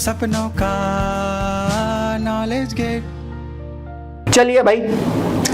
सपनों का knowledge gate. चलिए भाई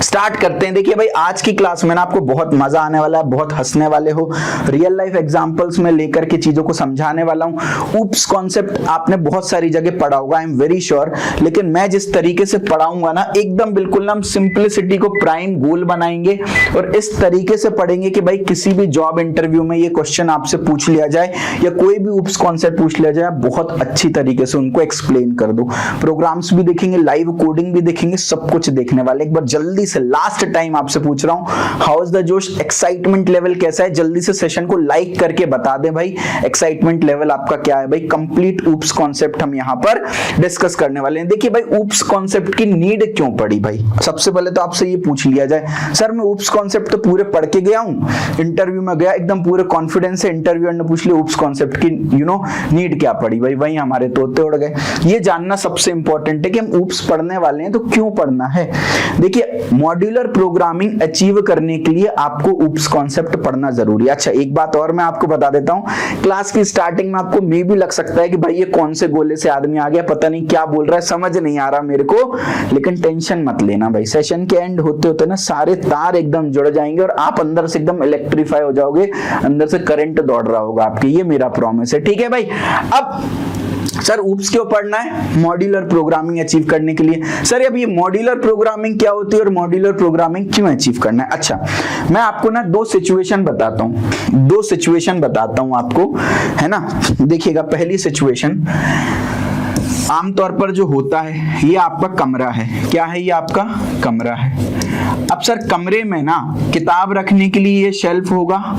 स्टार्ट करते हैं। देखिए भाई आज की क्लास में ना आपको बहुत मजा आने वाला है, बहुत हंसने वाले हो। रियल लाइफ एग्जांपल्स में लेकर के चीजों को समझाने वाला हूं। ऊप्स कॉन्सेप्ट आपने बहुत सारी जगह पढ़ा होगा, आई एम वेरी श्योर, लेकिन मैं जिस तरीके से पढ़ाऊंगा ना एकदम बिल्कुल ना हम सिंप्लिसिटी को प्राइम गोल बनाएंगे और इस तरीके से पढ़ेंगे कि भाई किसी भी जॉब इंटरव्यू में ये क्वेश्चन आपसे पूछ लिया जाए या कोई भी ऊप्स कॉन्सेप्ट पूछ लिया जाए, बहुत अच्छी तरीके से उनको एक्सप्लेन कर दो। प्रोग्राम्स भी देखेंगे, लाइव कोडिंग भी देखेंगे, सब कुछ देखने वाले। एक बार जल्दी से लास्ट टाइम आपसे पूछ रहा हूं, हाउ इज द जोश, एक्साइटमेंट लेवल कैसा है? जल्दी से सेशन को लाइक करके बता दें भाई एक्साइटमेंट लेवल आपका क्या है। भाई कंप्लीट ऊप्स कॉन्सेप्ट हम यहां पर डिस्कस करने वाले हैं। देखिए भाई ऊप्स कॉन्सेप्ट की नीड क्यों पड़ी भाई? सबसे पहले तो आपसे ये पूछ लिया जाए, सर मैं ऊप्स कॉन्सेप्ट तो पूरे पढ़ के गया हूं, इंटरव्यू में गया एकदम पूरे कॉन्फिडेंस से, इंटरव्यूअर ने पूछ लिया ऊप्स कॉन्सेप्ट की नीड क्या पड़ी? भाई वहीं हमारे तोते उड़ गए। ये जानना सबसे इंपॉर्टेंट है कि हम ऊप्स पढ़ने वाले हैं तो क्यों पढ़ना है। देखिए मॉड्यूलर प्रोग्रामिंग अचीव करने के लिए आपको ऊप्स कॉन्सेप्ट पढ़ना जरूरी है। अच्छा एक बात और मैं आपको बता देता हूं, क्लास की स्टार्टिंग में आपको मे भी लग सकता है कि भाई ये कौन से गोले से आदमी आ गया, पता नहीं क्या बोल रहा है, समझ नहीं आ रहा मेरे को, लेकिन टेंशन मत लेना भाई। सेशन के एंड होते होते ना सारे तार एकदम जुड़ जाएंगे और आप अंदर से एकदम इलेक्ट्रीफाई हो जाओगे, अंदर से करंट दौड़ रहा होगा आपके, ये मेरा प्रॉमिस है, ठीक है भाई। अब सर ऊप्स क्यों पढ़ना है? मॉड्यूलर प्रोग्रामिंग अचीव करने के लिए। सर अब ये मॉड्यूलर प्रोग्रामिंग क्या होती है और मॉड्यूलर प्रोग्रामिंग क्यों अचीव करना है? अच्छा मैं आपको ना दो सिचुएशन बताता हूं आपको, है ना। देखिएगा पहली सिचुएशन, आमतौर पर जो होता है ये आपका कमरा है, क्या है ये आपका कमरा है। अब सर कमरे में ना किताब रखने के लिए ये शेल्फ होगा,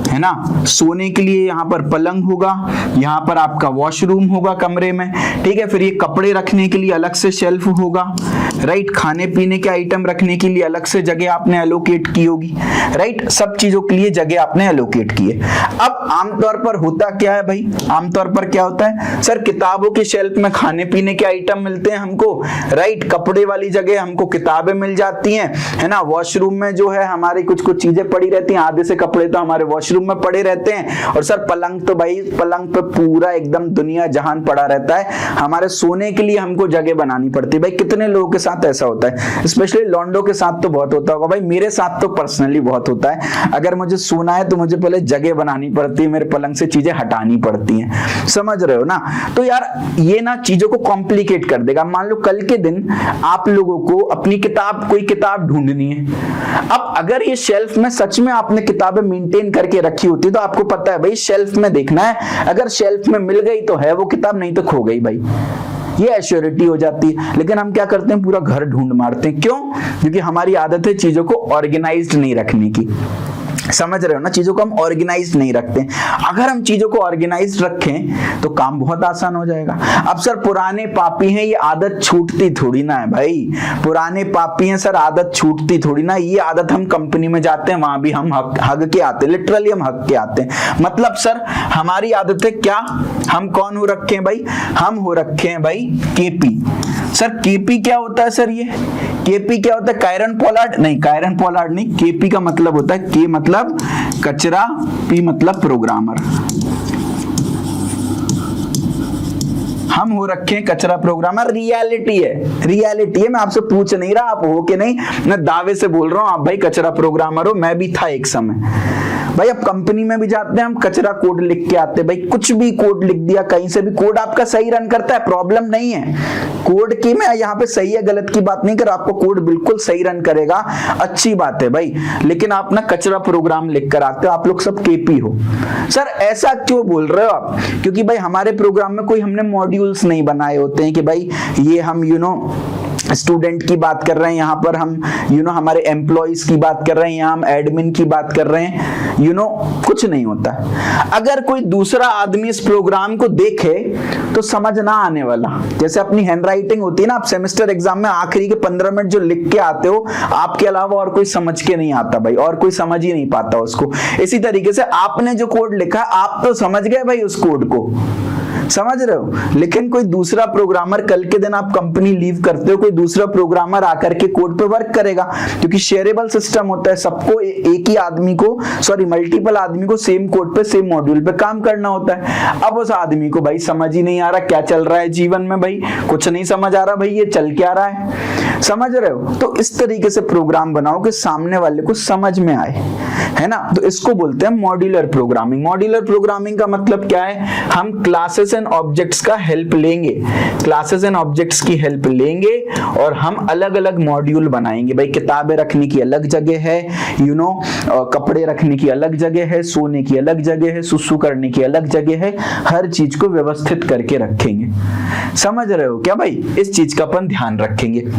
है ना, सोने के लिए यहाँ पर पलंग होगा, यहाँ पर आपका वॉशरूम होगा कमरे में, ठीक है। फिर ये कपड़े रखने के लिए अलग से शेल्फ होगा, राइट। खाने पीने के आइटम रखने के लिए अलग से जगह आपने एलोकेट की होगी, राइट। सब चीजों के लिए जगह आपने एलोकेट की है। अब आमतौर पर होता क्या है भाई, आमतौर पर क्या होता है सर, किताबों के शेल्फ में खाने पीने के आइटम मिलते हैं हमको, राइट। कपड़े वाली जगह हमको किताबें मिल जाती हैं, है ना। वॉशरूम में जो है हमारी कुछ कुछ चीजें पड़ी रहती हैं, आधे से कपड़े तो हमारे वॉशरूम में पड़े रहते हैं। और सर पलंग तो भाई पलंग पे पूरा एकदम दुनिया जहान पड़ा रहता है, हमारे सोने के लिए हमको जगह बनानी पड़ती है। भाई कितने लोगों के साथ ऐसा होता है, स्पेशली लॉन्डो के साथ तो बहुत होता होगा भाई, मेरे साथ तो पर्सनली बहुत होता है। अगर मुझे सोना है तो मुझे पहले जगह बनानी पड़ती है, मेरे पलंग से चीजें हटानी पड़ती हैं, समझ रहे हो ना। तो यार ये ना चीजों को कॉम्प्लिकेट कर देगा। मान लो कल के दिन आप लोगों को अपनी किताब, कोई किताब ढूंढनी है। अब अगर ये शेल्फ में सच में आपने किताबें मेंटेन करके रखी होती तो आपको पता है भाई शेल्फ में देखना है, अगर शेल्फ में मिल गई तो है वो किताब, नहीं तो खो गई भाई, ये एश्योरिटी हो जाती है। लेकिन हम क्या करते हैं, पूरा घर ढूंढ मारते हैं। क्यों? क्योंकि हमारी आदत है चीजों को ऑर्गेनाइज्ड नहीं रखने की, समझ रहे हो ना। चीजों को हम ऑर्गेनाइज नहीं रखते। अगर हम चीजों को ऑर्गेनाइज रखें तो काम बहुत आसान हो जाएगा। अब सर पुराने पापी हैं, ये आदत छूटती थोड़ी ना है भाई, पुराने पापी हैं सर, आदत छूटती थोड़ी ना। ये आदत हम कंपनी में जाते हैं, वहां भी हम हग के आते हैं, लिटरली हम हग के आते हैं। मतलब सर हमारी आदत है क्या, हम कौन हो रखे हैं भाई, हम हो रखे हैं भाई केपी। सर केपी क्या होता है सर, ये केपी क्या होता है, कायरन पोलार्ड नहीं, कायरन पोलार्ड नहीं, केपी का मतलब होता है, के मतलब कचरा, पी मतलब प्रोग्रामर। हम हो रखे हैं कचरा प्रोग्रामर, रियलिटी है, मैं आपसे पूछ नहीं रहा आप हो कि नहीं, मैं दावे से बोल रहा हूं आप भाई कचरा प्रोग्रामर हो, मैं भी था एक समय भाई। अब कंपनी में भी जाते हैं हम, कचरा कोड लिख के आते हैं भाई, कुछ भी कोड लिख दिया कहीं से भी, कोड आपका सही रन करता है, प्रॉब्लम नहीं है कोड की। मैं यहाँ पे सही है गलत की बात नहीं कर रहा, आपको कोड बिल्कुल सही रन करेगा, अच्छी बात है भाई। लेकिन आप ना कचरा प्रोग्राम लिख कर आते हो, आप लोग सब केपी हो। सर ऐसा क्यों बोल रहे हो आप? क्योंकि भाई हमारे प्रोग्राम में कोई हमने मॉड्यूल्स नहीं बनाए होते हैं कि भाई ये हम स्टूडेंट की बात कर रहे हैं, यहाँ पर हम हमारे एम्प्लॉइज की बात कर रहे हैं, यहाँ हम एडमिन की बात कर रहे हैं, कुछ नहीं होता। अगर कोई दूसरा आदमी इस प्रोग्राम को देखे तो समझ ना आने वाला। जैसे अपनी हैंडराइटिंग होती है ना, आप सेमेस्टर एग्जाम में आखिरी के 15 मिनट जो लिख के आते हो, आपके अलावा और कोई समझ के नहीं आता भाई, और कोई समझ ही नहीं पाता उसको। इसी तरीके से आपने जो कोड लिखा आप तो समझ गए भाई उस कोड को, समझ रहे हो। लेकिन कोई दूसरा प्रोग्रामर, कल के दिन आप कंपनी लीव करते हो, कोई दूसरा प्रोग्रामर आकर के कोड पे वर्क करेगा, क्योंकि शेयरेबल सिस्टम होता है, सबको एक ही आदमी को, सॉरी मल्टीपल आदमी को सेम कोड पे सेम मॉड्यूल पे काम करना होता है। अब उस आदमी को भाई समझ ही नहीं आ रहा क्या चल रहा है जीवन में, भाई कुछ नहीं समझ आ रहा भाई ये चल क्या रहा है, समझ रहे हो। तो इस तरीके से प्रोग्राम बनाओ कि सामने वाले को समझ में आए, है ना। तो इसको बोलते हैं मॉड्यूलर प्रोग्रामिंग। मॉड्यूलर प्रोग्रामिंग का मतलब क्या है, हम क्लासेस एंड ऑब्जेक्ट्स का हेल्प लेंगे, क्लासेस एंड ऑब्जेक्ट्स की हेल्प लेंगे और हम अलग अलग मॉड्यूल बनाएंगे। भाई किताबें रखने की अलग जगह है, कपड़े रखने की अलग जगह है, सोने की अलग जगह है, सुसु करने की अलग जगह है, हर चीज को व्यवस्थित करके रखेंगे। समझ रहे हो क्या भाई, इस चीज का अपन ध्यान रखेंगे।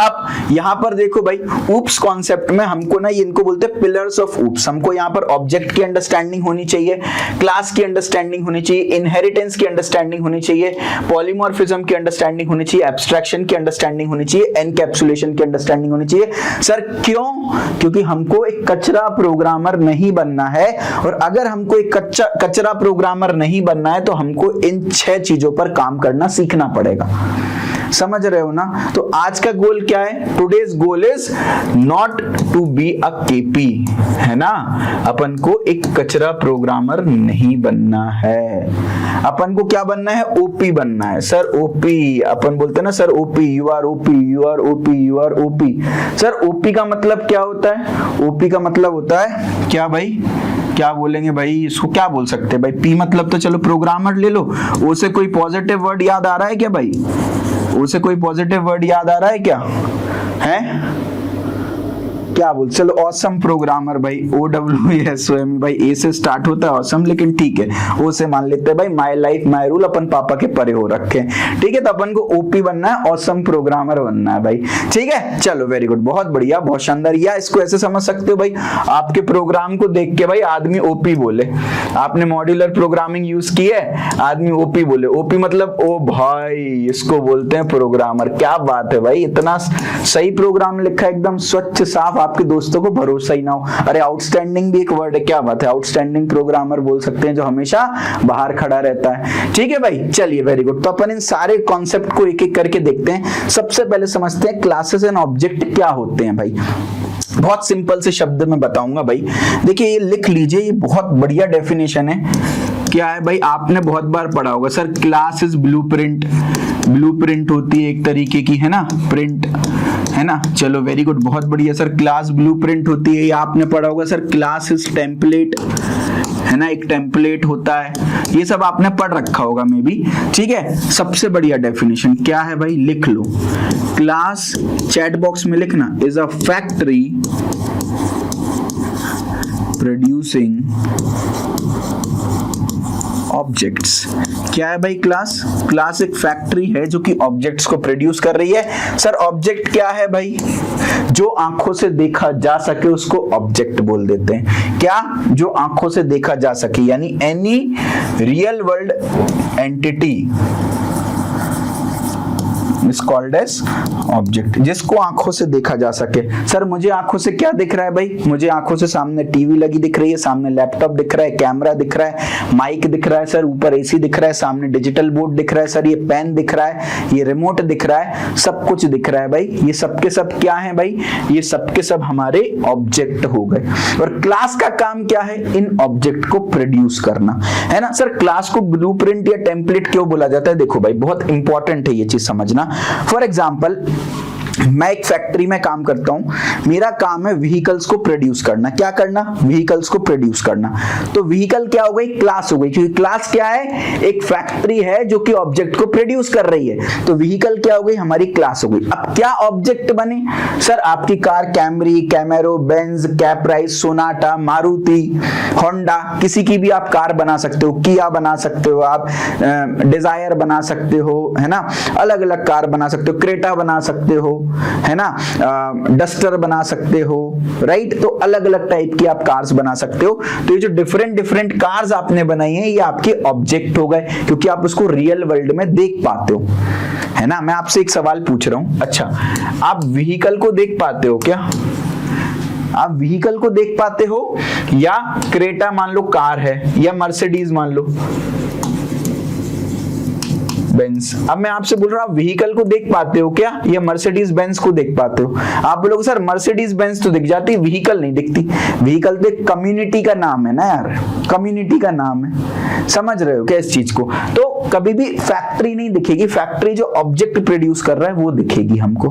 अब यहां पर देखो भाई, ऊप्स कॉन्सेप्ट में हमको ना, इनको बोलते हैं पिलर्स ऑफ ऊप्स। हमको यहां पर ऑब्जेक्ट की अंडरस्टैंडिंग होनी चाहिए, क्लास की अंडरस्टैंडिंग होनी चाहिए, इनहेरिटेंस की अंडरस्टैंडिंग होनी चाहिए, पॉलीमॉर्फिज्म की अंडरस्टैंडिंग होनी चाहिए, एब्स्ट्रैक्शन की अंडरस्टैंडिंग होनी चाहिए, एनकैप्सुलेशन की अंडरस्टैंडिंग होनी चाहिए। सर क्यों? क्योंकि हमको एक कचरा प्रोग्रामर नहीं बनना है, और अगर हमको एक कचरा प्रोग्रामर नहीं बनना है तो हमको इन 6 चीजों पर काम करना सीखना पड़ेगा। समझ रहे हो ना। तो आज का गोल क्या है, today's goal is not to be a KP, है ना। अपन को एक कचरा प्रोग्रामर नहीं बनना है, अपन को क्या बनना है, ओपी बनना है। सर ओपी, अपन बोलते हैं ना sir OP, you are OP, you are OP, you are OP. Sir OP का मतलब क्या होता है, ओपी का मतलब होता है क्या भाई, क्या बोलेंगे भाई इसको, क्या बोल सकते हैं भाई। पी मतलब तो चलो प्रोग्रामर ले लो, ओ से कोई पॉजिटिव वर्ड याद आ रहा है क्या भाई, उसे कोई पॉजिटिव वर्ड याद आ रहा है क्या, है क्या बोल, चलो ऑसम प्रोग्रामर भाई, OWSOM भाई, ए से स्टार्ट होता है ऑसम, लेकिन ठीक है ओ से मान लेते हैं भाई। माय लाइफ माय रूल अपन पापा के परे हो रखे हैं, ठीक है। तो अपन को ओपी बनना है, ऑसम प्रोग्रामर बनना है भाई, ठीक है। चलो वेरी गुड, बहुत बढ़िया, बहुत शानदार। या इसको ऐसे समझ सकते हो भाई, आपके प्रोग्राम को देख के भाई आदमी ओपी बोले, आपने मॉड्यूलर प्रोग्रामिंग यूज की है, आदमी ओपी बोले, ओपी मतलब ओ भाई इसको बोलते हैं प्रोग्रामर। क्या बात है भाई, इतना सही प्रोग्राम लिखा, एकदम स्वच्छ साफ, आपके दोस्तों को भरोसा ही ना हो। अरे आउटस्टैंडिंग भी एक वर्ड है, क्या बात है, आउटस्टैंडिंग प्रोग्रामर बोल सकते हैं जो हमेशा बाहर खड़ा रहता है, ठीक है भाई। चलिए वेरी गुड, तो अपन इन सारे कॉन्सेप्ट को एक एक करके देखते हैं। सबसे पहले समझते हैं क्लासेस एंड ऑब्जेक्ट क्या होते हैं भाई। बहुत सिंपल से शब्द में बताऊंगा भाई, देखिए ये लिख लीजिए, ये बहुत बढ़िया डेफिनेशन है। क्या है भाई, आपने बहुत बार पढ़ा होगा sir, class is blueprint, blueprint होती है एक तरीके की, है ना, प्रिंट, है ना। चलो वेरी गुड, बहुत बढ़िया सर, क्लास ब्लूप्रिंट होती है। ये आपने पढ़ा होगा सर, क्लास इज टेम्पलेट, है ना, एक टेम्पलेट होता है, ये सब आपने पढ़ रखा होगा मे बी, ठीक है। सबसे बढ़िया डेफिनेशन क्या है भाई, लिख लो, क्लास चैट बॉक्स में लिखना, is a factory producing objects. क्या है भाई क्लास, क्लास एक फैक्ट्री है जो कि ऑब्जेक्ट्स को प्रोड्यूस कर रही है। सर ऑब्जेक्ट क्या है भाई, जो आंखों से देखा जा सके उसको ऑब्जेक्ट बोल देते हैं। क्या, जो आंखों से देखा जा सके, यानी any real world entity is called as object, जिसको आंखों से देखा जा सके। सर मुझे आंखों से क्या दिख रहा है भाई, मुझे आंखों से सामने टीवी लगी दिख रही है, सामने लैपटॉप दिख रहा है, कैमरा दिख रहा है, माइक दिख रहा है सर, ऊपर एसी दिख रहा है, सामने डिजिटल बोर्ड दिख रहा है सर, ये पेन दिख रहा है, ये रिमोट दिख रहा है, सब कुछ दिख रहा है भाई। ये सब के सब क्या है भाई, ये सब के सब हमारे ऑब्जेक्ट हो गए। और क्लास का काम क्या है, इन ऑब्जेक्ट को प्रोड्यूस करना, है ना। सर क्लास को ब्लूप्रिंट या टेम्पलेट क्यों बोला जाता है, देखो भाई बहुत इंपॉर्टेंट है ये चीज समझना। फॉर एग्जाम्पल, मैं एक फैक्ट्री में काम करता हूं, मेरा काम है व्हीकल्स को प्रोड्यूस करना। क्या करना, व्हीकल्स को प्रोड्यूस करना। तो व्हीकल क्या हो गई, क्लास हो गई, क्योंकि क्लास क्या है, एक फैक्ट्री है जो कि ऑब्जेक्ट को प्रोड्यूस कर रही है। तो व्हीकल क्या हो गई, हमारी क्लास हो गई। अब क्या ऑब्जेक्ट बने, सर आपकी car Camry, Camaro, Benz, Caprice, Sonata, Maruti, Honda, किसी की भी आप कार बना सकते हो, किया बना सकते हो, आप डिजायर बना सकते हो, है ना, अलग अलग कार बना सकते हो, क्रेटा बना सकते हो, है ना, डस्टर बना सकते हो, राइट। तो अलग अलग टाइप की आप कार्स बना सकते हो। तो ये जो डिफरेंट डिफरेंट कार्स आपने बनाई हैं, ये आपके ऑब्जेक्ट हो गए, क्योंकि आप उसको रियल वर्ल्ड में देख पाते हो, है ना। मैं आपसे एक सवाल पूछ रहा हूं, अच्छा आप व्हीकल को देख पाते हो क्या, आप व्हीकल को देख पाते हो, या क्रेटा मान लो कार है, या मर्सिडीज मान लो, बेंज। अब मैं आपसे बोल रहा हूँ, व्हीकल को देख पाते हो क्या, या मर्सिडीज बेंज को देख पाते हो? आप बोलोगे सर मर्सिडीज बेंज तो दिख जाती, व्हीकल नहीं दिखती। व्हीकल तो एक कम्युनिटी का नाम है ना यार, कम्युनिटी का नाम है, समझ रहे हो क्या इस चीज को? तो कभी भी फैक्ट्री नहीं दिखेगी, फैक्ट्री जो ऑब्जेक्ट प्रोड्यूस कर रहा है वो दिखेगी हमको।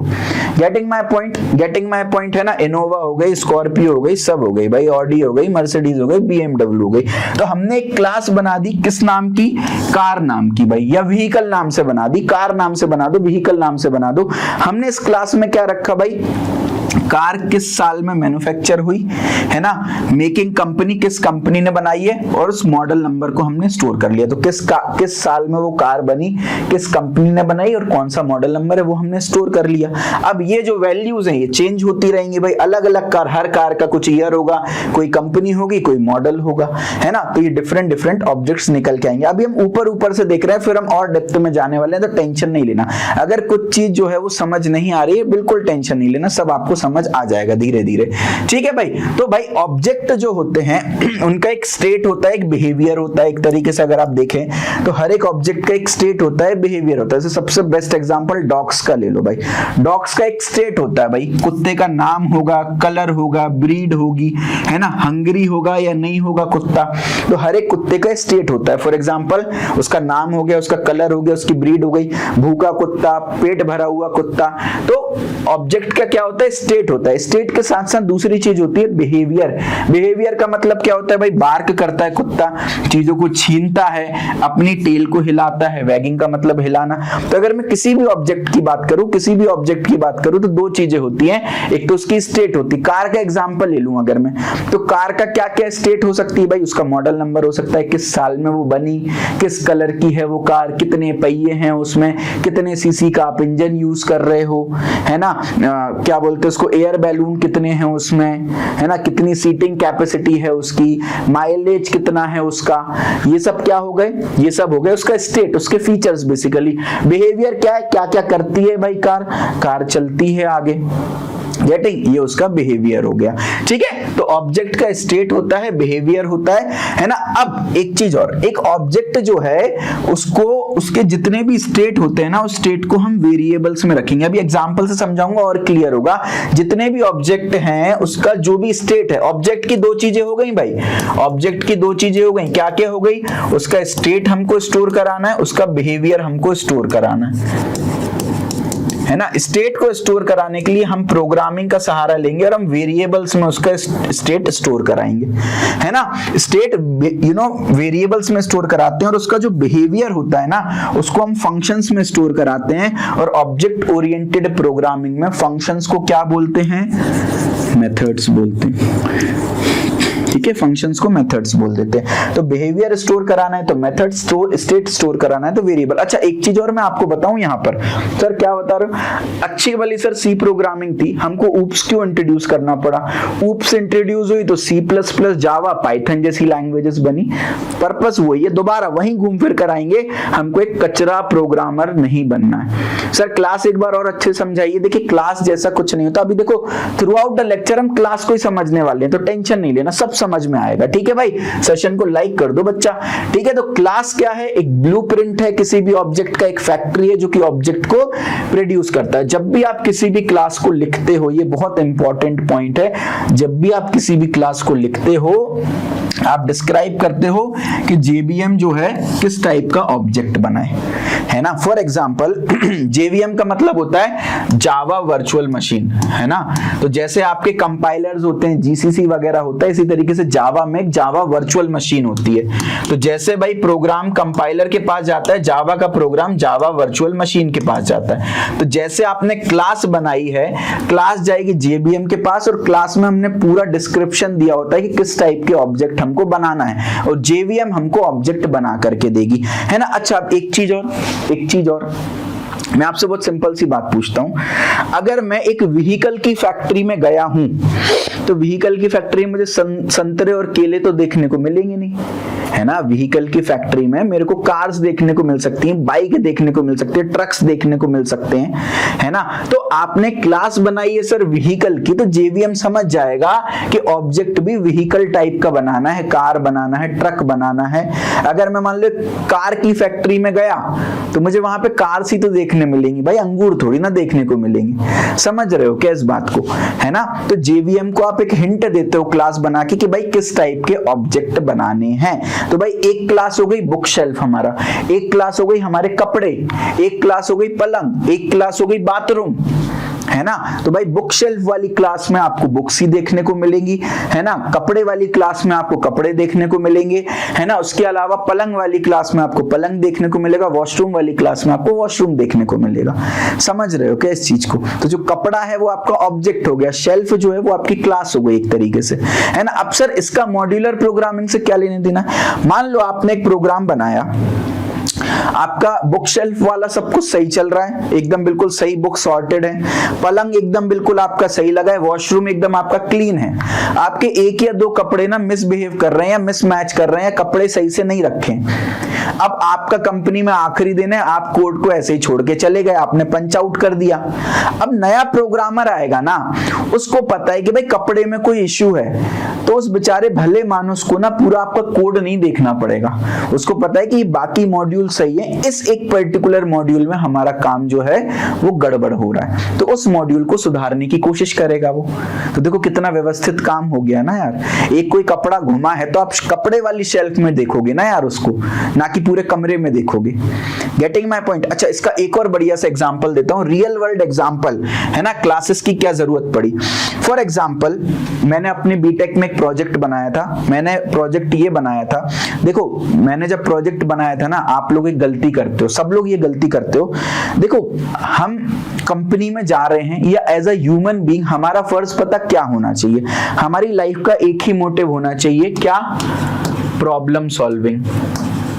Getting my point? Getting my point है ना। इनोवा हो गई, स्कॉर्पियो हो गई, सब हो गई भाई, ऑडी हो गई, मर्सिडीज हो गई, BMW हो गई। तो हमने एक क्लास बना दी किस नाम की? कार नाम की भाई, या व्हीकल नाम से बना दी, कार नाम से बना दो, व्हीकल नाम से बना दो। हमने इस क्लास में क्या रखा भाई? कार किस साल में मैन्युफैक्चर हुई, है ना, मेकिंग कंपनी किस कंपनी ने बनाई है, और उस मॉडल नंबर को हमने स्टोर कर लिया। तो किस साल में वो कार बनी, किस कंपनी ने बनाई, और कौन सा मॉडल नंबर है वो हमने स्टोर कर लिया। अब ये जो वैल्यूज हैं ये चेंज होती रहेंगी भाई, अलग अलग कार, हर कार का कुछ ईयर होगा, कोई कंपनी होगी, कोई मॉडल होगा, है ना। तो ये डिफरेंट डिफरेंट ऑब्जेक्ट्स निकल के आएंगे। अभी हम ऊपर ऊपर से देख रहे हैं, फिर हम और डेप्थ में जाने वाले हैं, तो टेंशन नहीं लेना। अगर कुछ चीज जो है वो समझ नहीं आ रही है, बिल्कुल टेंशन नहीं लेना, सब आपको समझ आ जाएगा धीरे धीरे, ठीक है भाई। तो भाई ऑब्जेक्ट जो होते हैं उनका एक स्टेट होता है, एक बिहेवियर होता है। एक तरीके से अगर आप देखें तो हर एक ऑब्जेक्ट का एक स्टेट होता है, बिहेवियर होता है। जैसे सबसे बेस्ट एग्जांपल डॉग्स का ले लो भाई। डॉग्स का एक स्टेट होता है भाई, कुत्ते का नाम होगा, कलर होगा, ब्रीड होगी, है ना, हंग्री होगा या नहीं होगा कुत्ता। तो हर एक कुत्ते का स्टेट होता है। फॉर एग्जांपल उसका नाम हो गया, उसका कलर हो गया, उसकी ब्रीड हो गई, भूखा कुत्ता, पेट भरा हुआ कुत्ता। तो ऑब्जेक्ट का क्या होता है? स्टेट होता है। स्टेट के साथ साथ दूसरी चीज होती है बिहेवियर। बिहेवियर का मतलब क्या होता है भाई? बार्क करता है कुत्ता, चीजों को छीनता है, अपनी टेल को हिलाता है। वैगिंग का मतलब हिलाना। तो अगर मैं किसी भी ऑब्जेक्ट की बात करूं, तो दो चीजें होती हैं। एक तो उसकी स्टेट होती है। कार का एग्जांपल ले लूं अगर मैं, तो कार का क्या क्या स्टेट हो सकती है भाई? उसका मॉडल नंबर हो सकता है, किस साल में वो बनी, किस कलर की है वो कार, कितने पहिए हैं उसमें, कितने सीसी का आप इंजन यूज कर रहे हो, है ना, क्या बोलते हैं उसको, एयर बैलून कितने हैं उसमें, है ना, कितनी सीटिंग कैपेसिटी है उसकी, माइलेज कितना है उसका। ये सब क्या हो गए? ये सब हो गए उसका स्टेट, उसके फीचर्स बेसिकली। बिहेवियर क्या है? क्या क्या करती है भाई कार चलती है आगे, गेटिंग, ये उसका बिहेवियर हो गया, ठीक है। तो ऑब्जेक्ट का स्टेट होता है, बिहेवियर होता है ना। अब एक चीज और, एक ऑब्जेक्ट जो है उसको, उसके जितने भी स्टेट होते हैं ना, उस स्टेट को हम वेरिएबल्स में रखेंगे। अभी एग्जांपल से समझाऊंगा और क्लियर होगा। जितने भी ऑब्जेक्ट हैं उसका जो भी स्टेट है, ऑब्जेक्ट की दो चीजें हो गई भाई, ऑब्जेक्ट की दो चीजें हो गई। क्या क्या हो गई? उसका स्टेट हमको स्टोर कराना है, उसका बिहेवियर हमको स्टोर कराना है ना। स्टेट को स्टोर कराने के लिए हम प्रोग्रामिंग का सहारा लेंगे और हम वेरिएबल्स में उसका स्टेट स्टोर कराएंगे, है ना। स्टेट वेरिएबल्स में स्टोर कराते हैं, और उसका जो बिहेवियर होता है ना उसको हम फंक्शंस में स्टोर कराते हैं। और ऑब्जेक्ट ओरिएंटेड प्रोग्रामिंग में फंक्शंस को क्या बोलते हैं? मेथड्स बोलते हैं, ठीक है। फंक्शंस को मेथड्स बोल देते हैं। तो बिहेवियर स्टोर कराना है तो मेथड स्टोर, स्टेट स्टोर कराना है तो वेरिएबल। अच्छा एक चीज और मैं आपको बताऊं यहाँ पर, सर क्या बता रहा हूं, अच्छी वाली सर सी प्रोग्रामिंग थी, हमको ऊप्स क्यों इंट्रोड्यूस करना पड़ा? ऊप्स इंट्रोड्यूस हुई तो C++, जावा, पाइथन जैसी लैंग्वेजेस बनी। पर्पस वही है, दोबारा वहीं घूम फिर कर आएंगे, हमको एक कचरा प्रोग्रामर नहीं बनना है। सर क्लास एक बार और अच्छे समझाइए। देखिए क्लास जैसा कुछ नहीं होता। अभी देखो थ्रू आउट द लेक्चर हम क्लास को ही समझने वाले हैं, तो टेंशन नहीं लेना, सब समझ में आएगा, ठीक है भाई। सेशन को लाइक कर दो बच्चा, ठीक है। तो क्लास क्या है? एक ब्लूप्रिंट है किसी भी ऑब्जेक्ट का, एक फैक्ट्री है जो कि ऑब्जेक्ट को प्रोड्यूस करता है। जब भी आप किसी भी क्लास को लिखते हो, ये बहुत इंपॉर्टेंट पॉइंट है, जब भी आप किसी भी क्लास को लिखते हो आप डिस्क्राइब करते हो कि JVM जो है किस टाइप का ऑब्जेक्ट बनाए, है ना। फॉर एग्जांपल JVM का मतलब होता है जावा वर्चुअल मशीन, है ना। तो जैसे आपके कंपाइलर्स होते हैं, GCC वगैरह होता है, इसी तरीके से जावा में एक जावा वर्चुअल मशीन होती है। तो जैसे भाई प्रोग्राम कंपाइलर के पास जाता है, जावा का प्रोग्राम जावा वर्चुअल मशीन के पास जाता है। तो जैसे आपने क्लास बनाई है, क्लास जाएगी JVM के पास, और क्लास में हमने पूरा डिस्क्रिप्शन दिया होता है कि किस टाइप के ऑब्जेक्ट हमको बनाना है, और JVM हमको ऑब्जेक्ट बना करके देगी, है ना। अच्छा अब एक चीज और मैं आपसे बहुत सिंपल सी बात पूछता हूं। अगर मैं एक व्हीकल की फैक्ट्री में गया हूं, तो व्हीकल की फैक्ट्री में मुझे संतरे और केले तो देखने को मिलेंगे नहीं, है ना। व्हीकल की फैक्ट्री में मेरे को कार्स देखने को मिल सकती हैं, बाइक देखने को मिल सकती है, ट्रक्स देखने को मिल सकते हैं, है ना। तो आपने क्लास बनाई है सर व्हीकल की, तो जेवीएम समझ जाएगा कि ऑब्जेक्ट भी व्हीकल टाइप का बनाना है, कार बनाना है, ट्रक बनाना है। अगर मैं मान लो कार की फैक्ट्री में गया तो मुझे वहां पे कार्स ही तो देखने मिलेंगी भाई, अंगूर थोड़ी ना देखने को मिलेंगे। समझ रहे हो क्या इस बात को, है ना। तो जेवीएम को आप एक हिंट देते हो क्लास बना के कि भाई किस टाइप के ऑब्जेक्ट बनाने हैं। तो भाई एक क्लास हो गई बुक शेल्फ हमारा, एक क्लास हो गई हमारे कपड़े, एक क्लास हो गई पलंग, एक क्लास हो गई बाथरूम, है ना। तो भाई बुक शेल्फ वाली क्लास में आपको बुक्स ही देखने को मिलेंगी, है ना। कपड़े वाली क्लास में आपको कपड़े देखने को मिलेंगे, है ना। उसके अलावा पलंग वाली क्लास में आपको पलंग देखने को मिलेगा, वॉशरूम वाली क्लास में आपको वॉशरूम देखने को मिलेगा। समझ रहे हो क्या इस चीज को। तो जो कपड़ा है वो आपका ऑब्जेक्ट हो गया, शेल्फ जो है वो आपकी क्लास हो गई एक तरीके से, है ना। अब सर इसका मॉड्यूलर प्रोग्रामिंग से क्या लेने देना। मान लो आपने एक प्रोग्राम बनाया, आपका बुक शेल्फ वाला सब कुछ सही चल रहा है, एकदम बिल्कुल सही, बुक सॉर्टेड है, पलंग एकदम बिल्कुल आपका सही लगा है, वॉशरूम एकदम आपका क्लीन है। आपके एक या दो कपड़े ना मिसबिहेव कर रहे हैं या मिसमैच कर रहे हैं, कपड़े सही से नहीं रखे। अब आपका कंपनी में आखिरी दिन है, आप कोड को ऐसे ही छोड़ के चले गए, आपने पंच आउट कर दिया। अब नया प्रोग्रामर आएगा ना, उसको पता है कि भाई कपड़े में कोई इश्यू है, तो उस बेचारे भले मानुस को ना पूरा आपका कोड नहीं देखना पड़ेगा। उसको पता है कि बाकी मॉड्यूल सही है, इस एक पर्टिकुलर मॉड्यूल में हमारा काम जो है वो गड़बड़ हो रहा है, तो उस मॉड्यूल को सुधारने की कोशिश करेगा वो। तो देखो कितना व्यवस्थित काम हो गया ना यार। एक कोई कपड़ा घुमा है तो आप कपड़े वाली शेल्फ में देखोगे ना यार उसको, ना कि पूरे कमरे में देखोगे। Getting my point. अच्छा, इसका एक और बढ़िया सा एग्जांपल देता हूं, रियल वर्ल्ड एग्जांपल, है ना। क्लासेस की क्या जरूरत पड़ी। फॉर एग्जांपल मैंने अपने बीटेक में एक प्रोजेक्ट बनाया था। मैंने प्रोजेक्ट ये बनाया था, देखो मैंने जब प्रोजेक्ट बनाया था ना, आप लोग एक गलती करते हो, सब लोग ये गलती करते हो। देखो हम कंपनी में जा रहे हैं या एज अ ह्यूमन बीइंग हमारा फर्ज पता क्या होना चाहिए। हमारी लाइफ का एक ही मोटिव होना चाहिए, क्या, प्रॉब्लम सॉल्विंग।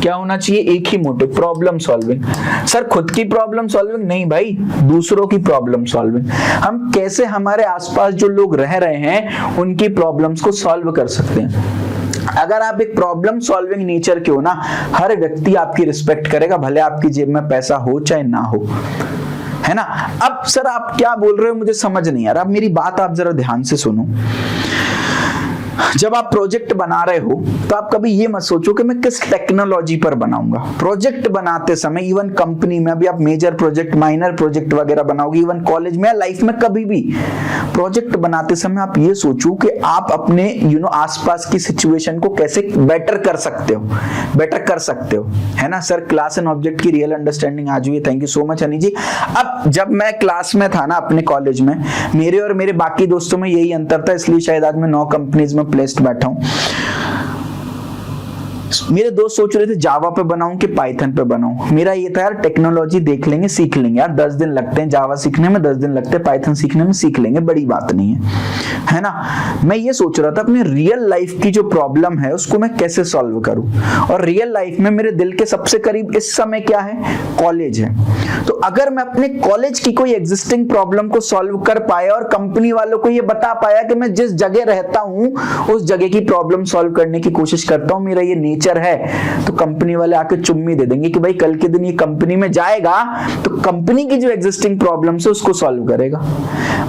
क्या होना चाहिए, एक ही मोटिव, प्रॉब्लम सॉल्विंग। सर खुद की प्रॉब्लम सॉल्विंग नहीं भाई, दूसरों की प्रॉब्लम सॉल्विंग। हम कैसे हमारे आसपास जो लोग रह रहे हैं उनकी प्रॉब्लम्स को सॉल्व कर सकते हैं। अगर आप एक प्रॉब्लम सॉल्विंग नेचर के हो ना, हर व्यक्ति आपकी रिस्पेक्ट करेगा, भले आपकी जेब में पैसा हो चाहे ना हो, है ना। अब सर आप क्या बोल रहे हो मुझे समझ नहीं आ रहा, अब मेरी बात आप जरा ध्यान से सुनो। जब आप प्रोजेक्ट बना रहे हो तो आप कभी ये मत सोचो कि मैं किस टेक्नोलॉजी पर बनाऊंगा। प्रोजेक्ट बनाते समय इवन कंपनी में, अभी आप मेजर प्रोजेक्ट, माइनर प्रोजेक्ट वगैरह बनाओगे, इवन कॉलेज में, लाइफ में, कभी भी प्रोजेक्ट बनाते समय आप ये सोचो कि आप अपने आसपास की सिचुएशन को कैसे बेटर कर सकते हो, है ना। सर क्लास एंड ऑब्जेक्ट की रियल अंडरस्टैंडिंग आज हुई है, thank you so much Honey ji. अब जब मैं क्लास में था ना अपने कॉलेज में, मेरे और मेरे बाकी दोस्तों में यही अंतर था, इसलिए शायद आज मैं 9 कंपनीज में प्लेस्ड बैठा हूं। मेरे दोस्त सोच रहे थे जावा पे बनाऊं कि पाइथन पे बनाऊं। मेरा ये था यार टेक्नोलॉजी देख लेंगे, सीख लेंगे यार, 10 दिन लगते हैं जावा सीखने में, 10 दिन लगते हैं पाइथन सीखने में, सीख लेंगे, बड़ी बात नहीं है ना। मैं ये सोच रहा था अपनी रियल लाइफ की जो प्रॉब्लम है उसको मैं कैसे सॉल्व करूं, और रियल लाइफ में मेरे दिल के सबसे करीब इस समय क्या है, कॉलेज है। तो अगर मैं अपने कॉलेज की कोई एग्जिस्टिंग प्रॉब्लम को सॉल्व कर पाया और कंपनी वालों को ये बता पाया कि मैं जिस जगह रहता हूं उस जगह की प्रॉब्लम सॉल्व करने की कोशिश करता हूं, मेरा ये नेचर है, तो कंपनी वाले आके चुम्मी दे देंगे कि भाई कल के दिन ये कंपनी में जाएगा तो कंपनी की जो एग्जिस्टिंग प्रॉब्लम्स है उसको सॉल्व करेगा।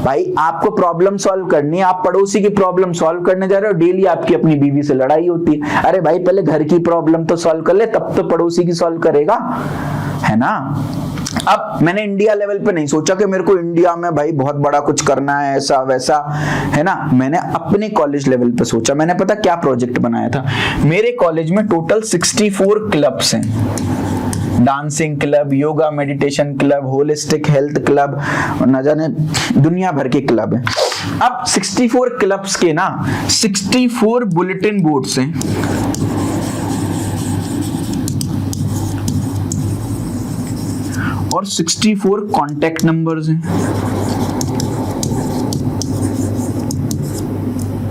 भाई आपको प्रॉब्लम सॉल्व करनी है, आप पड़ोसी की प्रॉब्लम सॉल्व करने जा रहे हो, डेली आपकी अपनी बीवी से लड़ाई होती है। अरे भाई पहले घर की प्रॉब्लम तो सॉल्व कर ले, तब तो पड़ोसी की सॉल्व करेगा, है ना। अब मैंने इंडिया लेवल पे नहीं सोचा कि मेरे को इंडिया में भाई बहुत बड़ा कुछ करना है, ऐसा वैसा, है ना। मैंने अपने कॉलेज लेवल पे सोचा। मैंने पता क्या प्रोजेक्ट बनाया था, मेरे कॉलेज में टोटल 64 क्लब्स हैं। Dancing club, yoga meditation club, holistic health club, न जाने दुनिया भर के क्लब हैं। अब 64 क्लब्स के ना 64 बुलेटिन बोर्ड्स हैं, और 64 कॉन्टैक्ट नंबर्स हैं।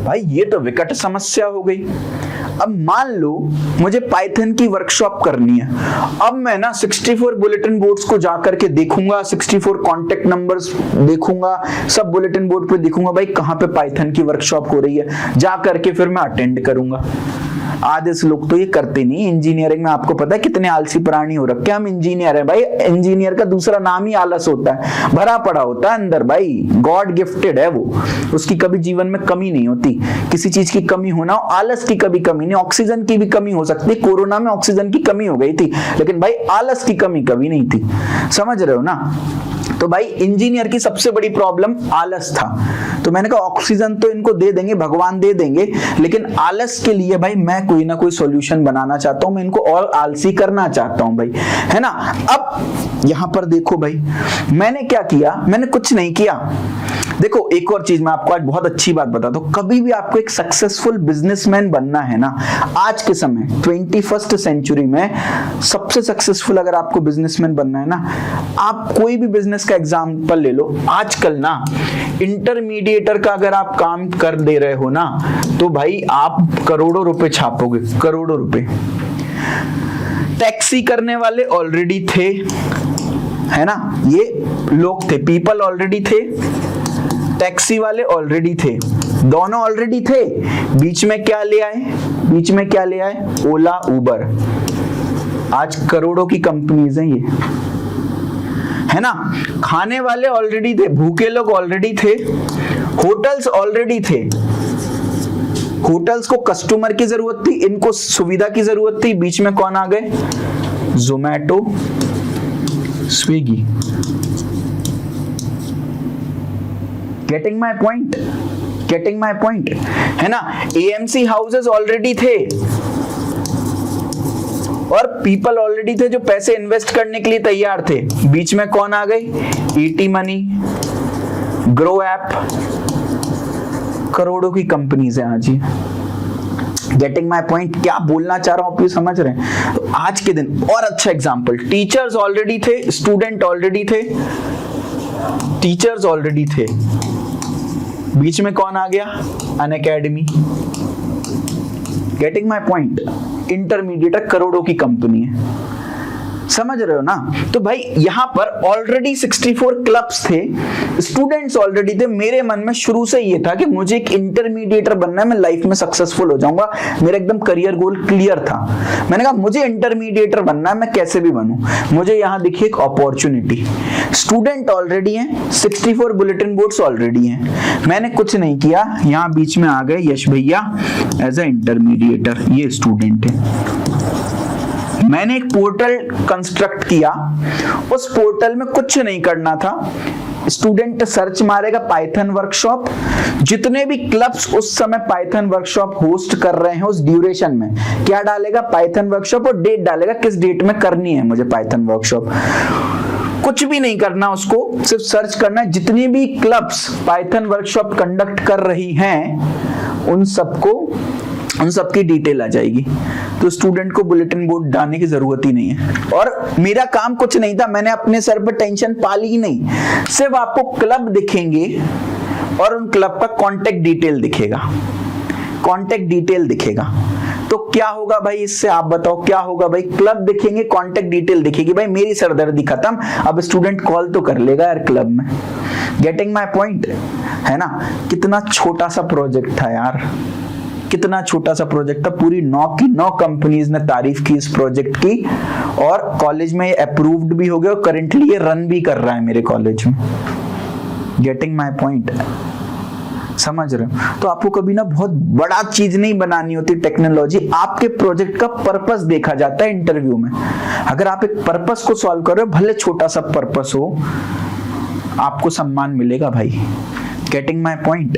भाई ये तो विकट समस्या हो गई। अब मान लो मुझे पाइथन की वर्कशॉप करनी है, अब मैं ना 64 बुलेटिन बोर्ड्स को जाकर के देखूंगा, 64 कॉन्टैक्ट नंबर्स देखूंगा, सब बुलेटिन बोर्ड पे देखूंगा भाई कहां पे पाइथन की वर्कशॉप हो रही है, जा करके फिर मैं अटेंड करूंगा। आधे से लोग तो ये करते नहीं। इंजीनियरिंग में आपको पता है कितने आलसी प्राणी हो रखे हम इंजीनियर है भाई। इंजीनियर का दूसरा नाम ही आलस होता है, भरा पड़ा होता है अंदर भाई, गॉड गिफ्टेड है वो, उसकी कभी जीवन में कमी नहीं होती। किसी चीज की कमी होना, आलस की कभी कमी नहीं। ऑक्सीजन की भी कमी हो सकती है, कोरोना में ऑक्सीजन की कमी हो गई थी, लेकिन भाई आलस की कमी कभी नहीं थी। समझ रहे हो ना? तो भाई इंजीनियर की सबसे बड़ी प्रॉब्लम आलस था। तो मैंने कहा ऑक्सीजन तो इनको दे देंगे, भगवान दे देंगे, लेकिन आलस के लिए भाई मैं कोई ना कोई सॉल्यूशन बनाना चाहता हूं, मैं इनको और आलसी करना चाहता हूं भाई, है ना। अब यहां पर देखो भाई, मैंने क्या किया, मैंने कुछ नहीं किया। देखो एक और चीज मैं आपको आज बहुत अच्छी बात बताता हूं, कभी भी आपको एक सक्सेसफुल बिजनेसमैन बनना है ना, आज के समय 21st सेंचुरी में सबसे सक्सेसफुल अगर आपको बिजनेसमैन बनना है ना, आप कोई भी बिजनेस का एग्जांपल ले लो। आजकल ना इंटरमीडिएटर का अगर आप काम कर दे रहे हो ना, तो भाई आप करोड़ों रुपए छापोगे, करोड़ों रुपए। टैक्सी करने वाले ऑलरेडी थे, है ना, ये लोग थे, पीपल ऑलरेडी थे, टैक्सी वाले ऑलरेडी थे, दोनों ऑलरेडी थे। बीच में क्या ले आए, बीच में क्या ले आए, ओला उबर। आज करोड़ों की कंपनीज हैं ये, है ना। खाने वाले ऑलरेडी थे, भूखे लोग ऑलरेडी थे, होटल्स ऑलरेडी थे। होटल्स को कस्टमर की जरूरत थी, इनको सुविधा की जरूरत थी। बीच में कौन आ गए, Zomato, Swiggy. Getting my point, getting my point, है ना। एएमसी हाउसेस ऑलरेडी थे और पीपल ऑलरेडी थे जो पैसे इन्वेस्ट करने के लिए तैयार थे। बीच में कौन आ गए, ईटी मनी, ग्रो ऐप, करोड़ों की कंपनीज है आज ये। गेटिंग माई पॉइंट, क्या बोलना चाह रहा हूं आप ये समझ रहे हैं। तो आज के दिन और अच्छा एग्जांपल, टीचर्स ऑलरेडी थे, स्टूडेंट ऑलरेडी थे, टीचर्स ऑलरेडी थे। बीच में कौन आ गया, Unacademy. Getting my point, intermediate करोड़ों की कंपनी है, समझ रहे हो ना। तो भाई यहां पर ऑलरेडी 64 क्लब्स थे, स्टूडेंट्स ऑलरेडी थे। मेरे मन में शुरू से ये था कि मुझे एक इंटरमीडिएटर बनना है, मैं लाइफ में सक्सेसफुल हो जाऊंगा, मेरा एकदम करियर गोल क्लियर था। मैंने कहा मुझे इंटरमीडिएटर बनना है, मैं कैसे भी बनूं। मुझे यहां दिखी एक अपॉर्चुनिटी, स्टूडेंट ऑलरेडी हैं, 64 बुलेटिन बोर्ड्स ऑलरेडी हैं। मैंने कुछ नहीं किया, यहां बीच में आ गए यश भैया एज ए इंटरमीडिएटर, ये स्टूडेंट है। मैंने एक पोर्टल कंस्ट्रक्ट किया, उस पोर्टल में कुछ नहीं करना था, स्टूडेंट सर्च मारेगा पाइथन वर्कशॉप, जितने भी क्लब्स उस समय पाइथन वर्कशॉप होस्ट कर रहे हैं उस ड्यूरेशन में क्या डालेगा, पाइथन वर्कशॉप, और डेट डालेगा किस डेट में करनी है मुझे पाइथन वर्कशॉप। कुछ भी नहीं करना उसको, सिर्फ सर्च करना है। जितनी भी क्लब्स पाइथन वर्कशॉप कंडक्ट कर रही हैं उन सबकी डिटेल आ जाएगी। तो स्टूडेंट को बुलेटिन बोर्ड डालने की जरूरत ही नहीं है। और मेरा काम कुछ नहीं था, मैंने अपने सर पर टेंशन पाली ही नहीं, सिर्फ आपको क्लब दिखेंगे और उन क्लब का कांटेक्ट डिटेल दिखेगा, कांटेक्ट डिटेल दिखेगा। तो क्या होगा भाई इससे, आप बताओ क्या होगा भाई, क्लब दिखेंगे, कांटेक्ट डिटेल दिखेगी, भाई मेरी सरदर्दी खत्म। अब स्टूडेंट कॉल तो कर लेगा यार क्लब में। गेटिंग माय पॉइंट, है ना। कितना छोटा सा प्रोजेक्ट था यार, कितना छोटा सा प्रोजेक्ट था, पूरी 9 की 9 कंपनीज ने तारीफ की इस प्रोजेक्ट की, और कॉलेज में ये अप्रूव्ड भी हो गया और करंटली ये रन भी कर रहा है मेरे कॉलेज में। गेटिंग माय पॉइंट, समझ रहे हो। तो आपको कभी ना बहुत बड़ा चीज नहीं बनानी होती टेक्नोलॉजी, आपके प्रोजेक्ट का पर्पस देखा जाता है इंटरव्यू में। अगर आप एक पर्पस को सॉल्व कर रहे हो, भले छोटा सा पर्पस हो, आपको सम्मान मिलेगा भाई। Getting my point,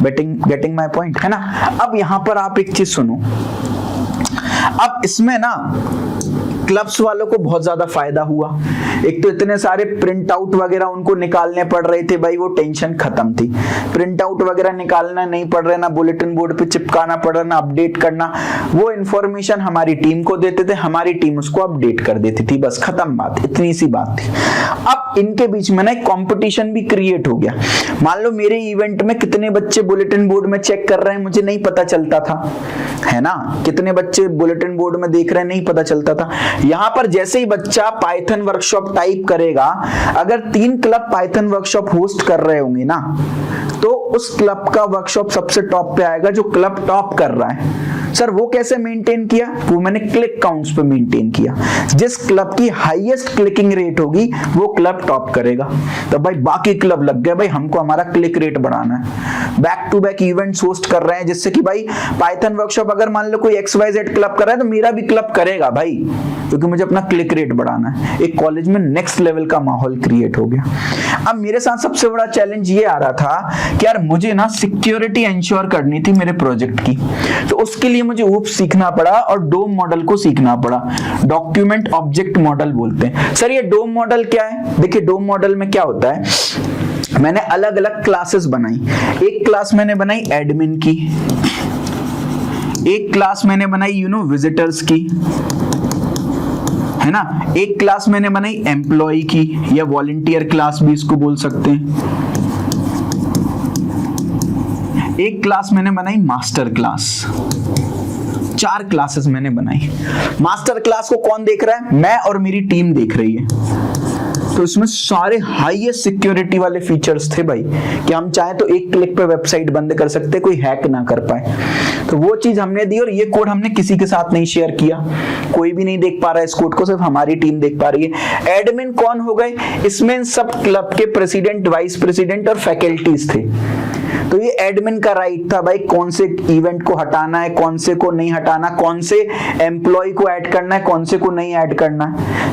getting my point, है ना। अब यहां पर आप एक चीज सुनो, अब इसमें ना क्लब्स वालों को बहुत ज्यादा फायदा हुआ। एक तो इतने सारे प्रिंट आउट वगैरह उनको निकालने पड़ रहे थे भाई, वो टेंशन खत्म थी। प्रिंट आउट वगैरह निकालना नहीं पड़ रहा, ना बुलेटिन बोर्ड पे चिपकाना पड़ रहा, ना अपडेट करना। वो इंफॉर्मेशन हमारी टीम को देते थे, हमारी टीम उसको अपडेट कर देती थी, बस खत्म बात, इतनी सी बात थी। अब इनके बीच में ना एक कॉम्पिटिशन भी क्रिएट हो गया। मान लो मेरे इवेंट में कितने बच्चे बुलेटिन बोर्ड में चेक कर रहे हैं मुझे नहीं पता चलता था, है ना। कितने बच्चे बुलेटिन बोर्ड में देख रहे हैं नहीं पता चलता था। यहां पर जैसे ही बच्चा पाइथन वर्कशॉप टाइप करेगा, अगर 3 क्लब पाइथन वर्कशॉप होस्ट कर रहे होंगे ना, तो उस क्लब का वर्कशॉप सबसे टॉप पे आएगा जो क्लब टॉप कर रहा है। सर वो कैसे मेंटेन किया? वो मैंने क्लिक काउंट्स पे मेंटेन किया। जिस क्लब की हाईएस्ट क्लिकिंग रेट होगी वो क्लब टॉप करेगा। तो भाई बाकी क्लब लग गए, भाई हमको हमारा क्लिक रेट बढ़ाना है, back to back events host कर रहे हैं, जिससे कि भाई पाइथन वर्कशॉप अगर मान लो कोई XYZ क्लब कर रहा है तो मेरा भी क्लब करेगा भाई, क्योंकि मुझे अपना क्लिक रेट बढ़ाना है। एक कॉलेज में नेक्स्ट लेवल का माहौल क्रिएट हो गया। अब मेरे साथ सबसे बड़ा चैलेंज ये आ रहा था कि यार मुझे ना सिक्योरिटी इंश्योर करनी थी मेरे प्रोजेक्ट की, तो उसके लिए मुझे ऊप्स सीखना पड़ा और डोम मॉडल को सीखना पड़ा। डॉक्यूमेंट ऑब्जेक्ट मॉडल बोलते हैं। सर ये डोम मॉडल क्या है? देखिए डोम मॉडल में क्या होता है, मैंने अलग अलग क्लासेस बनाई। एक क्लास मैंने बनाई एडमिन की, एक क्लास मैंने बनाई विजिटर्स की, है ना, एक क्लास मैंने बनाई एम्प्लॉय की, या वॉलंटियर क्लास भी इसको बोल सकते हैं, एक क्लास मैंने बनाई मास्टर क्लास। 4 क्लासेस मैंने बनाई। मास्टर क्लास को कौन देख रहा है? मैं और मेरी टीम देख रही है। तो इसमें सारे हाईएस्ट सिक्योरिटी वाले फीचर्स थे भाई, कि हम चाहे तो एक क्लिक पे वेबसाइट बंद कर सकते, कोई हैक ना कर पाए। तो वो चीज हमने दी, और ये कोड हमने किसी के साथ नहीं शेयर किया, कोई भी नहीं देख पा रहा है इस कोड को, सिर्फ हमारी टीम देख पा रही है। एडमिन कौन हो गए? इसमें सब क्लब के प्रेसिडेंट, वाइस प्रेसिडेंट और फैकल्टीज थे। तो ये एडमिन का राइट था भाई, कौन से इवेंट को हटाना है, कौन से को नहीं हटाना, कौन से एम्प्लॉय को ऐड करना है, कौन से को नहीं ऐड करना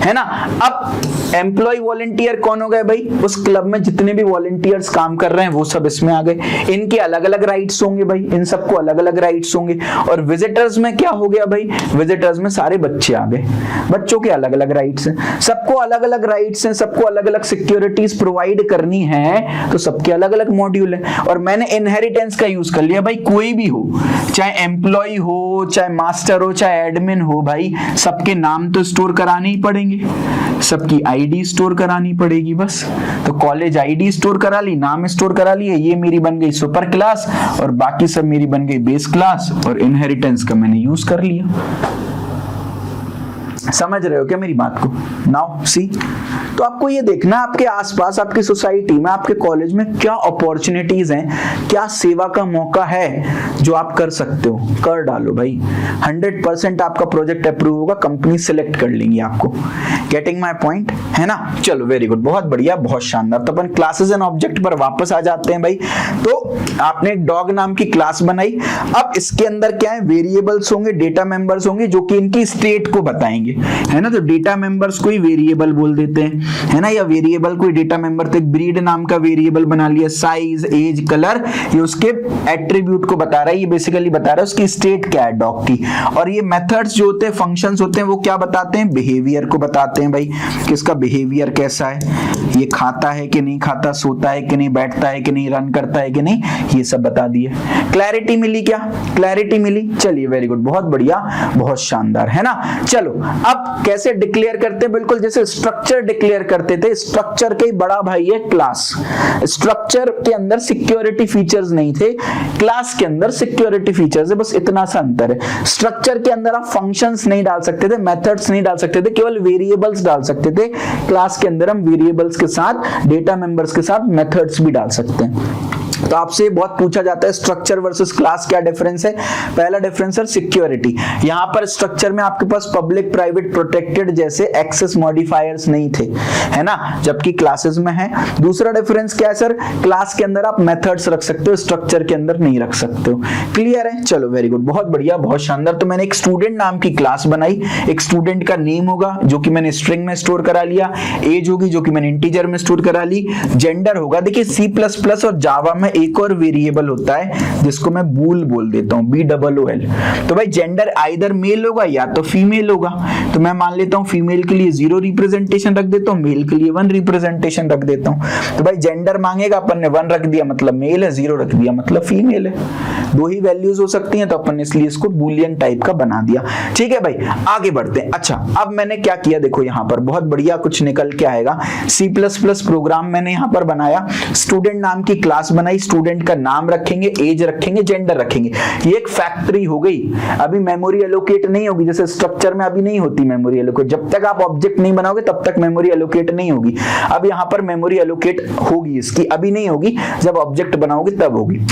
है ना। अब एम्प्लॉय वॉलंटियर कौन हो गए भाई? उस क्लब में जितने भी वॉलंटियर्स काम कर रहे हैं वो सब इसमें आ गए। इनके अलग अलग राइट्स होंगे भाई, इन सबको अलग अलग राइट्स होंगे। और विजिटर्स में क्या हो गया भाई? विजिटर्स में सारे बच्चे आ गए, बच्चों के अलग अलग राइट्स हैं, सबको अलग अलग राइट्स हैं, सबको अलग अलग सिक्योरिटीज प्रोवाइड करनी है, तो सबके अलग अलग मॉड्यूल है। और मैंने इनहेरिटेंस का यूज कर लिया भाई, कोई भी हो, चाहे एम्प्लॉय हो, चाहे मास्टर हो, चाहे एडमिन हो, भाई सबके नाम तो स्टोर कराने ही पड़ेंगे, सबकी आईडी स्टोर करानी पड़ेगी बस। तो कॉलेज आईडी स्टोर करा ली, नाम स्टोर करा लिए, ये मेरी बन गई सुपर क्लास, और बाकी सब मेरी बन गई बेस क्लास, और इनहेरिटेंस का मैंने यूज कर लिया। समझ रहे हो क्या मेरी बात को? नाउ सी, तो आपको ये देखना आपके आसपास, आपकी सोसाइटी में, आपके कॉलेज में क्या अपॉर्चुनिटीज हैं, क्या सेवा का मौका है जो आप कर सकते हो, कर डालो भाई। 100% आपका प्रोजेक्ट अप्रूव होगा, कंपनी सिलेक्ट कर लेंगी आपको। गेटिंग माय पॉइंट, है ना? चलो वेरी गुड, बहुत बढ़िया, बहुत शानदार। तो अपन क्लासेस एंड ऑब्जेक्ट पर वापस आ जाते हैं भाई। तो आपने एक डॉग नाम की क्लास बनाई। अब इसके अंदर क्या है? वेरिएबल्स होंगे, डेटा मेंबर्स होंगे, जो कि इनकी स्टेट को बताएंगे, है ना। तो डेटा मेंबर्स को ही वेरिएबल बोल देते हैं, है ना, या वेरिएबल कोई डेटा मेंबर। तो एक ब्रीड नाम का वेरिएबल बना लिया, साइज, एज, कलर, ये उसके एट्रीब्यूट को बता रहा है, ये बेसिकली बता रहा है उसकी स्टेट क्या है डॉग की। और ये मेथड्स जो होते हैं, फंक्शंस होते हैं, वो क्या बताते हैं? बिहेवियर को बताते हैं भाई, किसका बिहेवियर कैसा है, ये खाता है कि नहीं खाता, सोता है कि नहीं, बैठता है कि नहीं, रन करता है कि नहीं, ये सब बता दिए। क्लैरिटी मिली क्या? क्लैरिटी मिली। चलिए वेरी गुड, बहुत बढ़िया, बहुत शानदार, है ना। चलो अब कैसे डिक्लेयर करते हैं? बिल्कुल जैसे स्ट्रक्चर डिक्लेयर करते थे, स्ट्रक्चर के बड़ा भाई है क्लास। स्ट्रक्चर के अंदर सिक्योरिटी फीचर्स नहीं थे, क्लास के अंदर सिक्योरिटी फीचर्स है, बस इतना सा अंतर है। स्ट्रक्चर के अंदर आप फंक्शंस नहीं डाल सकते थे, मेथड्स नहीं डाल सकते थे, केवल वेरिएबल्स डाल सकते थे। क्लास के अंदर हम वेरिएबल्स के साथ, डेटा मेंबर्स के साथ मेथड्स भी डाल सकते हैं। तो आपसे बहुत पूछा जाता है स्ट्रक्चर वर्सेस क्लास क्या डिफरेंस है? पहला डिफरेंस है सिक्योरिटी। यहां पर स्ट्रक्चर में आपके पास पब्लिक, प्राइवेट, प्रोटेक्टेड जैसे एक्सेस मॉडिफायर्स नहीं थे, है ना, जबकि क्लासेस में है। दूसरा डिफरेंस क्या है सर? क्लास के अंदर आप मेथड्स रख सकते हो, स्ट्रक्चर के अंदर नहीं रख सकते हो। क्लियर है? चलो वेरी गुड, बहुत बढ़िया, बहुत शानदार। तो मैंने एक स्टूडेंट नाम की क्लास बनाई। एक स्टूडेंट का नेम होगा जो कि मैंने स्ट्रिंग में स्टोर करा लिया, एज होगी जो कि मैंने इंटीजर में स्टोर करा ली, जेंडर होगा। देखिए C++ और जावा में एक और वेरिएबल होता है जिसको मैं बूल बोल देता हूं, BOOL। तो भाई जेंडर आइदर मेल होगा या तो फीमेल होगा। तो मैं मान लेता हूं फीमेल के लिए 0 रिप्रेजेंटेशन रख देता हूं, मेल के लिए 1 रिप्रेजेंटेशन रख देता हूं। तो भाई जेंडर मांगेगा, अपन ने 1 रख दिया मतलब मेल है, 0 रख दिया मतलब फीमेल है। दो ही वैल्यूज हो सकती हैं, तो अपन ने इसलिए इसको बूलियन टाइप का बना दिया। ठीक है भाई, आगे बढ़ते हैं। अच्छा, अब मैंने क्या किया देखो, यहां पर बहुत बढ़िया कुछ निकल के आएगा। C++ प्रोग्राम मैंने यहां पर बनाया, स्टूडेंट नाम की क्लास बनाई, स्टूडेंट का नाम रखेंगे, एज रखेंगे, जेंडर रखेंगे। ये एक फैक्ट्री हो गई। अभी मेमोरी एलोकेट नहीं होगी, जैसे स्ट्रक्चर में अभी नहीं होती मेमोरी एलोकेट। जब तक आप ऑब्जेक्ट नहीं बनाओगे तब तक मेमोरी एलोकेट नहीं होगी। अब यहां पर मेमोरी एलोकेट होगी इसकी, अभी नहीं होगी, जब ऑब्जेक्ट बनाओगे तब होगी।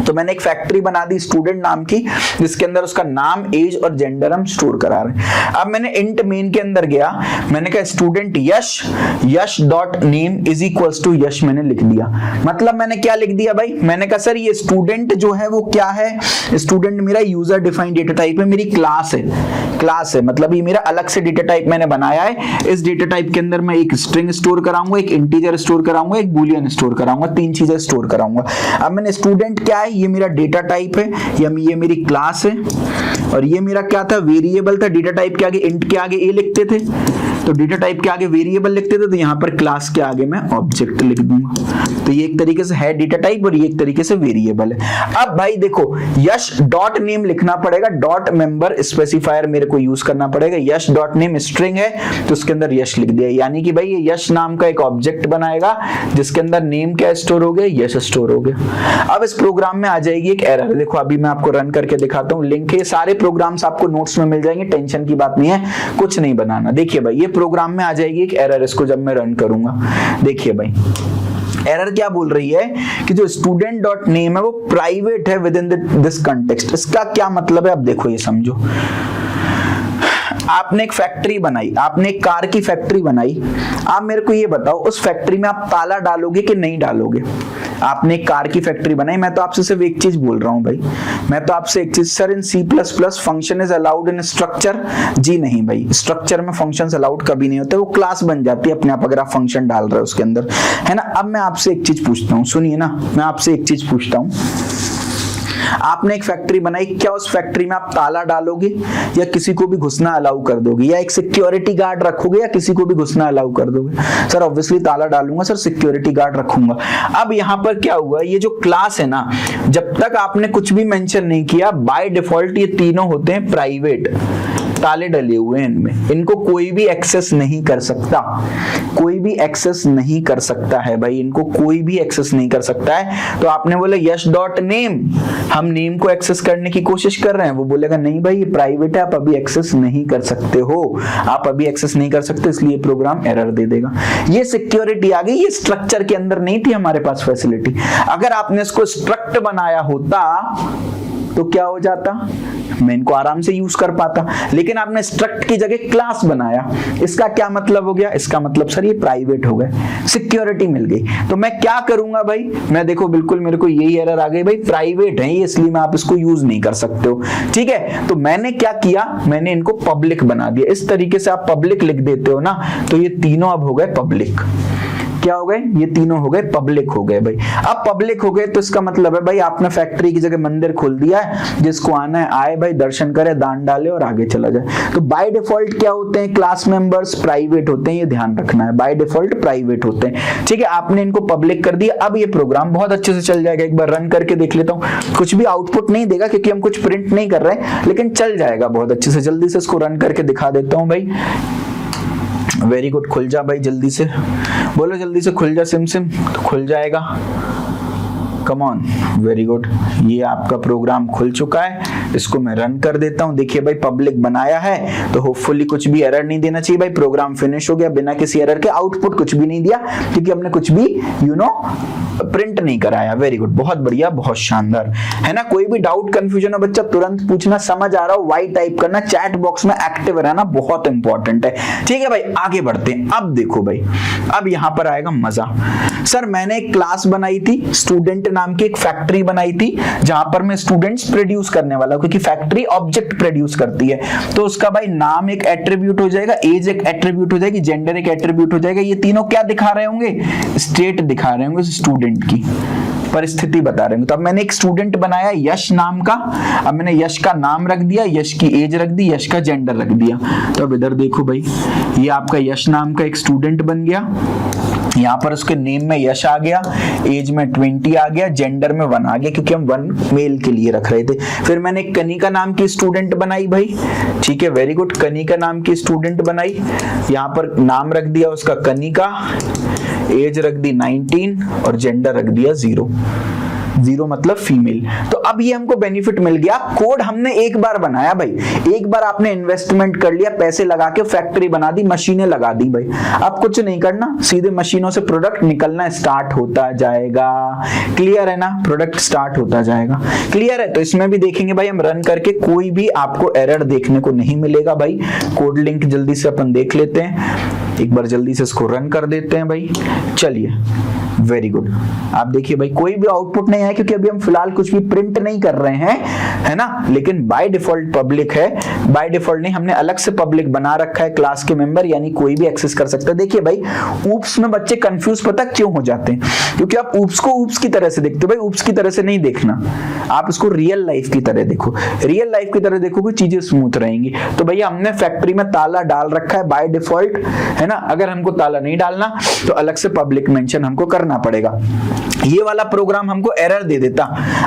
तो मैंने एक फैक्ट्री बना दी स्टूडेंट नाम की, जिसके अंदर उसका नाम, एज और जेंडर हम स्टोर करा रहे हैं। अब मैंने इंट मेन के अंदर गया, मैंने कहा student Yash dot name is equals to Yash मैंने लिख दिया। मतलब मैंने क्या लिख दिया भाई, मैंने कहा सर ये स्टूडेंट जो है वो क्या है, स्टूडेंट मेरा यूजर डिफाइंड डेटा टाइप है, मेरी क्लास है, मतलब ये मेरा अलग से डेटा टाइप मैंने बनाया है। इस डेटा टाइप के अंदर मैं एक स्ट्रिंग स्टोर कराऊंगा, एक इंटीजर स्टोर कराऊंगा, एक बूलियन स्टोर कराऊंगा, 3 चीजें स्टोर कराऊंगा। अब मैंने स्टूडेंट क्या है, ये मेरा डेटा टाइप है, ये मेरी क्लास है, और ये मेरा क्या था, वेरिएबल था। डेटा टाइप के आगे इंट के आगे ए लिखते थे, तो डेटा टाइप के आगे वेरिएबल लिखते थे, तो यहाँ पर क्लास के आगे मैं ऑब्जेक्ट लिख दूंगा। तो ये एक तरीके से है डेटा टाइप और ये एक तरीके से वेरिएबल है। अब भाई देखो, यश डॉट नेम लिखना पड़ेगा, डॉट मेंबर स्पेसिफायर मेरे को यूज करना पड़ेगा। यश डॉट नेम स्ट्रिंग है तो उसके अंदर यश लिख दिया, यानी कि भाई ये यश नाम का एक ऑब्जेक्ट बनाएगा जिसके अंदर नेम क्या स्टोर हो गया, यश स्टोर हो गया। अब इस प्रोग्राम में आ जाएगी एक एरर, देखो अभी मैं आपको रन करके दिखाता हूँ। लिंक है, सारे प्रोग्राम्स आपको नोट्स में मिल जाएंगे, टेंशन की बात नहीं है, कुछ नहीं बनाना। देखिए भाई ये प्रोग्राम में आ जाएगी एक एरर, इसको जब मैं रन करूंगा, देखिए भाई एरर क्या बोल रही है कि जो स्टूडेंट डॉट नेम है वो प्राइवेट है विद इन दिस कंटेक्स्ट। इसका क्या मतलब है, अब देखो ये समझो। आपने एक फैक्ट्री बनाई, आपने एक कार की फैक्ट्री बनाई, आप मेरे को ये बताओ उस फैक्ट्री में आप ताला डालोगे कि नहीं डालोगे। आपने एक कार की फैक्ट्री बनाई, मैं तो आपसे सिर्फ एक चीज बोल रहा हूं भाई, मैं तो आपसे एक चीज, sir in C++ function is allowed in structure, जी नहीं भाई, स्ट्रक्चर में फंक्शंस अलाउड कभी नहीं होते, वो क्लास बन जाती है अपने आप अगर आप फंक्शन डाल रहे हो उसके अंदर, है ना। अब मैं आपसे एक चीज पूछता हूं, सुनिए ना, मैं आपसे एक चीज पूछता हूं, आपने एक फैक्ट्री बनाई, क्या उस फैक्ट्री में आप ताला डालोगे या किसी को भी घुसना अलाउ कर दोगे, या एक सिक्योरिटी गार्ड रखोगे या किसी को भी घुसना अलाउ कर दोगे। सर ऑब्वियसली ताला डालूंगा सर, सिक्योरिटी गार्ड रखूंगा। अब यहां पर क्या हुआ, ये जो क्लास है ना, जब तक आपने कुछ भी मेंशन नहीं किया, बाय डिफॉल्ट ये तीनों होते हैं प्राइवेट, ताले डले हुए हैं इनमें, इनको कोई भी एक्सेस नहीं कर सकता, कोई भी एक्सेस नहीं कर सकता है भाई, इनको कोई भी एक्सेस नहीं कर सकता है। तो आपने बोला यश डॉट नेम, हम नेम को एक्सेस करने की कोशिश कर रहे हैं, वो बोलेगा नहीं भाई ये प्राइवेट है, आप अभी एक्सेस नहीं कर सकते हो, आप अभी एक्सेस नहीं कर सकते, इसलिए प्रोग्राम एरर दे देगा। ये सिक्योरिटी आ गई, ये स्ट्रक्चर के अंदर नहीं थी हमारे पास फैसिलिटी। अगर आपने इसको स्ट्रक्ट बनाया होता तो क्या हो जाता, मैं इनको आराम से यूज कर पाता, लेकिन आपने स्ट्रक्ट की जगह क्लास बनाया। इसका क्या मतलब हो गया, इसका मतलब सर ये प्राइवेट हो गए, सिक्योरिटी मिल गई। तो मैं क्या करूंगा भाई, मैं देखो बिल्कुल मेरे को यही एरर आ गई भाई, प्राइवेट है ये इसलिए मैं आप इसको यूज नहीं कर सकते हो, ठीक है। तो मैंने क्या किया, मैंने इनको पब्लिक बना दिया। इस तरीके से आप पब्लिक लिख देते हो ना, तो ये तीनों अब हो गए पब्लिक। क्या हो गए, ये तीनों हो गए पब्लिक हो गए भाई। अब पब्लिक हो गए तो इसका मतलब है भाई आपने फैक्ट्री की जगह मंदिर खोल दिया है, जिसको आना है आए भाई, दर्शन करे, दान डाले और आगे चला जाए। तो बाय डिफॉल्ट क्या होते हैं, क्लास मेंबर्स प्राइवेट होते हैं, ये ध्यान रखना है, बाय डिफॉल्ट प्राइवेट होते हैं, ठीक है। आपने इनको पब्लिक कर दिया, अब ये प्रोग्राम बहुत अच्छे से चल जाएगा। एक बार रन करके देख लेता हूं, कुछ भी आउटपुट नहीं देगा क्योंकि हम कुछ प्रिंट नहीं कर रहे हैं, लेकिन चल जाएगा बहुत अच्छे से। जल्दी से इसको रन करके दिखा देता हूं भाई। वेरी गुड, खुल जा भाई जल्दी से, बोलो जल्दी से खुल जा सिम सिम, तो खुल जाएगा, कम ऑन, वेरी गुड। ये आपका प्रोग्राम खुल चुका है, इसको मैं रन कर देता हूं। देखिए भाई पब्लिक बनाया है तो होपफुली कुछ भी एरर नहीं देना चाहिए भाई, प्रोग्राम फिनिश हो गया बिना किसी एरर के, आउटपुट कुछ भी नहीं दिया क्योंकि हमने कुछ भी प्रिंट नहीं कराया। वेरी गुड, बहुत बढ़िया, बहुत शानदार, है ना। कोई भी डाउट कंफ्यूजन हो बच्चा तुरंत पूछना, समझ आ रहा हो वाई टाइप करना, चैट बॉक्स में एक्टिव रहना बहुत इंपॉर्टेंट है, ठीक है भाई। आगे बढ़ते हैं। अब देखो भाई, अब यहां पर आएगा मजा। सर मैंने एक क्लास बनाई थी, स्टूडेंट नाम की एक फैक्ट्री बनाई थी, जहां पर मैं स्टूडेंट्स प्रोड्यूस करने वाला, क्योंकि फैक्ट्री ऑब्जेक्ट प्रोड्यूस करती है, तो उसका भाई नाम एक एट्रीब्यूट हो जाएगा, एज एक एट्रीब्यूट हो जाएगी, जेंडर एक एट्रीब्यूट हो जाएगा। ये तीनों क्या दिखा रहे होंगे, स्टेट दिखा रहे होंगे, स्टूडेंट की परिस्थिति बता रहे हैं। तो अब मैंने एक स्टूडेंट बनाया यश नाम का, अब मैंने यश का नाम रख दिया, यश की एज रख दी, यश का जेंडर रख दिया। तो अब इधर देखो भाई, ये आपका यश नाम का एक स्टूडेंट बन गया, यहाँ पर उसके नेम में यश आ गया, एज में 20 आ गया, जेंडर में 1 आ गया क्योंकि हम 1 मेल के लिए रख रहे थे। फिर मैंने कनिका नाम की स्टूडेंट बनाई भाई, ठीक है, वेरी गुड, कनिका नाम की स्टूडेंट बनाई, यहाँ पर नाम रख दिया उसका कनिका, एज रख दी 19 और जेंडर रख दिया 0। 0 मतलब फीमेल। तो अब ये हमको बेनिफिट मिल गया, कोड हमने एक बार बनाया भाई, एक बार आपने इन्वेस्टमेंट कर लिया, पैसे लगा के फैक्ट्री बना दी, मशीनें लगा दी भाई, अब कुछ नहीं करना, सीधे मशीनों से प्रोडक्ट निकलना स्टार्ट होता जाएगा। क्लियर है ना, प्रोडक्ट स्टार्ट होता जाएगा। क्लियर है, तो इसमें भी देखेंगे भाई हम रन करके, कोई भी आपको एरर देखने को नहीं मिलेगा भाई। कोड लिंक जल्दी से अपन देख लेते हैं, एक बार जल्दी से इसको रन कर देते हैं भाई। चलिए, वेरी गुड, आप देखिए भाई कोई भी आउटपुट नहीं आया, क्योंकि अभी हम फिलहाल कुछ भी प्रिंट नहीं कर रहे हैं, है ना। लेकिन बाय डिफॉल्ट पब्लिक है, बाय डिफॉल्ट नहीं, हमने अलग से पब्लिक बना रखा है क्लास के मेंबर, यानी कोई भी एक्सेस कर सकता है। देखिए भाई, ऊप्स में बच्चे कंफ्यूज पता क्यों हो जाते हैं, क्योंकि आप ऊप्स को ऊप्स की तरह से देखते हो भाई, ऊप्स की तरह से नहीं देखना, आप इसको रियल लाइफ की तरह देखो, रियल लाइफ की तरह देखोगे चीजें स्मूथ रहेंगी। तो भैया हमने फैक्ट्री में ताला डाल रखा है बाय डिफॉल्ट, है ना। अगर हमको ताला नहीं डालना तो अलग से पब्लिक मेंशन हमको करना पड़ेगा। ये वाला प्रोग्राम हमको एरर दे देता।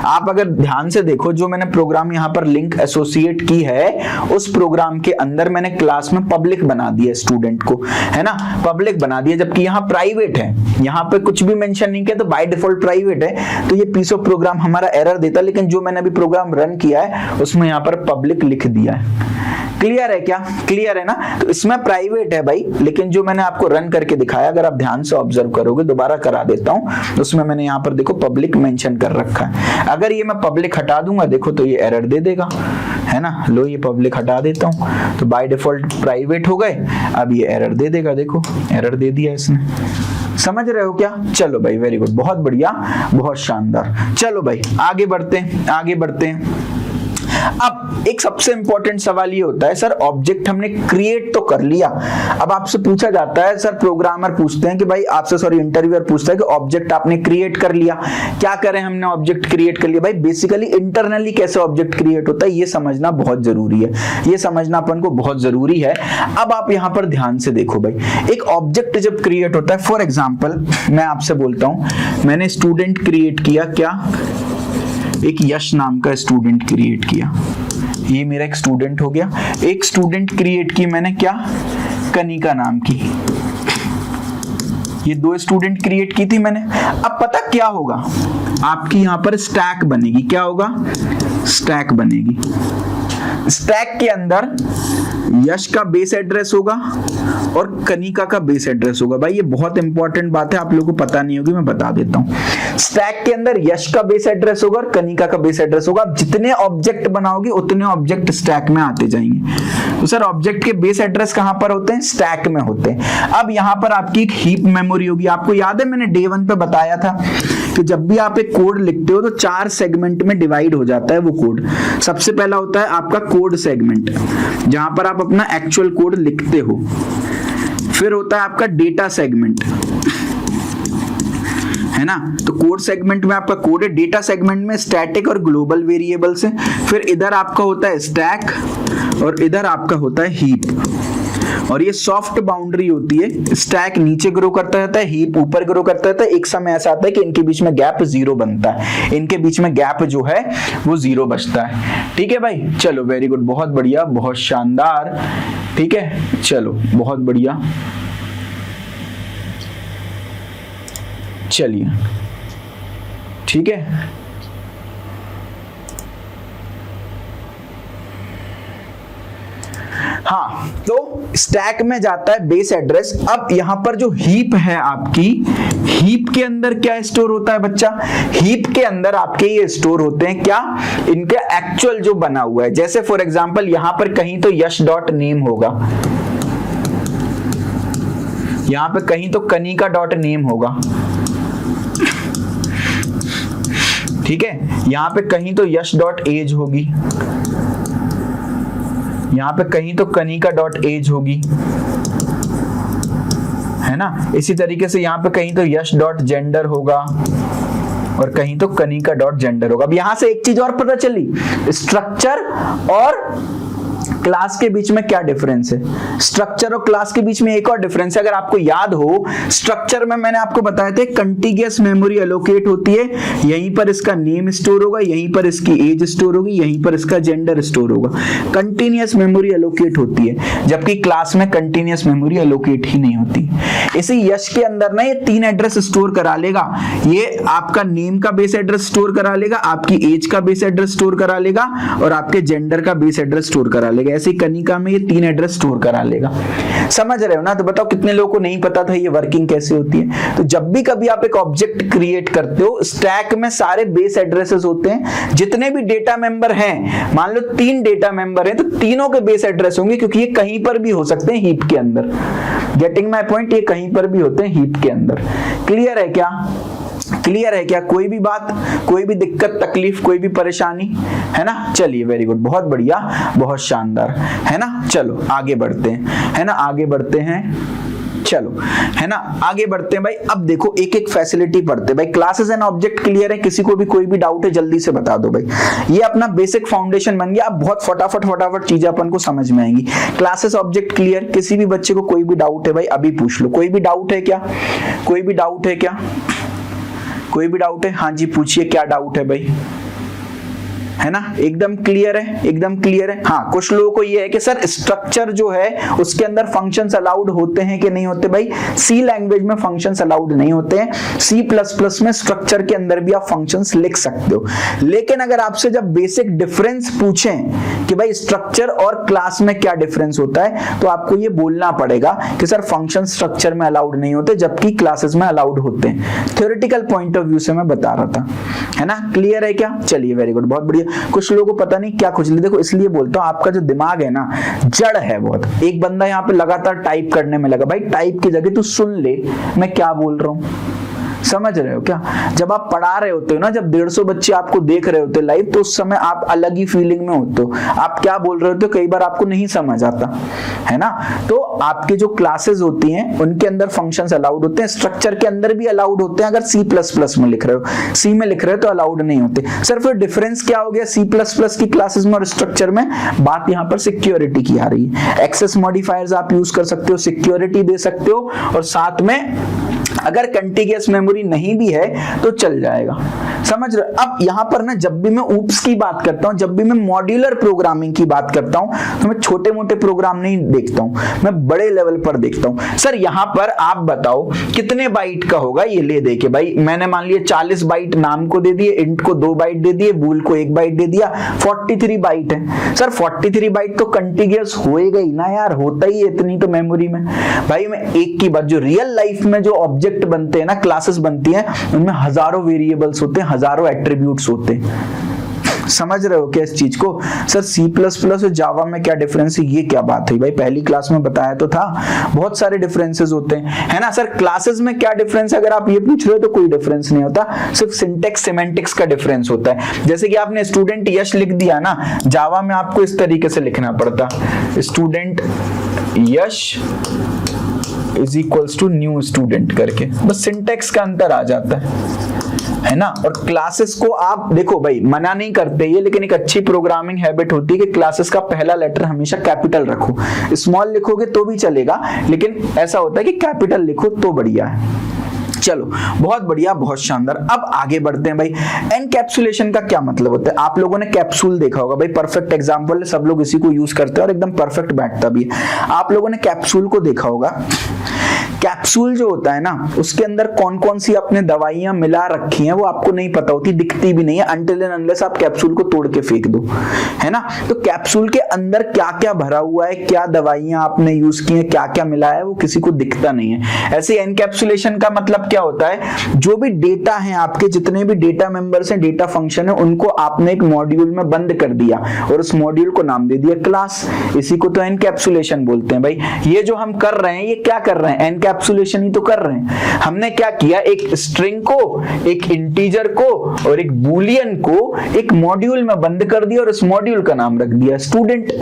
आप अगर ध्यान से देखो, जो मैंने प्रोग्राम यहाँ पर लिंक एसोसिएट की है, उस प्रोग्राम के अंदर मैंने क्लास में पब्लिक बना दिया स्टूडेंट को, है ना, पब्लिक बना दिया, जबकि यहाँ प्राइवेट है, यहाँ पे कुछ भी मेंशन नहीं किया, तो बाय डिफॉल्ट प्राइवेट है। तो ये पीस ऑफ प्रोग्राम हमारा एरर देता, लेकिन जो मैंने अभी प्रोग्राम रन किया है उसमें यहाँ पर पब्लिक लिख दिया है। क्लियर है क्या, क्लियर है ना। तो इसमें प्राइवेट है भाई, लेकिन जो मैंने आपको रन करके दिखाया, अगर आप ध्यान से ऑब्जर्व करोगे, दोबारा करा देता हूं, तो उसमें मैंने यहाँ पर देखो पब्लिक मेंशन कर रखा है। अगर ये मैं पब्लिक हटा दूंगा, देखो तो ये एरर दे देगा, है ना। लो, ये पब्लिक हटा देता हूं, तो बाय डिफॉल्ट प्राइवेट हो गए, अब ये एरर दे देगा, देखो एरर दे दिया इसने। समझ रहे हो क्या। चलो भाई, वेरी गुड, बहुत बढ़िया, बहुत शानदार। चलो भाई आगे बढ़ते हैं, आगे बढ़ते हैं। अब एक सबसे इंपॉर्टेंट सवाल ये होता है, सर ऑब्जेक्ट हमने क्रिएट तो कर लिया, अब आपसे पूछा जाता है, सर प्रोग्रामर पूछते हैं कि भाई आपसे, सॉरी इंटरव्यूअर पूछता है कि ऑब्जेक्ट आपने क्रिएट कर लिया, क्या करें हमने ऑब्जेक्ट क्रिएट कर लिया। भाई बेसिकली इंटरनली कैसे ऑब्जेक्ट क्रिएट होता है ये समझना बहुत जरूरी है, ये समझना अपन को बहुत जरूरी है। अब आप यहां पर ध्यान से देखो भाई, एक ऑब्जेक्ट जब क्रिएट होता है, फॉर एग्जाम्पल मैं आपसे बोलता हूं, मैंने स्टूडेंट क्रिएट किया, क्या, एक यश नाम का स्टूडेंट क्रिएट किया, ये मेरा एक स्टूडेंट हो गया। एक स्टूडेंट क्रिएट की मैंने, क्या, कनिका नाम की, ये 2 स्टूडेंट क्रिएट की थी मैंने। अब पता क्या होगा, आपकी यहां पर स्टैक बनेगी, क्या होगा, स्टैक बनेगी। स्टैक के अंदर यश का बेस एड्रेस होगा और कनिका का बेस एड्रेस होगा। भाई ये बहुत इंपॉर्टेंट बात है, आप लोगों को पता नहीं होगी, मैं बता देता हूं। स्टैक के अंदर यश का बेस एड्रेस होगा और कनिका का बेस एड्रेस होगा। आप जितने ऑब्जेक्ट बनाओगे उतने ऑब्जेक्ट स्टैक में आते जाएंगे। तो सर ऑब्जेक्ट के बेस एड्रेस कहां पर होते हैं, स्टैक में होते हैं। अब यहां पर आपकी एक हीप मेमोरी होगी। आपको याद है मैंने डे 1 पे बताया था कि जब भी आप एक कोड लिखते हो तो 4 सेगमेंट में डिवाइड हो जाता है वो कोड। सबसे पहला होता है आपका कोड सेगमेंट, जहां पर आप अपना एक्चुअल कोड लिखते हो। फिर होता है आपका डेटा सेगमेंट, है ना। तो कोड सेगमेंट में आपका कोड है, डेटा सेगमेंट में स्टैटिक और ग्लोबल वेरिएबल्स है। फिर इधर आपका होता है स्टैक और इधर आपका होता है हीप। और ये सॉफ्ट बाउंड्री होती है, स्टैक नीचे ग्रो करता रहता है, हीप ऊपर ग्रो करता रहता है। एक समय ऐसा आता है कि इनके बीच में गैप 0 बनता है, इनके बीच में गैप जो है वो 0 बचता है। ठीक है भाई, चलो वेरी गुड, बहुत बढ़िया, बहुत शानदार। ठीक है, चलो बहुत बढ़िया। चलिए ठीक है, हाँ, तो स्टैक में जाता है बेस एड्रेस। अब यहां पर जो हीप है आपकी, हीप के अंदर क्या स्टोर होता है बच्चा, हीप के अंदर आपके ये स्टोर होते हैं, क्या, इनके एक्चुअल जो बना हुआ है। जैसे फॉर एग्जांपल यहां पर कहीं तो यश डॉट नेम होगा, यहां पे कहीं तो कनिका डॉट नेम होगा, ठीक है। यहां पे कहीं तो यश डॉट एज होगी, यहां पे कहीं तो कनिका डॉट एज होगी, है ना। इसी तरीके से यहां पे कहीं तो यश डॉट जेंडर होगा और कहीं तो कनिका डॉट जेंडर होगा। अब यहां से एक चीज और पता चली, स्ट्रक्चर और क्लास के बीच में क्या डिफरेंस है? स्ट्रक्चर और क्लास के बीच में एक और डिफरेंस है, अगर आपको याद हो, स्ट्रक्चर में मैंने आपको बताया था कंटीग्यूअस मेमोरी एलोकेट होती है, यहीं पर इसका नेम स्टोर होगा, यहीं पर इसकी एज स्टोर होगी, यहीं पर इसका जेंडर स्टोर होगा, कंटीन्यूअस मेमोरी एलोकेट होती है, जबकि क्लास में कंटीन्यूअस मेमोरी एलोकेट ही नहीं होती। इसी यश के अंदर ना ये 3 एड्रेस स्टोर करा लेगा, ये आपका नेम का बेस एड्रेस स्टोर करा लेगा, आपकी एज का बेस एड्रेस स्टोर करा लेगा और आपके जेंडर का बेस एड्रेस स्टोर करा लेगा। ऐसे कनिका में ये 3 एड्रेस स्टोर करा लेगा। समझ रहे हो ना? तो बताओ कितने लोगों को नहीं पता था ये वर्किंग कैसे होती है। तो जब भी कभी आप एक ऑब्जेक्ट क्रिएट करते हो, स्टैक में सारे बेस एड्रेसेस होते हैं, जितने भी डेटा मेंबर हैं, मान लो 3 डेटा मेंबर हैं तो तीनों के बेस एड्रेस होंगे, क्योंकि ये कहीं पर भी हो सकते हैं हीप के अंदर। Getting my point? ये कहीं पर भी होते हैं हीप के अंदर। क्लियर है क्या? क्लियर है क्या? कोई भी बात, कोई भी दिक्कत, तकलीफ, कोई भी परेशानी है ना? चलिए, वेरी गुड, बहुत बढ़िया, बहुत शानदार, है ना? चलो आगे बढ़ते हैं, है ना? आगे बढ़ते हैं, चलो, है ना? आगे बढ़ते हैं भाई। अब देखो एक एक फैसिलिटी पढ़ते हैं भाई। क्लासेस एंड ऑब्जेक्ट क्लियर है? किसी को भी कोई भी डाउट है जल्दी से बता दो भाई। ये अपना बेसिक फाउंडेशन बन गया। अब बहुत फटाफट चीजें अपन को समझ में आएंगी। Classes object clear? किसी भी बच्चे को कोई भी डाउट है भाई अभी पूछ लो। कोई भी डाउट है क्या? कोई भी डाउट है क्या? कोई भी डाउट है? हाँ जी पूछिए, क्या डाउट है भाई? है ना? एकदम क्लियर है, एकदम क्लियर है। हाँ, कुछ लोगों को ये है कि सर स्ट्रक्चर जो है उसके अंदर फंक्शंस अलाउड होते हैं कि नहीं होते? भाई सी लैंग्वेज में फंक्शंस अलाउड नहीं होते हैं, C++ में स्ट्रक्चर के अंदर भी आप फंक्शंस लिख सकते हो। लेकिन अगर आपसे जब बेसिक डिफरेंस पूछें कि भाई स्ट्रक्चर और क्लास में क्या डिफरेंस होता है, तो आपको ये बोलना पड़ेगा कि सर फंक्शन स्ट्रक्चर में अलाउड नहीं होते जबकि क्लासेस में अलाउड होते हैं। थ्योरेटिकल पॉइंट ऑफ व्यू से मैं बता रहा था, है ना? क्लियर है क्या? चलिए, वेरी गुड, बहुत बढ़िया। कुछ लोगों को पता नहीं क्या खुजली। देखो इसलिए बोलता हूं, आपका जो दिमाग है ना जड़ है बहुत। एक बंदा यहाँ पे लगातार टाइप करने में लगा, भाई टाइप की जगह तू सुन ले मैं क्या बोल रहा हूं। समझ रहे हो क्या? जब आप पढ़ा रहे होते हो ना, जब 150 बच्चे आपको देख रहे होते लाइव, तो उस समय आप अलग ही फीलिंग में होते हो। आप क्या बोल रहे होते हो कई बार आपको नहीं समझ आता, है ना? तो आपके जो क्लासेस होती हैं उनके अंदर फंक्शंस अलाउड होते हैं, स्ट्रक्चर के अंदर भी अलाउड होते हैं। अगर C++ में लिख रहे हो, सी में लिख रहे हो तो अलाउड नहीं होते। सर फिर डिफरेंस क्या हो गया C++ की क्लासेस में और स्ट्रक्चर में? बात यहाँ पर सिक्योरिटी की आ रही है। एक्सेस मॉडिफायर्स आप यूज कर सकते हो, सिक्योरिटी दे सकते हो, और साथ में अगर कंटीग्यूअस मेमोरी नहीं भी है तो चल जाएगा। समझ रहे? अब यहां पर ना जब भी मैं ऊप्स की बात करता हूं, जब भी मैं मॉड्यूलर प्रोग्रामिंग की बात करता हूं, तो मैं छोटे मोटे प्रोग्राम नहीं देखता हूं, मैं बड़े लेवल पर देखता हूं। सर यहां पर आप बताओ कितने बाइट का होगा ये? ले दे के भाई मैंने मान लिया 40 बाइट नाम को दे दिए, इंट को 2 बाइट दे दिए, बूल को 1 बाइट दे दिया, 43 बाइट है। सर 43 बाइट तो कंटीग्यूअस होएगा ही ना यार, होता ही है इतनी तो मेमोरी में। भाई मैं एक की बात, जो रियल लाइफ में जो ऑब्जेक्ट बनते हैं ना, क्लासेस बनती हैं, उनमें हजारों वेरिएबल्स होते हैं, हजारों एट्रीब्यूट्स होते हैं। समझ रहे हो क्या इस चीज को? सर C++ और जावा में क्या डिफरेंस है? ये क्या बात है भाई? पहली क्लास में बताया तो था, बहुत सारे डिफरेंसेस होते हैं, है ना? सर क्लासेस में क्या डिफरेंस है अगर आप ये पूछ रहे हो तो कोई डिफरेंस नहीं होता, सिर्फ सिंटेक्स सिमेंटिक्स का डिफरेंस होता है। जैसे कि आपने स्टूडेंट यश लिख दिया ना, जावा में आपको इस तरीके से लिखना पड़ता, student Yash is equals to new student करके, बस सिंटेक्स का अंतर आ जाता है ना? और क्लासेस को आप देखो भाई, मना नहीं करते ये, लेकिन एक अच्छी प्रोग्रामिंग हैबिट होती है कि क्लासेस का पहला लेटर हमेशा कैपिटल रखो। स्मॉल लिखोगे तो भी चलेगा, लेकिन ऐसा होता है कि कैपिटल लिखो तो बढ़िया है। चलो बहुत बढ़िया, बहुत शानदार। अब आगे बढ़ते हैं भाई। एनकैप्सुलेशन का क्या मतलब होता है? आप लोगों ने कैप्सूल देखा होगा भाई, परफेक्ट एग्जांपल है, सब लोग इसी को यूज करते हैं और एकदम परफेक्ट बैठता भी है। आप लोगों ने कैप्सूल को देखा होगा। कैप्सूल जो होता है ना, उसके अंदर कौन कौन सी आपने दवाइयां मिला रखी हैं वो आपको नहीं पता होती, दिखती भी नहीं है अनटिल एंड अनलेस आप कैप्सूल को तोड़ के फेंक दो, है ना? तो कैप्सूल के अंदर क्या क्या भरा हुआ है, क्या दवाइयां आपने यूज की हैं, क्या क्या मिला है, वो किसी को दिखता नहीं है। ऐसे एनकैप्सुलेशन का मतलब क्या होता है? जो भी डेटा है आपके, जितने भी डेटा मेंबर्स हैं, डेटा फंक्शन है, उनको आपने एक मॉड्यूल में बंद कर दिया और उस मॉड्यूल को नाम दे दिया क्लास। इसी को तो एनकैप्सुलेशन बोलते हैं भाई। ये जो हम कर रहे हैं, ये क्या कर रहे हैं? एनकैप्सुलेशन ही तो कर रहे हैं। हमने क्या किया? एक स्ट्रिंग को, एक इंटीजर को और एक बूलियन को एक मॉड्यूल में बंद कर दिया और उस मॉड्यूल का नाम रख दिया स्टूडेंट।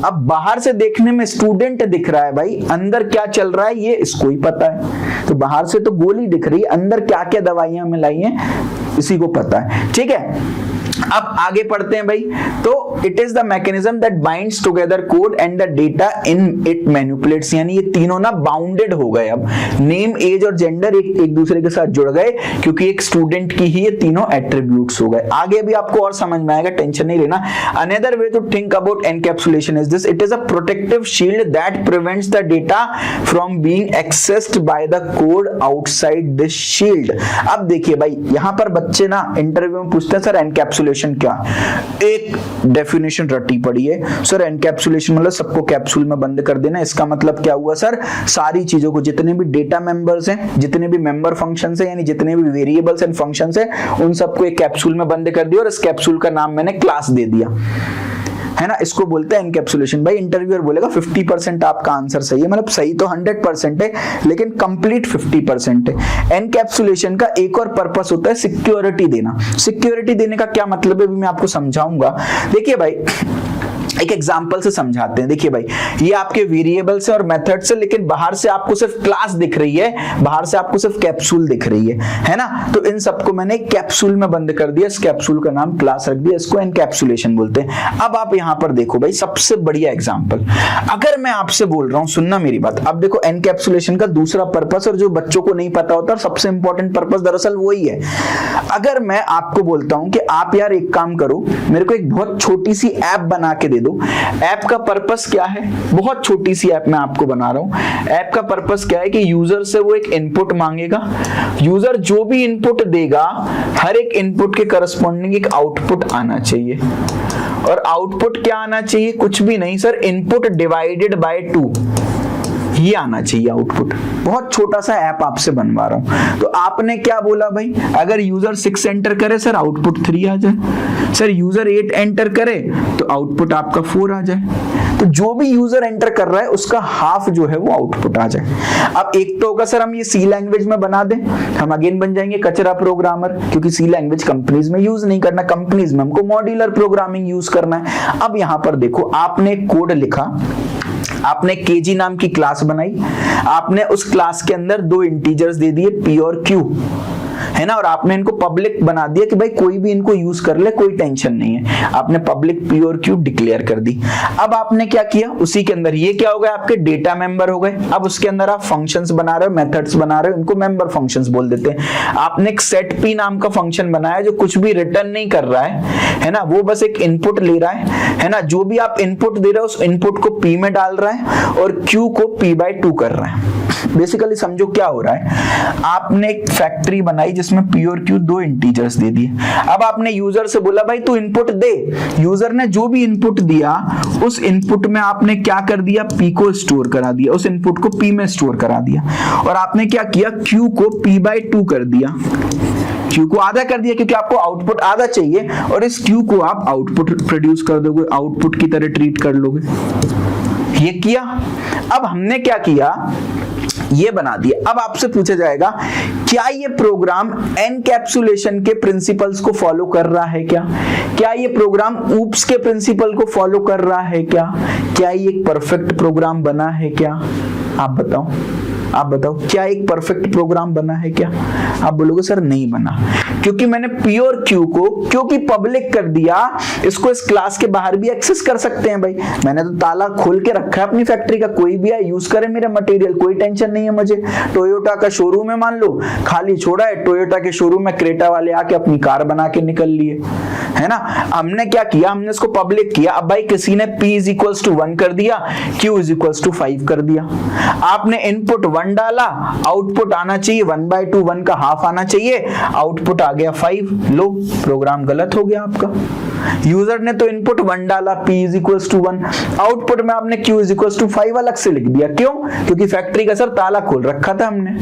अब बाहर से देखने में स्टूडेंट दिख रहा है भाई, अंदर क्या चल रहा है ये इसको ही पता है। तो बाहर से तो गोली दिख रही है, अंदर क्या क्या दवाइयां मिलाई हैं इसी को पता है, ठीक है? अब आगे पढ़ते हैं भाई। तो it is the mechanism that binds together code and the data in it manipulates, यानी ये तीनों ना बाउंडेड हो गए। अब नेम, एज और जेंडर एक दूसरे के साथ जुड़ गए, क्योंकि एक स्टूडेंट की ही ये तीनों एट्रीब्यूट्स हो गए। आगे भी आपको और समझ में आएगा, टेंशन नहीं लेना। Another way to think about encapsulation is this, it is a protective shield that prevents the data from being accessed by the code outside this shield. अब देखिए भाई, यहां पर बच्चे ना इंटरव्यू में पूछते हैं सर एनकैप्सुलेशन क्या, एक डेफिनेशन रटी पड़ी है सर। एनकैप्सुलेशन मतलब सबको कैप्सूल में बंद कर देना। इसका मतलब क्या हुआ सर, सारी चीजों को, जितने भी डेटा मेंबर्स हैं, जितने भी मेंबर फंक्शंस हैं, यानी जितने भी वेरिएबल्स एंड फंक्शंस हैं, उन सबको एक कैप्सूल में बंद कर दिया और इस कैप्सूल का नाम मैंने क्लास दे दिया, है ना। इसको बोलते हैं एनकैप्सुलेशन। भाई इंटरव्यूअर बोलेगा 50% आपका आंसर सही है, मतलब सही तो 100% है लेकिन कंप्लीट 50% है। एनकैप्सुलेशन का एक और पर्पस होता है सिक्योरिटी देना। सिक्योरिटी देने का क्या मतलब है मैं आपको समझाऊंगा। देखिए भाई, एक एग्जांपल से समझाते हैं। देखिए भाई, ये आपके वेरिएबल्स है और मेथड्स है, लेकिन बाहर से आपको सिर्फ क्लास दिख रही है, बाहर से आपको सिर्फ कैप्सूल दिख रही है ना। तो इन सबको मैंने कैप्सूल में बंद कर दिया, इस कैप्सूल का नाम क्लास रख दिया, इसको एनकैप्सुलेशन बोलते हैं। अब आप यहां पर देखो भाई, सबसे बढ़िया एग्जांपल, अगर मैं आपसे बोल रहा हूं, सुनना मेरी बात। अब देखो एनकैप्सुलेशन का दूसरा पर्पस, और जो बच्चों को नहीं पता होता, सबसे इंपॉर्टेंट पर्पस दरअसल वही है। अगर मैं आपको बोलता हूं कि आप यार एक काम करो, मेरे को एक बहुत छोटी सी ऐप बना के दे दो। ऐप का पर्पस क्या है, बहुत छोटी सी ऐप मैं आपको बना रहा हूं। ऐप का पर्पस क्या है कि यूजर से वो एक इनपुट मांगेगा, यूजर जो भी इनपुट देगा, हर एक इनपुट के करस्पॉन्डिंग एक आउटपुट आना चाहिए। और आउटपुट क्या आना चाहिए, कुछ भी नहीं सर, इनपुट डिवाइडेड बाय 2 ये आना चाहिए आउटपुट। बहुत छोटा सा ऐप आपसे बनवा रहा हूं। तो आपने क्या बोला भाई, अगर यूजर 6 एंटर करे सर आउटपुट 3 आ जाए, सर यूजर 8 एंटर करे तो आउटपुट आपका 4 आ जाए। तो जो भी यूजर एंटर कर रहा है उसका हाफ जो है वो आउटपुट आ जाए। अब एक तो होगा सर हम ये सी लैंग्वेज में बना दें, हम अगेन बन जाएंगे कचरा प्रोग्रामर, क्योंकि सी लैंग्वेज कंपनीज में यूज नहीं करना, कंपनीज में हमको मॉड्यूलर प्रोग्रामिंग यूज करना है। अब यहां पर देखो, आपने कोड लिखा, आपने केजी नाम की क्लास बनाई, आपने उस क्लास के अंदर 2 इंटीजर्स दे दिए पी और क्यू, है ना, और आपने इनको पब्लिक बना दिया कि भाई कोई भी इनको यूज कर ले, कोई टेंशन नहीं है। आपने पब्लिक पी और क्यू डिक्लेयर कर दी। अब आपने क्या किया, उसी के अंदर ये क्या हो गया, आपके डेटा मेंबर हो गए। अब उसके अंदर आप फंक्शंस बना रहे हो, मेथड्स बना रहे हो, इनको मेंबर फंक्शंस बोल देते हैं। आपने एक सेट पी नाम का फंक्शन बनाया जो कुछ भी रिटर्न नहीं कर रहा है ना, वो बस एक इनपुट ले रहा है ना। जो भी आप इनपुट दे रहे हो उस इनपुट को पी में डाल रहा है और क्यू को p/2 कर रहा है। बेसिकली समझो क्या हो रहा है, आपने एक फैक्ट्री बनाई जिसमें पी और क्यू 2 इंटीजर्स दे दिए। अब आपने यूजर से बोला भाई तू इनपुट दे, यूजर ने जो भी इनपुट दिया उस इनपुट में आपने क्या कर दिया, पी को स्टोर करा दिया, उस इनपुट को पी में स्टोर करा दिया। और आपने क्या किया, क्यू को p/2 कर दिया, क्यू को आधा कर दिया क्योंकि आपको आउटपुट आधा चाहिए, और इस क्यू को आप आउटपुट प्रोड्यूस कर दोगे, आउटपुट की तरह ट्रीट कर लोगे। ये किया। अब हमने क्या किया, ये बना दिया। अब आपसे पूछा जाएगा क्या ये प्रोग्राम एनकैप्सुलेशन के प्रिंसिपल्स को फॉलो कर रहा है क्या ये प्रोग्राम ऊप्स के प्रिंसिपल को फॉलो कर रहा है क्या ये एक परफेक्ट प्रोग्राम बना है क्या? आप बताओ क्या एक परफेक्ट प्रोग्राम बना है क्या? आप बोलोगे सर नहीं बना, क्योंकि मैंने पी और क्यू को क्योंकि पब्लिक कर दिया, इसको इस क्लास के बाहर भी एक्सेस कर सकते हैं भाई। मैंने तो ताला खोल के रखा है अपनी फैक्ट्री का, कोई भी आए यूज करे मेरा मटेरियल, कोई टेंशन नहीं है मुझे। टोयोटा का शोरूम है, मान लो खाली छोड़ा है, टोयोटा के शोरूम में क्रेटा वाले आके अपनी कार बना के निकल लिए, है ना। हमने क्या किया, हमने इसको पब्लिक किया। अब भाई किसी ने p = 1 कर दिया, q = 5 कर दिया। आपने इनपुट 1 डाला, आउटपुट आना चाहिए 1/2, 1 का हाफ आना चाहिए, आउटपुट आ गया 5। लो प्रोग्राम गलत हो गया आपका। यूजर ने तो इनपुट 1 डाला, p = 1, आउटपुट में आपने q = 5 अलग से लिख दिया। क्यों? क्योंकि फैक्ट्री का सर ताला खोल रखा था हमने।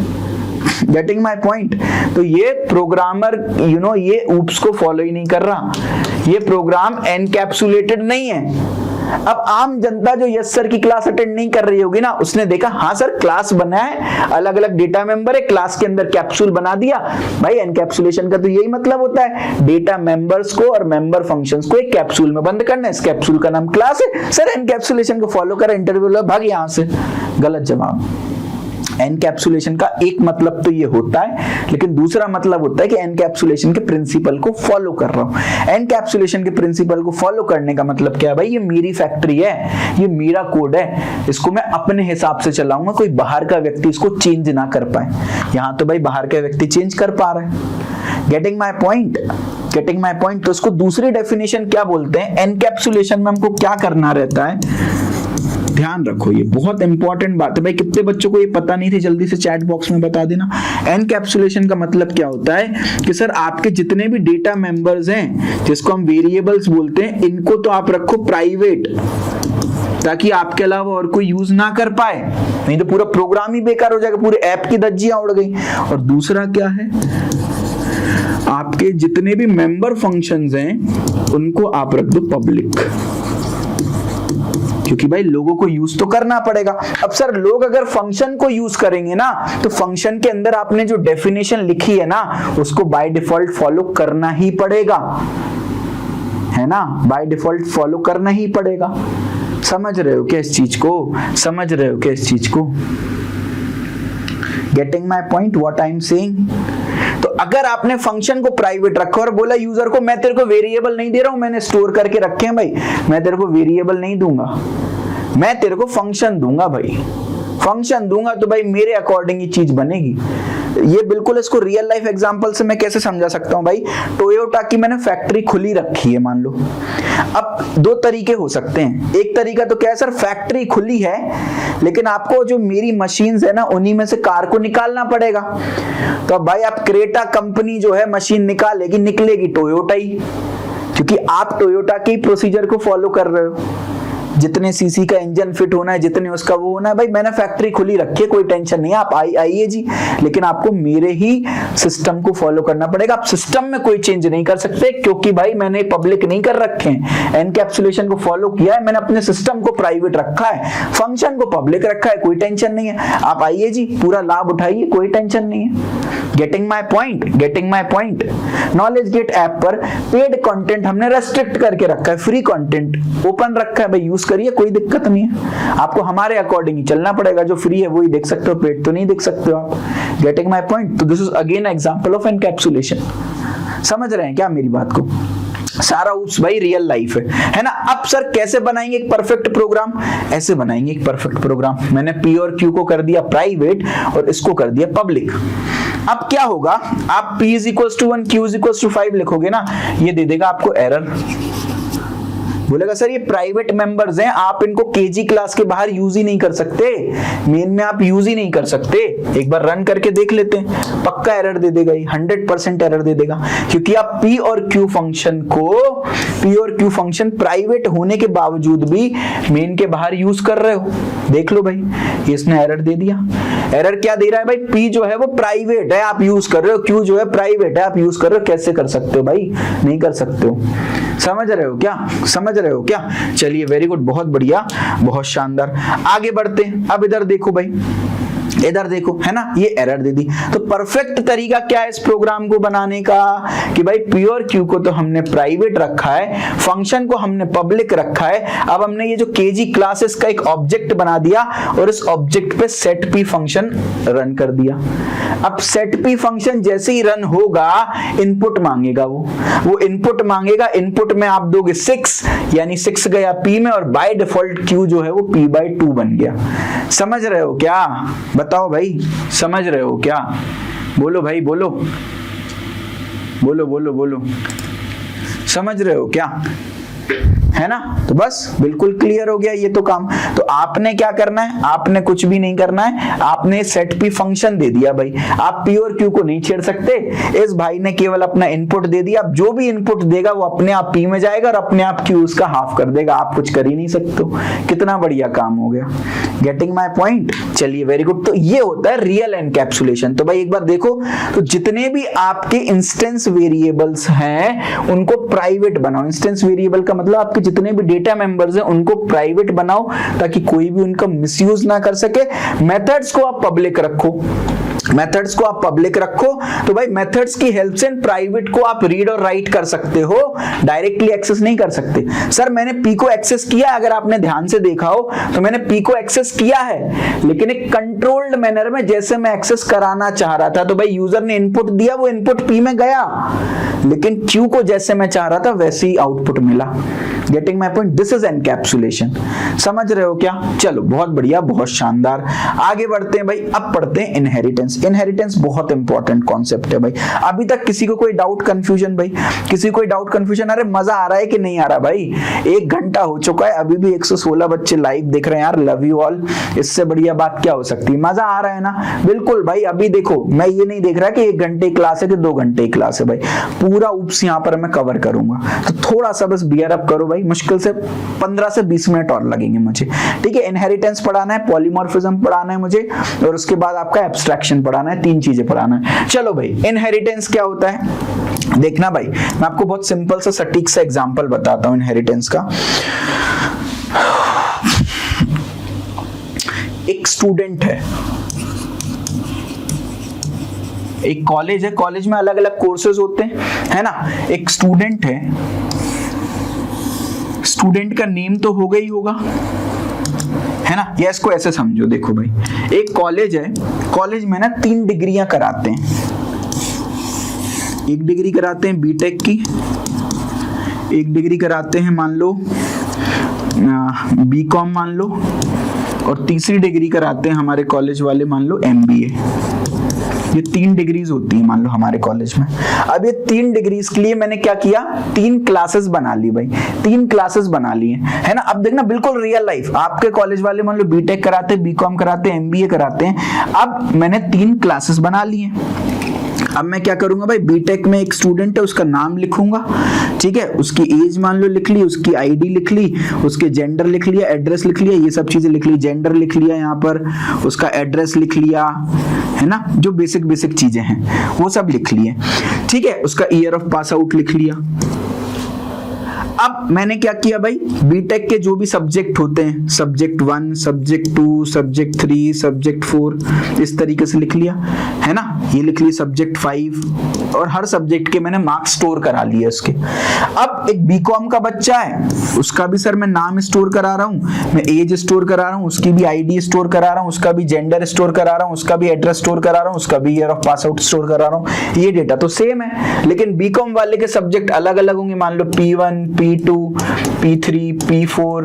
Getting my point? तो ये प्रोग्रामर ये ऊप्स को फॉलो ही नहीं कर रहा, ये प्रोग्राम एनकैप्सुलेटेड नहीं है। अब आम जनता जो यस सर की क्लास अटेंड नहीं कर रही होगी ना, उसने देखा हाँ सर क्लास बना है, अलग अलग डेटा मेंबर है, क्लास के अंदर कैप्सूल बना दिया। भाई एनकैप्सुलेशन का तो यही मतलब होता है, डेटा मेंबर्स को और मेंबर फंक्शंस को एक कैप्सूल में बंद करना है। इस कैप्सूल का नाम क्लास है। सर एनकैप्सुलेशन को फॉलो कर, इंटरव्यू लो, भाग यहां से। गलत जवाब। एनकैप्सुलेशन का एक मतलब तो ये होता है, लेकिन दूसरा मतलब होता है कि एनकैप्सुलेशन के प्रिंसिपल को फॉलो कर रहा हूं। एनकैप्सुलेशन के प्रिंसिपल को फॉलो करने का मतलब क्या है भाई, ये मेरी फैक्ट्री है, ये मेरा कोड है, इसको मैं अपने हिसाब से चलाऊंगा, कोई बाहर का व्यक्ति इसको चेंज ना कर पाए। यहां तो भाई बाहर का व्यक्ति चेंज कर पा रहा है। Getting my point, getting my point. तो इसको दूसरी डेफिनेशन क्या बोलते हैं, एनकैप्सुलेशन में हमको क्या करना रहता है, ध्यान रखो, ये बहुत इंपॉर्टेंट बात है भाई। कितने बच्चों को ये पता नहीं थी, जल्दी से चैट बॉक्स में बता देना। एनकैप्सुलेशन का मतलब क्या होता है कि सर आपके जितने भी डेटा मेंबर्स हैं, जिसको हम वेरिएबल्स बोलते हैं, इनको तो आप रखो प्राइवेट, ताकि आपके अलावा और कोई यूज ना कर पाए, नहीं तो पूरा प्रोग्राम ही बेकार हो जाएगा, पूरे ऐप की धज्जियां उड़ गई। और दूसरा क्या है, आपके जितने भी मेंबर फंक्शंस हैं उनको आप रख दो पब्लिक, क्योंकि भाई लोगों को यूज तो करना पड़ेगा। अब सर लोग अगर फंक्शन को यूज करेंगे ना, तो फंक्शन के अंदर आपने जो डेफिनेशन लिखी है ना, उसको बाय डिफॉल्ट फॉलो करना ही पड़ेगा, है ना, बाय डिफॉल्ट फॉलो करना ही पड़ेगा। समझ रहे हो क्या इस चीज को, समझ रहे हो क्या इस चीज को? Getting my point, what I am saying? तो अगर आपने फंक्शन को प्राइवेट रखा और बोला यूजर को मैं तेरे को वेरिएबल नहीं दे रहा हूं, मैंने स्टोर करके रखे हैं भाई, मैं तेरे को वेरिएबल नहीं दूंगा, मैं तेरे को फंक्शन दूंगा भाई, फंक्शन दूंगा, तो भाई मेरे अकॉर्डिंग ये चीज बनेगी। ये बिल्कुल इसको रियल लाइफ एग्जांपल से मैं कैसे समझा सकता हूं भाई, टोयोटा की मैंने फैक्ट्री खुली रखी है मान लो। अब दो तरीके हो सकते हैं, एक तरीका तो क्या है सर, फैक्ट्री खुली है लेकिन आपको जो मेरी मशीन्स है ना, उन्हीं में से कार को निकालना पड़ेगा। तो अब भाई आप क्रेटा कंपनी जो है मशीन निकालेगी, निकलेगी टोयोटा ही, क्योंकि आप टोयोटा के प्रोसीजर को फॉलो कर रहे हो, जितने सीसी का इंजन फिट होना है, जितने उसका वो होना है। भाई मैंने फैक्ट्री खुली रखी है, कोई टेंशन नहीं है, आप आइए जी, लेकिन आपको मेरे ही सिस्टम को फॉलो करना पड़ेगा। आप सिस्टम में कोई चेंज नहीं कर सकते, क्योंकि भाई मैंने पब्लिक नहीं कर रखे हैं, एनकैप्सुलेशन को फॉलो किया है, मैंने अपने सिस्टम को प्राइवेट रखा है, फंक्शन को पब्लिक रखा है, कोई टेंशन नहीं है। आप आइए जी, पूरा लाभ उठाइए, कोई टेंशन नहीं है। Getting my point, getting my point. Knowledge Gate app पर पेड कंटेंट हमने रेस्ट्रिक्ट करके रखा है, फ्री कंटेंट ओपन रखा है भाई, यूज करिए, कोई दिक्कत नहीं है। आपको हमारे अकॉर्डिंग ही चलना पड़ेगा, जो फ्री है वही देख सकते हो, पेड तो नहीं देख सकते हो आप। Getting my point. तो this is again example of encapsulation. समझ रहे हैं क्या मेरी बात को? सारा उप्स भाई रियल लाइफ है ना। अब सर कैसे बनाएंगे एक परफेक्ट प्रोग्राम? ऐसे बनाएंगे एक परफेक्ट प्रोग्राम। मैंने पी और क्यू को कर दिया प्राइवेट और इसको कर दिया पब्लिक। अब क्या होगा, आप p is equal to 1 q is equal to 5 लिखोगे ना, ये दे देगा आपको एरर, बोलेगा सर ये प्राइवेट मेंबर्स हैं, आप इनको केजी क्लास के बाहर यूज ही नहीं कर सकते, मेन में आप यूज ही नहीं कर सकते। एक बार रन करके देख लेते हैं, पक्का एरर दे देगा, 100% एरर दे देगा, क्योंकि आप p और q फंक्शन को, p और q फंक्शन प्राइवेट होने के बावजूद भी मेन के बाहर यूज कर रहे हो। देख लो भाई, इसने एरर दे दिया। एरर क्या दे रहा है भाई, p जो है वो प्राइवेट है, आप यूज कर रहे हो, q जो है प्राइवेट है, आप यूज कर रहे हो। कैसे कर सकते हो भाई? नहीं कर सकते हो। समझ रहे हो क्या? समझ रहे हो क्या? चलिए वेरी गुड, बहुत बढ़िया, बहुत शानदार। आगे बढ़ते हैं। अब इधर देखो भाई, इधर देखो, है ना, ये एरर दे दी। तो परफेक्ट तरीका क्या है इस प्रोग्राम को बनाने का, कि भाई p और q को तो हमने प्राइवेट रखा है, फंक्शन को हमने पब्लिक रखा है। अब हमने ये जो केजी क्लासेस का एक ऑब्जेक्ट बना दिया और इस ऑब्जेक्ट पे सेट p फंक्शन रन कर दिया। अब सेट p फंक्शन जैसे ही रन होगा, इनपुट मांगेगा, वो इनपुट मांगेगा। इनपुट में आप दोगे 6, यानी 6 गया p में, और बाय डिफॉल्ट q जो है वो p/2 बन गया। समझ रहे हो क्या? बताओ भाई, समझ रहे हो क्या? बोलो भाई, बोलो बोलो बोलो बोलो, समझ रहे हो क्या? है ना। तो बस बिल्कुल क्लियर हो गया ये तो काम। तो आपने क्या करना है, आपने कुछ भी नहीं करना है, आपने सेट p फंक्शन दे दिया भाई। आप p और q को नहीं छेड़ सकते, इस भाई ने केवल अपना इनपुट दे दिया। अब जो भी इनपुट देगा वो अपने आप p में जाएगा और अपने आप q उसका हाफ कर देगा, आप कुछ कर ही नहीं सकते। कितना बढ़िया काम हो गया। Getting my point? चलिए वेरी गुड। तो ये होता है रियल एनकैप्सुलेशन। तो भाई एक बार देखो, तो जितने भी आपके इंस्टेंस वेरिएबल्स हैं उनको प्राइवेट बनाओ। इंस्टेंस वेरिएबल का मतलब आपके जितने भी डेटा मेंबर्स हैं उनको प्राइवेट बनाओ, ताकि कोई भी उनका मिसयूज ना कर सके। मेथड्स को आप पब्लिक रखो, मेथड्स को आप पब्लिक रखो तो भाई मेथड्स की हेल्प से प्राइवेट को आप रीड और राइट कर सकते हो, डायरेक्टली एक्सेस नहीं कर सकते। सर मैंने पी को एक्सेस किया, अगर आपने ध्यान से देखा हो तो मैंने पी को एक्सेस किया है, लेकिन एक कंट्रोल्ड मैनर में, जैसे मैं एक्सेस कराना चाह रहा था तो भाई यूजर ने इनपुट दिया, वो इनपुट पी में गया, लेकिन क्यू को जैसे मैं चाह रहा था वैसे ही आउटपुट मिला। Getting my point? This is encapsulation. समझ रहे हो क्या? चलो बहुत बढ़िया, बहुत शानदार। आगे बढ़ते हैं भाई, अब पढ़ते हैं इनहेरिटेंस। इनहेरिटेंस बहुत इंपॉर्टेंट कॉन्सेप्ट है भाई। अभी तक किसी को कोई डाउट कंफ्यूजन? भाई किसी को कोई डाउट कंफ्यूजन? अरे मजा आ रहा है कि नहीं आ रहा भाई? 1 घंटा हो चुका है, अभी भी 116 बच्चे लाइव देख रहे हैं यार, लव यू ऑल। इससे बढ़िया बात क्या हो सकती है? मजा आ रहा है ना? बिल्कुल भाई। अभी देखो मैं ये नहीं देख रहा कि 1 घंटे क्लास है कि 2 घंटे क्लास है भाई, पूरा उप्स यहाँ पर मैं कवर करूंगा, तो थोड़ा सा बस बियर अप करो भाई। मुश्किल से 15 से 20 मिनट और लगेंगे मुझे, ठीक है? इनहेरिटेंस पढ़ाना है, पॉलीमॉर्फिज्म पढ़ाना है मुझे, और उसके बाद आपका एब्स्ट्रैक्शन पढ़ाना है, 3 चीजें पढ़ाना है। चलो भाई, इनहेरिटेंस क्या होता है देखना भाई। मैं आपको बहुत सिंपल सा सटीक सा एग्जांपल बताता हूं इनहेरिटेंस का। एक स्टूडेंट है, एक कॉलेज है, कॉलेज में अलग अलग कोर्सेज होते हैं, है ना? एक स्टूडेंट है, स्टूडेंट का नेम तो होगा ही होगा, है ना? या इसको ऐसे समझो, देखो भाई, एक कॉलेज है, कॉलेज में ना 3 डिग्रियां कराते हैं। एक डिग्री कराते हैं बीटेक की, एक डिग्री कराते हैं मान लो बीकॉम मान लो, और तीसरी डिग्री कराते हैं हमारे कॉलेज वाले मान लो एमबीए। ये 3 डिग्रीज होती है मान लो हमारे कॉलेज में। अब ये 3 डिग्रीज के लिए मैंने क्या किया, 3 क्लासेस बना ली भाई, 3 क्लासेस बना लिए, है ना? अब देखना बिल्कुल रियल लाइफ, आपके कॉलेज वाले मान लो बीटेक कराते, बीकॉम कराते, एमबीए कराते हैं। अब मैंने 3 क्लासेस बना लिए। अब मैं क्या करूंगा भाई, बीटेक में एक स्टूडेंट है, उसका नाम लिखूंगा, ठीक है? उसकी एज मान लो लिख ली, उसकी आईडी लिख ली, उसके जेंडर लिख लिया, एड्रेस लिख लिया, ये सब चीजें लिख ली। जेंडर लिख लिया यहाँ पर, उसका एड्रेस लिख लिया, है ना? जो बेसिक चीजें हैं वो सब लिख लिए, ठीक है? उसका ईयर ऑफ पास आउट लिख लिया। अब मैंने क्या किया भाई, बीटेक के जो भी सब्जेक्ट होते हैं, सब्जेक्ट 1, सब्जेक्ट 2, सब्जेक्ट 3, सब्जेक्ट 4, इस तरीके से लिख लिया, है ना? ये लिख लिया सब्जेक्ट 5, और हर सब्जेक्ट के मैंने मार्क्स स्टोर करा लिए उसके। अब एक बीकॉम का बच्चा है, उसका भी सर मैं नाम स्टोर करा रहा हूँ, मैं एज स्टोर करा रहा हूँ, उसकी भी आईडी स्टोर करा रहा हूँ, उसका भी जेंडर स्टोर करा रहा हूँ, उसका भी एड्रेस स्टोर करा रहा हूँ, उसका भी year of pass out store करा रहा हूँ। ये डेटा तो सेम है, लेकिन बीकॉम वाले के सब्जेक्ट अलग अलग होंगे, मान लो P1, P2, P3, P4,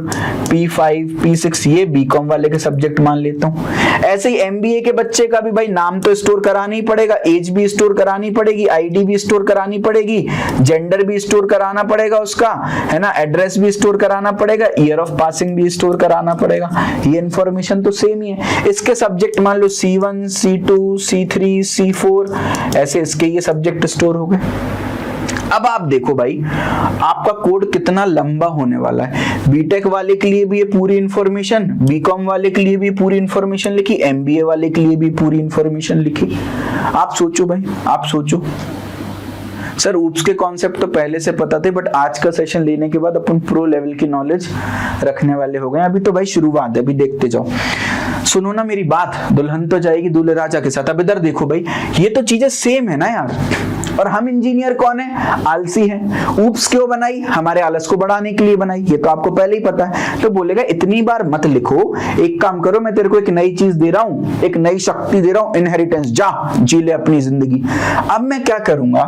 P5, P6, ये बीकॉम वाले के सब्जेक्ट मान लेता हूँ। ऐसे ही एमबीए के बच्चे का भी भाई नाम तो स्टोर कराना ही पड़ेगा, एज भी स्टोर करानी पड़ेगी, आईडी भी स्टोर करानी पड़ेगी, जेंडर भी स्टोर कराना पड़ेगा उसका, है ना? एड्रेस भी स्टोर कराना पड़ेगा, ईयर ऑफ पासिंग भी स्टोर कराना पड़ेगा। ये इंफॉर्मेशन तो सेम ही है। इसके सब्जेक्ट मान लो C1, C2, C3, C4, ऐसे इसके ये सब्जेक्ट स्टोर हो गए। अब आप देखो भाई, आपका कोड कितना लंबा होने वाला है। बीटेक वाले के लिए भी ये पूरी इंफॉर्मेशन, बीकॉम वाले के लिए भी पूरी इंफॉर्मेशन लिखी, एमबीए वाले के लिए भी पूरी इंफॉर्मेशन लिखी। आप सोचो भाई, आप सोचो। सर ऊप्स के कॉन्सेप्ट तो पहले से पता थे, बट आज का सेशन लेने के बाद अपन प्रो लेवल की नॉलेज रखने वाले हो गए। अभी तो भाई शुरुआत है, अभी देखते जाओ। सुनो ना मेरी बात, दुल्हन तो जाएगी दूल्हे राजा के साथ। अब इधर देखो भाई, ये तो चीजें सेम है ना यार। और हम इंजीनियर कौन है? आलसी है। ऊप्स क्यों बनाई? हमारे आलस को बढ़ाने के लिए बनाई, ये तो आपको पहले ही पता है। तो बोलेगा इतनी बार मत लिखो, एक काम करो, मैं तेरे को एक नई चीज दे रहा हूं, एक नई शक्ति दे रहा हूं, इनहेरिटेंस, जा जी ले अपनी जिंदगी। अब मैं क्या करूंगा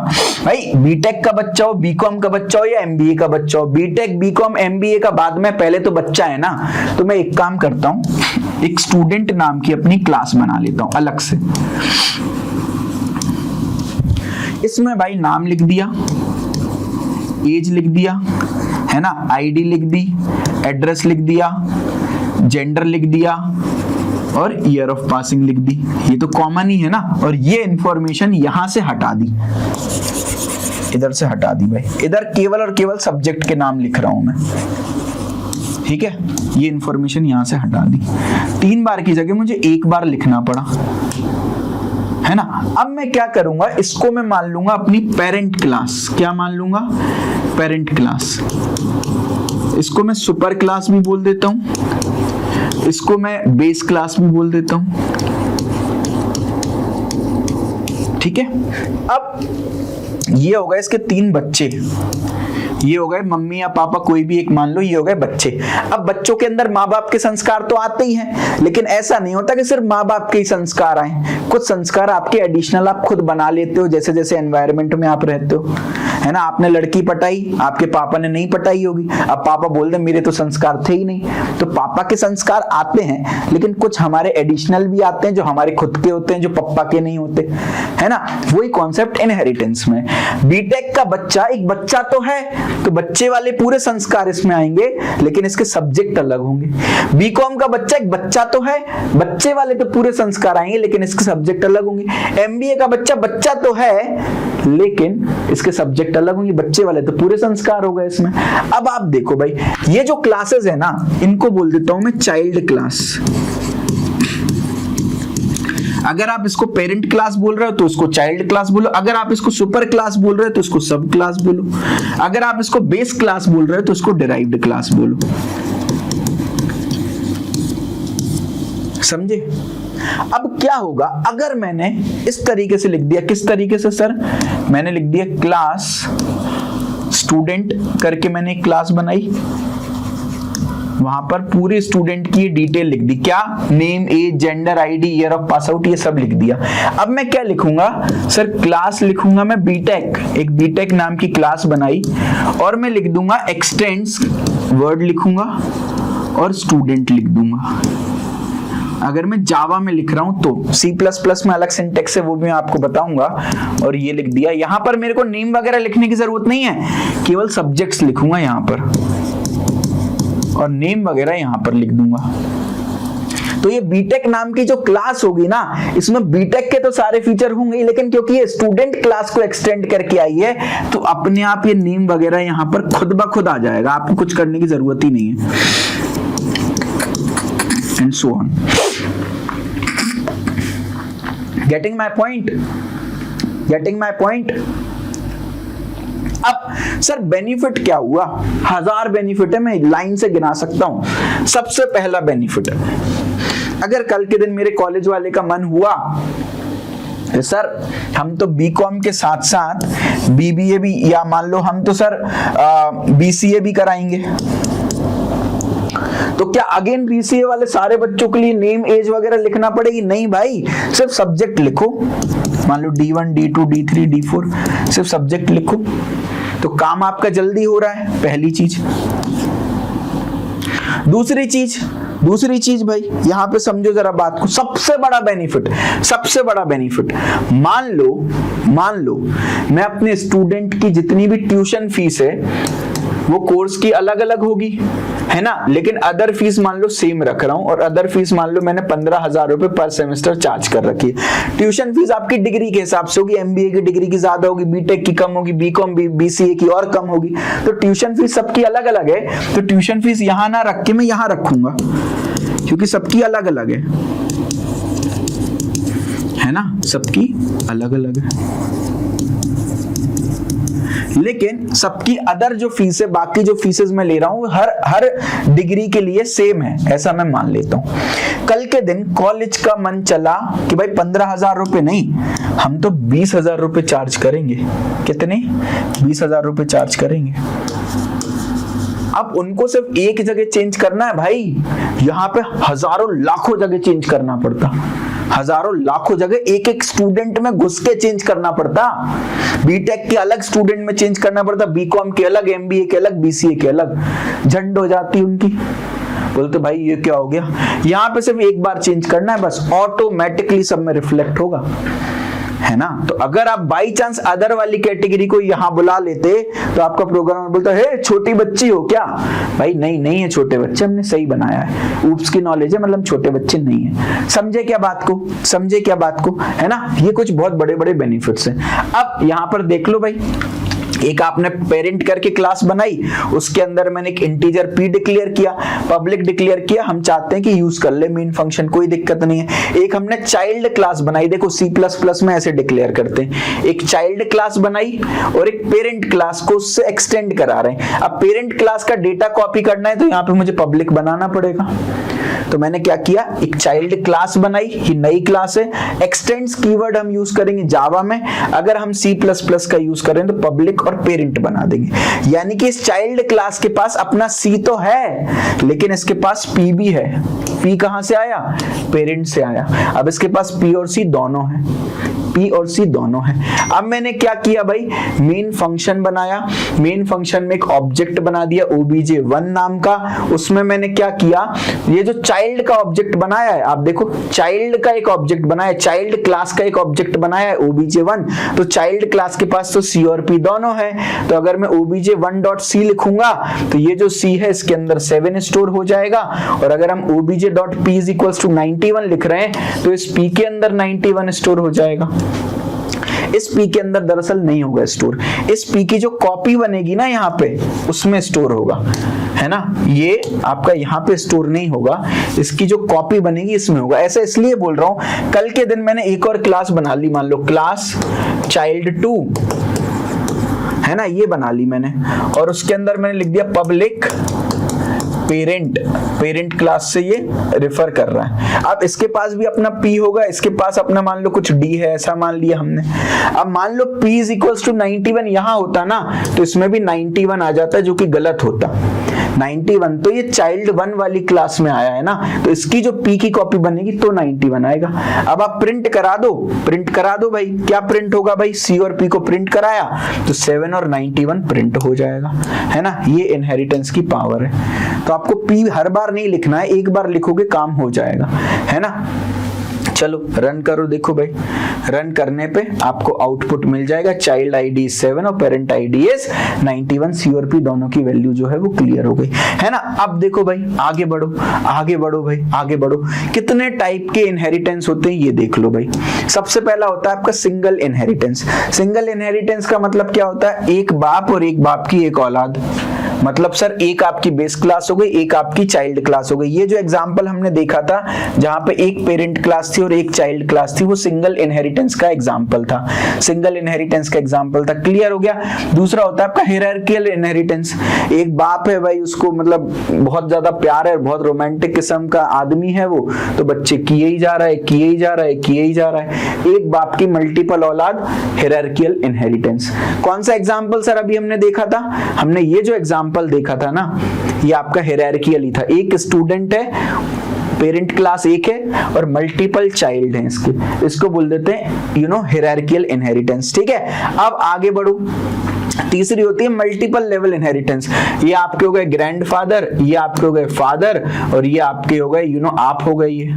भाई, बीटेक का बच्चा हो, बीकॉम का बच्चा हो, या एमबीए का बच्चा हो, बीटेक बीकॉम एमबीए का बाद में, पहले तो बच्चा है ना, तो मैं एक काम करता हूं, एक स्टूडेंट नाम की अपनी क्लास बना लेता हूं अलग से। इसमें भाई नाम लिख दिया, एज लिख दिया, है ना, आईडी लिख दी, एड्रेस लिख दिया, जेंडर लिख दिया, और ईयर ऑफ पासिंग लिख दी। ये तो कॉमन ही है ना। और ये इंफॉर्मेशन यहां से हटा दी, इधर से हटा दी भाई। इधर केवल और केवल सब्जेक्ट के नाम लिख रहा हूं मैं, ठीक है? ये इंफॉर्मेशन यहां से हटा दी। 3 बार की जगह मुझे 1 बार लिखना पड़ा, है ना। अब मैं क्या करूंगा, इसको मैं मान लूंगा अपनी पेरेंट क्लास। क्या मान लूंगा? Parent class. इसको मैं सुपर क्लास भी बोल देता हूं, इसको मैं बेस क्लास भी बोल देता हूं, ठीक है। अब ये हो गए इसके 3 बच्चे, ये हो गए मम्मी या पापा कोई भी एक मान लो, ये हो गए बच्चे। अब बच्चों के अंदर माँ बाप के संस्कार तो आते ही हैं, लेकिन ऐसा नहीं होता कि सिर्फ माँ बाप के ही संस्कार आए, कुछ संस्कार आपके एडिशनल आप खुद बना लेते हो, जैसे जैसे एनवायरनमेंट में आप रहते हो, है ना। आपने लड़की पटाई, आपके पापा ने नहीं पटाई होगी, अब पापा बोल दे मेरे तो संस्कार थे ही नहीं, तो पापा के संस्कार आते हैं, लेकिन कुछ हमारे एडिशनल भी आते हैं जो हमारे खुद के होते हैं, जो पापा के नहीं होते, है ना। वही कॉन्सेप्ट इनहेरिटेंस में। बीटेक का बच्चा एक बच्चा तो है, तो बच्चे वाले पूरे संस्कार इसमें आएंगे, लेकिन इसके सब्जेक्ट अलग होंगे। बीकॉम का बच्चा एक बच्चा तो है, बच्चे वाले तो पूरे संस्कार आएंगे, लेकिन इसके सब्जेक्ट अलग होंगे। एमबीए का बच्चा बच्चा तो है, लेकिन इसके सब्जेक्ट अलग होंगे, बच्चे वाले तो पूरे संस्कार हो गए इसमें। अब आप देखो भाई, ये जो क्लासेस है ना, इनको बोल देता हूं मैं चाइल्ड क्लास। अगर आप इसको पेरेंट क्लास बोल रहे हो तो उसको चाइल्ड क्लास बोलो, अगर आप इसको सुपर क्लास बोल रहे हो तो उसको सब क्लास बोलो, अगर आप इसको बेस क्लास बोल रहे हो तो उसको डिराइव्ड क्लास बोलो। समझे? अब क्या होगा अगर मैंने इस तरीके से लिख दिया, किस तरीके से सर? मैंने लिख दिया क्लास स्टूडेंट करके मैंने एक क्लास बनाई, वहां पर पूरे स्टूडेंट की डिटेल लिख दी, क्या name, age, gender, ID, year of pass out, ये सब लिख दिया। अब मैं क्या लिखूंगा सर? क्लास लिखूंगा मैं बीटेक, एक बीटेक नाम की क्लास बनाई, और मैं लिख दूंगा एक्सटेंड्स वर्ड लिखूंगा और स्टूडेंट लिख दूंगा। अगर मैं जावा में लिख रहा हूं तो C++ में अलग सिंटेक्स है, वो भी मैं आपको बताऊंगा, और ये लिख दिया। यहां पर मेरे को नेम वगैरह लिखने की जरूरत नहीं है, केवल सब्जेक्ट्स लिखूंगा यहां पर, और नेम वगैरह यहां पर लिख दूंगा। तो ये बीटेक नाम की जो क्लास होगी ना, इसमें बीटेक के तो सारे फीचर होंगे, लेकिन क्योंकि ये स्टूडेंट क्लास को एक्सटेंड करके आई है, तो अपने आप ये नेम वगैरह यहां पर खुद ब खुद आ जाएगा, आपको कुछ करने की जरूरत ही नहीं है, and so on. Getting my point? Getting my point? अब सर बेनिफिट क्या हुआ? 1000 बेनिफिट है, मैं लाइन से गिना सकता हूं। सबसे पहला बेनिफिट है, अगर कल के दिन मेरे कॉलेज वाले का मन हुआ तो सर हम तो बीकॉम के साथ साथ बीबीए भी, या मान लो हम तो सर बीसीए भी कराएंगे, तो क्या अगेन बीसीए वाले सारे बच्चों के लिए नेम, एज वगैरह लिखना पड़ेगी? नहीं भाई, सिर्फ सब्जेक्ट लिखो, मान लो D1, D2, D3, D4, सिर्फ सब्जेक्ट लिखो, तो काम आपका जल्दी हो रहा है, पहली चीज। दूसरी चीज भाई, यहां पे समझो जरा बात को, सबसे बड़ा बेनिफिट, मान लो मैं अपने स्टूडेंट की जितनी भी ट्यूशन फीस है वो कोर्स की अलग अलग होगी, है ना, लेकिन अदर फीस मान लो सेम रख रहा हूं, और अदर फीस मान लो मैंने 15,000 रुपए पर सेमेस्टर चार्ज कर रखी है। ट्यूशन फीस आपकी डिग्री के हिसाब से होगी, एमबीए की डिग्री की ज्यादा होगी, बीटेक की कम होगी, बीकॉम बीसीए की और कम होगी, तो ट्यूशन फीस सबकी अलग अलग है। तो ट्यूशन फीस यहां ना रख के मैं यहां रखूंगा, क्योंकि सबकी अलग अलग है ना, सबकी अलग अलग है, लेकिन सबकी अदर जो फीस है, बाकी जो फीसेस मैं ले रहा हूं हर डिग्री के लिए सेम है, ऐसा मैं मान लेता हूं। कल के दिन कॉलेज का मन चला कि भाई 15,000 रुपए नहीं, हम तो 20,000 रुपए चार्ज करेंगे। कितने? 20,000 रुपए चार्ज करेंगे। अब उनको सिर्फ एक जगह चेंज करना है भाई, यहां पे हजारों लाखों जगह चेंज करना पड़ता, हजारों लाखों जगह एक एक स्टूडेंट में घुस के चेंज करना पड़ता। बीटेक के अलग स्टूडेंट में चेंज करना पड़ता, बीकॉम के अलग, एमबीए के अलग, बीसीए के अलग, झंड हो जाती उनकी। बोलते भाई ये क्या हो गया? यहां पे सिर्फ एक बार चेंज करना है, बस ऑटोमेटिकली सब में रिफ्लेक्ट होगा, है ना। तो अगर आप बाई चांस अदर वाली कैटेगरी को यहां बुला लेते तो आपका प्रोग्रामर बोलता है छोटी बच्ची हो क्या? भाई नहीं है छोटे बच्चे, हमने सही बनाया है, ऊप्स की नॉलेज है, मतलब छोटे बच्चे नहीं है। समझे क्या बात को, है ना। ये कुछ बहुत बड़े बड़े बेनिफिट्स हैं। अब यहां पर देख लो भाई, एक आपने पेरेंट करके क्लास बनाई, उसके अंदर मैंने एक इंटीजर p डिक्लेयर किया, पब्लिक डिक्लेयर किया, हम चाहते हैं कि यूज कर ले मेन फंक्शन, कोई दिक्कत नहीं है। एक हमने चाइल्ड क्लास बनाई, देखो C++ में ऐसे डिक्लेयर करते हैं, एक चाइल्ड क्लास बनाई और एक पेरेंट क्लास को उससे एक्सटेंड करा रहे हैं। अब पेरेंट क्लास का डेटा कॉपी करना है तो यहाँ पे मुझे पब्लिक बनाना पड़ेगा, तो मैंने क्या किया, एक चाइल्ड क्लास बनाई, ये नई क्लास है। एक्सटेंड्स कीवर्ड हम यूज करेंगे जावा में, अगर हम C++ का यूज करें तो पब्लिक और पेरेंट बना देंगे। यानी कि इस चाइल्ड क्लास के पास अपना C तो है, लेकिन इसके पास P भी है। P कहां से आया, पेरेंट से आया। अब इसके पास P और C दोनों है, P और C दोनों है। अब मैंने क्या किया भाई, मेन फंक्शन बनाया, मेन फंक्शन में एक ऑब्जेक्ट बना दिया obj1 नाम का। उसमें मैंने क्या किया, ये जो चाइल्ड का ऑब्जेक्ट बनाया है, आप देखो चाइल्ड का एक ऑब्जेक्ट बनाया है, चाइल्ड क्लास का एक ऑब्जेक्ट बनाया है obj1। तो चाइल्ड क्लास के पास तो C और P दोनों है, तो अगर मैं obj1.c लिखूंगा तो ये जो C है इसके अंदर 7 स्टोर हो जाएगा। और अगर हम obj.p = 91 लिख रहे हैं तो इस P के अंदर 91 स्टोर हो जाएगा। इस P के अंदर दरअसल नहीं होगा स्टोर, इस P की जो कॉपी बनेगी ना यहाँ पे उसमें स्टोर होगा, है ना। ये आपका यहाँ पे स्टोर नहीं होगा, इसकी जो कॉपी बनेगी इसमें होगा। ऐसा इसलिए बोल रहा हूँ, कल के दिन मैंने एक और क्लास बना ली, मान लो क्लास child2, है ना, ये बना ली मैंने, और उसके अंदर मैंने लिख दिया पब्लिक पेरेंट, पेरेंट क्लास से ये रेफर कर रहा है। अब इसके पास भी अपना P होगा, इसके पास अपना मान लो कुछ D है, ऐसा मान लिया हमने। अब मान लो P = 91 यहाँ होता ना, तो इसमें भी 91 आ जाता, जो कि गलत होता। 91 तो ये child1 वाली क्लास में आया है ना, तो इसकी जो P की कॉपी बनेगी तो 91 आएगा। अब आप प्रिंट करा दो भाई, क्या प्रिंट होगा भाई, C और P को प्रिंट कराया तो 7 और 91 प्रिंट हो जाएगा, है ना। ये इनहेरिटेंस की पावर है। तो आपको P हर बार नहीं लिखना है, एक बार लिखोगे काम हो जाएगा, है ना। चलो रन करो, देखो भाई रन करने पे आपको आउटपुट मिल जाएगा, चाइल्ड ID 7 और पेरेंट ID 91, C और P दोनों की वैल्यू जो है वो क्लियर हो गई, है ना। अब देखो भाई आगे बढ़ो भाई, आगे बढ़ो। कितने टाइप के इनहेरिटेंस होते हैं ये देख लो भाई। सबसे पहला होता है आपका सिंगल इनहेरिटेंस। सिंगल इनहेरिटेंस का मतलब क्या होता है, एक बाप और एक बाप की एक औलाद। मतलब सर एक आपकी बेस क्लास हो गई, एक आपकी चाइल्ड क्लास हो गई। ये जो एग्जांपल हमने देखा था जहां पे एक पेरेंट क्लास थी और एक चाइल्ड क्लास थी, वो सिंगल इनहेरिटेंस का एग्जांपल था, सिंगल इनहेरिटेंस का एग्जांपल था। क्लियर हो गया। दूसरा होता है आपका हायरार्किकल इनहेरिटेंस। एक बाप है भाई, उसको मतलब बहुत ज्यादा प्यार है, बहुत रोमांटिक किस्म का आदमी है वो, तो बच्चे किए ही जा रहा है। एक बाप की मल्टीपल औलाद, हायरार्किकल इनहेरिटेंस। कौन सा एग्जांपल सर अभी हमने देखा था, हमने ये जो एग्जांपल देखा था ना, ये आपका हायरार्किकल ही था। एक स्टूडेंट है, पेरेंट क्लास एक है और मल्टीपल चाइल्ड हैं इसको बोल देते हैं हायरार्किकल इनहेरिटेंस। ठीक है, अब आगे बढ़ो। तीसरी होती है मल्टीपल लेवल इनहेरिटेंस। ये आपके हो गए ग्रैंडफादर, ये आपके हो गए फादर, और ये आपके हो गए आप हो गए ये।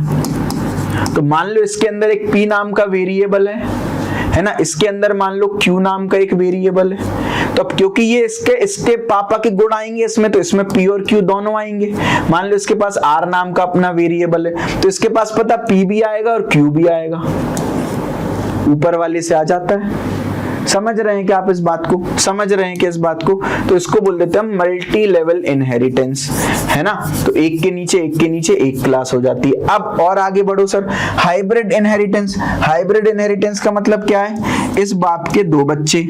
तो मान लो इसके अंदर एक P नाम का वेरिएबल है ना, इसके अंदर मान लो Q नाम का एक वेरिएबल है। तो अब क्योंकि ये इसके पापा के गुण आएंगे इसमें, तो इसमें P और Q दोनों आएंगे। मान लो इसके पास R नाम का अपना वेरिएबल है, तो इसके पास पता P भी आएगा और Q भी आएगा, ऊपर वाले से आ जाता है। समझ रहे हैं कि आप इस बात को, तो इसको बोल देते हैं मल्टी लेवल इनहेरिटेंस, है ना। तो एक के नीचे एक क्लास हो जाती है। अब और आगे बढ़ो sir, hybrid inheritance. Hybrid inheritance का मतलब क्या है, इस बाप के 2 बच्चे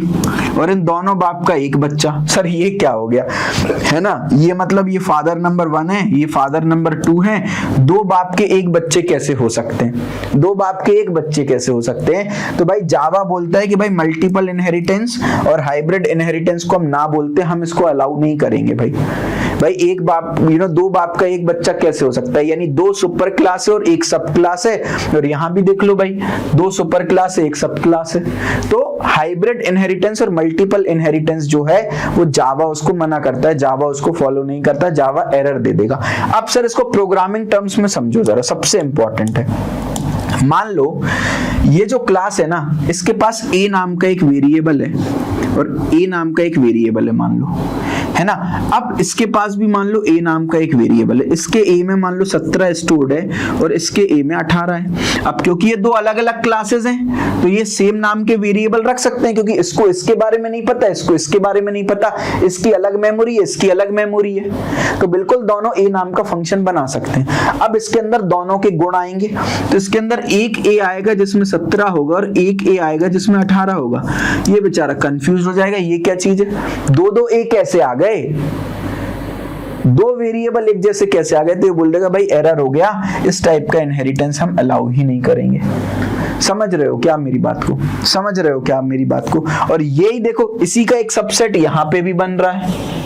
और इन दोनों बाप का 1 बच्चा। सर ये क्या हो गया, है ना, ये मतलब ये फादर नंबर 1 है, ये फादर नंबर 2 है, 2 बाप के 1 बच्चे कैसे हो सकते हैं, 2 बाप के 1 बच्चे कैसे हो सकते हैं। तो भाई जावा बोलता है कि भाई मल्टीपल इनहेरिटेंस और हाइब्रिड इनहेरिटेंस को हम ना बोलते, हम इसको अलाउ नहीं करेंगे भाई एक बाप 2 बाप का 1 बच्चा कैसे हो सकता है, यानी 2 सुपर क्लास है और 1 सब क्लास है। और यहां भी देख लो भाई 2 सुपर क्लास है, 1 सब क्लास है। तो हाइब्रिड इनहेरिटेंस और मल्टीपल इनहेरिटेंस जो है वो जावा उसको मना करता है, जावा उसको फॉलो नहीं करता, जावा एरर दे देगा। अब सर इसको प्रोग्रामिंग टर्म्स में समझो जरा, सबसे इंपॉर्टेंट है। मान लो ये जो क्लास है ना, इसके पास A नाम का एक वेरिएबल है और A नाम का एक वेरिएबल है, मान लो, है ना। अब इसके पास भी मान लो A नाम का एक वेरिएबल है, इसके A में मान लो 17 स्टोर्ड है और इसके A में 18 है। अब क्योंकि ये 2 अलग अलग क्लासेस हैं तो ये सेम नाम के वेरिएबल रख सकते हैं, क्योंकि इसको इसके बारे में नहीं पता, इसको इसके बारे में नहीं पता, इसकी अलग मेमोरी है, इसकी अलग मेमोरी है, तो बिल्कुल दोनों A नाम का फंक्शन बना सकते हैं। अब इसके अंदर दोनों के गुण आएंगे, तो इसके अंदर एक A आएगा जिसमें 17 होगा और एक A आएगा जिसमें 18 होगा। ये बेचारा कंफ्यूज हो जाएगा, ये क्या चीज है, 2 A कैसे आ गए, दो वेरिएबल एक जैसे कैसे आ गए, तो ये बोल देगा भाई एरर हो गया, इस टाइप का इनहेरिटेंस हम अलाउ ही नहीं करेंगे। समझ रहे हो क्या मेरी बात को, समझ रहे हो क्या मेरी बात को। और यही देखो इसी का एक सबसेट यहां पे भी बन रहा है,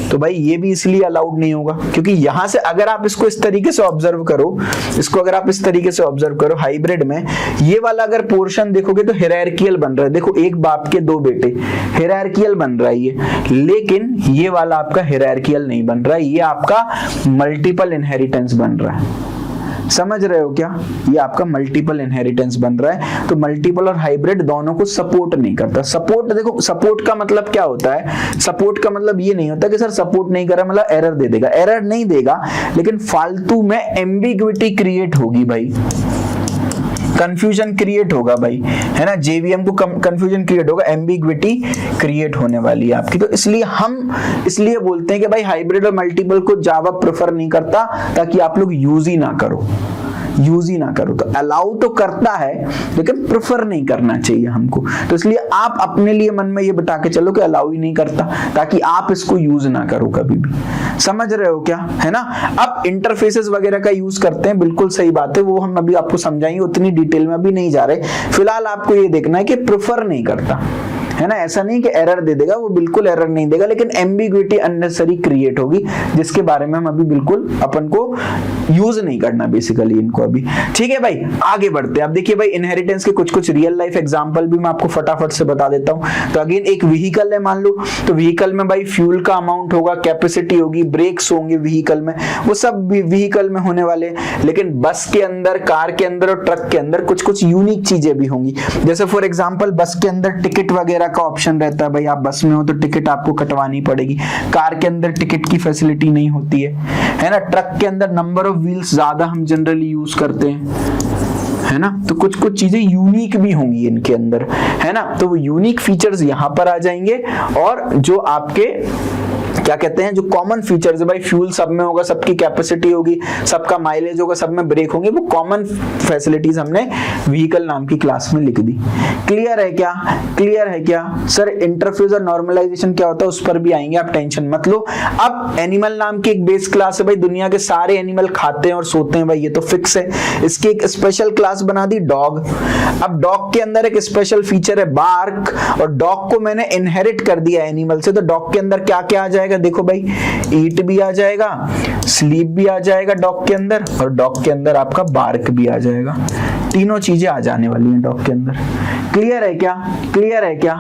तो भाई ये भी इसलिए अलाउड नहीं होगा क्योंकि यहां से अगर आप इसको इस तरीके से ऑब्जर्व करो, इसको अगर आप इस तरीके से ऑब्जर्व करो, हाइब्रिड में ये वाला अगर पोर्शन देखोगे तो हिरार्कियल बन रहा है। देखो एक बाप के दो बेटे, हिरार्कियल बन रहा है ये, लेकिन ये वाला आपका हिरार्कियल नहीं बन रहा है, ये आपका मल्टीपल इनहेरिटेंस बन रहा है। समझ रहे हो क्या, ये आपका मल्टीपल इनहेरिटेंस बन रहा है। तो मल्टीपल और हाइब्रिड दोनों को सपोर्ट नहीं करता। सपोर्ट देखो, सपोर्ट का मतलब क्या होता है, सपोर्ट का मतलब ये नहीं होता कि सर सपोर्ट नहीं कर रहा मतलब एरर दे देगा, एरर नहीं देगा, लेकिन फालतू में एम्बिग्विटी क्रिएट होगी भाई, कंफ्यूजन क्रिएट होगा भाई, है ना। जेवीएम को कंफ्यूजन क्रिएट होगा, एम्बिग्विटी क्रिएट होने वाली है आपकी। तो इसलिए हम इसलिए बोलते हैं कि भाई हाइब्रिड और मल्टीपल को जावा प्रेफर नहीं करता, ताकि आप लोग यूज ही ना करो, यूज ही ना करो। तो अलाउ तो करता है लेकिन प्रेफर नहीं करना चाहिए हमको। तो इसलिए आप अपने लिए मन में ये बता के चलो कि अलाउ ही नहीं करता, ताकि आप इसको यूज ना करो कभी भी। समझ रहे हो क्या, है ना। अब इंटरफेसेस वगैरह का यूज करते हैं, बिल्कुल सही बात है, वो हम अभी आपको समझाएंगे, उतनी डिटेल में अभी नहीं जा रहे। फिलहाल आपको ये देखना है कि प्रेफर नहीं करता, है ना। ऐसा नहीं कि एरर दे देगा, वो बिल्कुल एरर नहीं देगा, लेकिन एम्बिग्विटी अननेसेसरी क्रिएट होगी, जिसके बारे में हम अभी बिल्कुल अपन को यूज नहीं करना बेसिकली इनको अभी। ठीक है भाई, आगे बढ़ते हैं। अब देखिए भाई इनहेरिटेंस के कुछ कुछ रियल लाइफ एग्जांपल भी मैं आपको फटाफट से बता देता हूं। तो अगेन एक व्हीकल है मान लो, तो व्हीकल में भाई फ्यूल का अमाउंट होगा, कैपेसिटी होगी, ब्रेक्स होंगे व्हीकल में, वो सब व्हीकल में होने वाले। लेकिन बस के अंदर, कार के अंदर और ट्रक के अंदर कुछ कुछ यूनिक चीजें भी होंगी। जैसे फॉर एग्जाम्पल बस के अंदर टिकट वगैरह का ऑप्शन रहता है, भाई आप बस में हो तो टिकट आपको कटवानी पड़ेगी। कार के अंदर टिकट की फैसिलिटी नहीं होती है ना। ट्रक के अंदर नंबर ऑफ व्हील्स ज्यादा हम जनरली यूज करते हैं, है ना। तो कुछ कुछ चीजें यूनिक भी होंगी इनके अंदर, है ना। तो वो यूनिक फीचर्स यहां पर आ जाएंगे, और जो आपके क्या कहते हैं, जो कॉमन फीचर्स है भाई, फ्यूल सब में होगा, सबकी कैपेसिटी होगी, सबका माइलेज होगा, सब में ब्रेक होंगे, वो कॉमन फैसिलिटीज हमने व्हीकल नाम की क्लास में लिख दी। क्लियर है क्या, क्लियर है क्या सर। इंटरफेस और नॉर्मलाइजेशन क्या होता है उस पर भी आएंगे, आप टेंशन मत लो। अब एनिमल नाम की एक बेस क्लास है भाई, दुनिया के सारे एनिमल खाते हैं और सोते हैं भाई, ये तो फिक्स है। इसकी एक स्पेशल क्लास बना दी डॉग। अब डॉग के अंदर एक स्पेशल फीचर है बार्क, और डॉग को मैंने इनहेरिट कर दिया एनिमल से, तो डॉग के अंदर क्या क्या आ जाएगा, देखो भाई ईट भी आ जाएगा, स्लीप भी आ जाएगा डॉग के अंदर, और डॉग के अंदर आपका बार्क भी आ जाएगा। तीनों चीजें आ जाने वाली हैं डॉग के अंदर। क्लियर है क्या, क्लियर है क्या,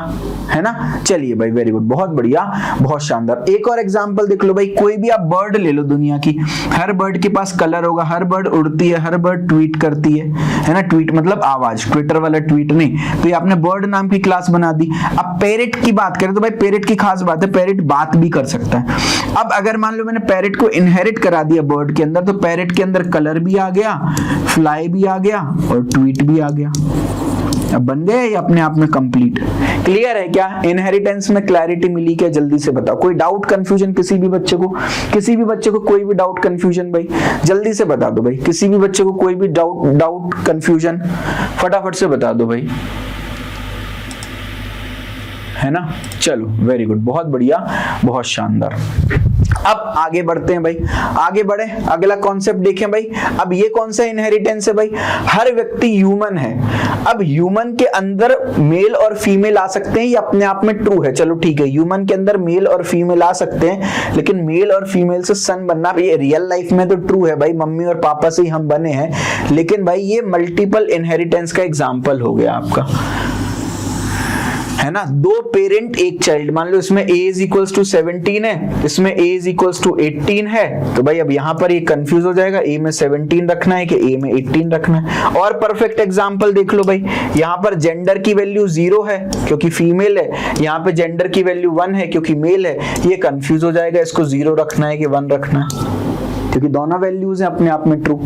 है ना। चलिए भाई वेरी गुड, बहुत बढ़िया, बहुत शानदार। एक और एग्जांपल देख लो भाई, कोई भी आप बर्ड ले लो दुनिया की, हर बर्ड के पास कलर होगा, हर बर्ड उड़ती है, हर बर्ड ट्वीट करती है ना। ट्वीट मतलब आवाज, ट्विटर वाला ट्वीट नहीं। तो ये आपने बर्ड नाम की क्लास बना दी। अब पैरेट की बात करें तो भाई पैरेट की खास बात है, पैरेट बात भी कर सकता है। अब अगर मान लो मैंने पैरेट को इनहेरिट करा दिया बर्ड के अंदर, तो पैरेट के अंदर कलर भी आ गया, फ्लाई भी आ गया और ट्वीट भी आ गया। अब बन गए ये अपने आप में कंप्लीट। क्लियर है क्या, इनहेरिटेंस में क्लैरिटी मिली क्या, जल्दी से बताओ। कोई डाउट कंफ्यूजन किसी भी बच्चे को, किसी भी बच्चे को कोई भी डाउट कंफ्यूजन भाई जल्दी से बता दो भाई। किसी भी बच्चे को कोई भी डाउट कंफ्यूजन फटाफट से बता दो भाई, है ना। चलो वेरी गुड, बहुत बढ़िया, बहुत शानदार। अब आगे बढ़ते हैं भाई, आगे बढ़े, अगला कॉन्सेप्ट देखें भाई। अब ये कौन सा इनहेरिटेंस है भाई, हर व्यक्ति ह्यूमन है। अब ह्यूमन के अंदर मेल और फीमेल आ सकते हैं, ये अपने आप में ट्रू है, चलो ठीक है। ह्यूमन के अंदर मेल और फीमेल आ सकते हैं, लेकिन मेल और फीमेल से सन बनना, ये रियल लाइफ में तो ट्रू है भाई, मम्मी और पापा से ही हम बने हैं। लेकिन भाई ये मल्टीपल इनहेरिटेंस का एग्जाम्पल हो गया आपका, है ना। दो पेरेंट एक चाइल्ड, मान लो इसमें a इज इक्वल्स टू 17 है, इसमें a इज इक्वल्स टू 18 है। तो भाई अब यहां पर ये कंफ्यूज हो जाएगा, a में 17 रखना है कि a में 18 रखना है। और परफेक्ट एग्जांपल देख लो भाई, यहां पर जेंडर की वैल्यू 0 है क्योंकि फीमेल है, यहां पे जेंडर की वैल्यू 1 है क्योंकि मेल है। ये कंफ्यूज हो जाएगा, इसको 0 रखना है कि 1 रखना है, क्योंकि दोनों वैल्यूज हैं अपने आप में ट्रू।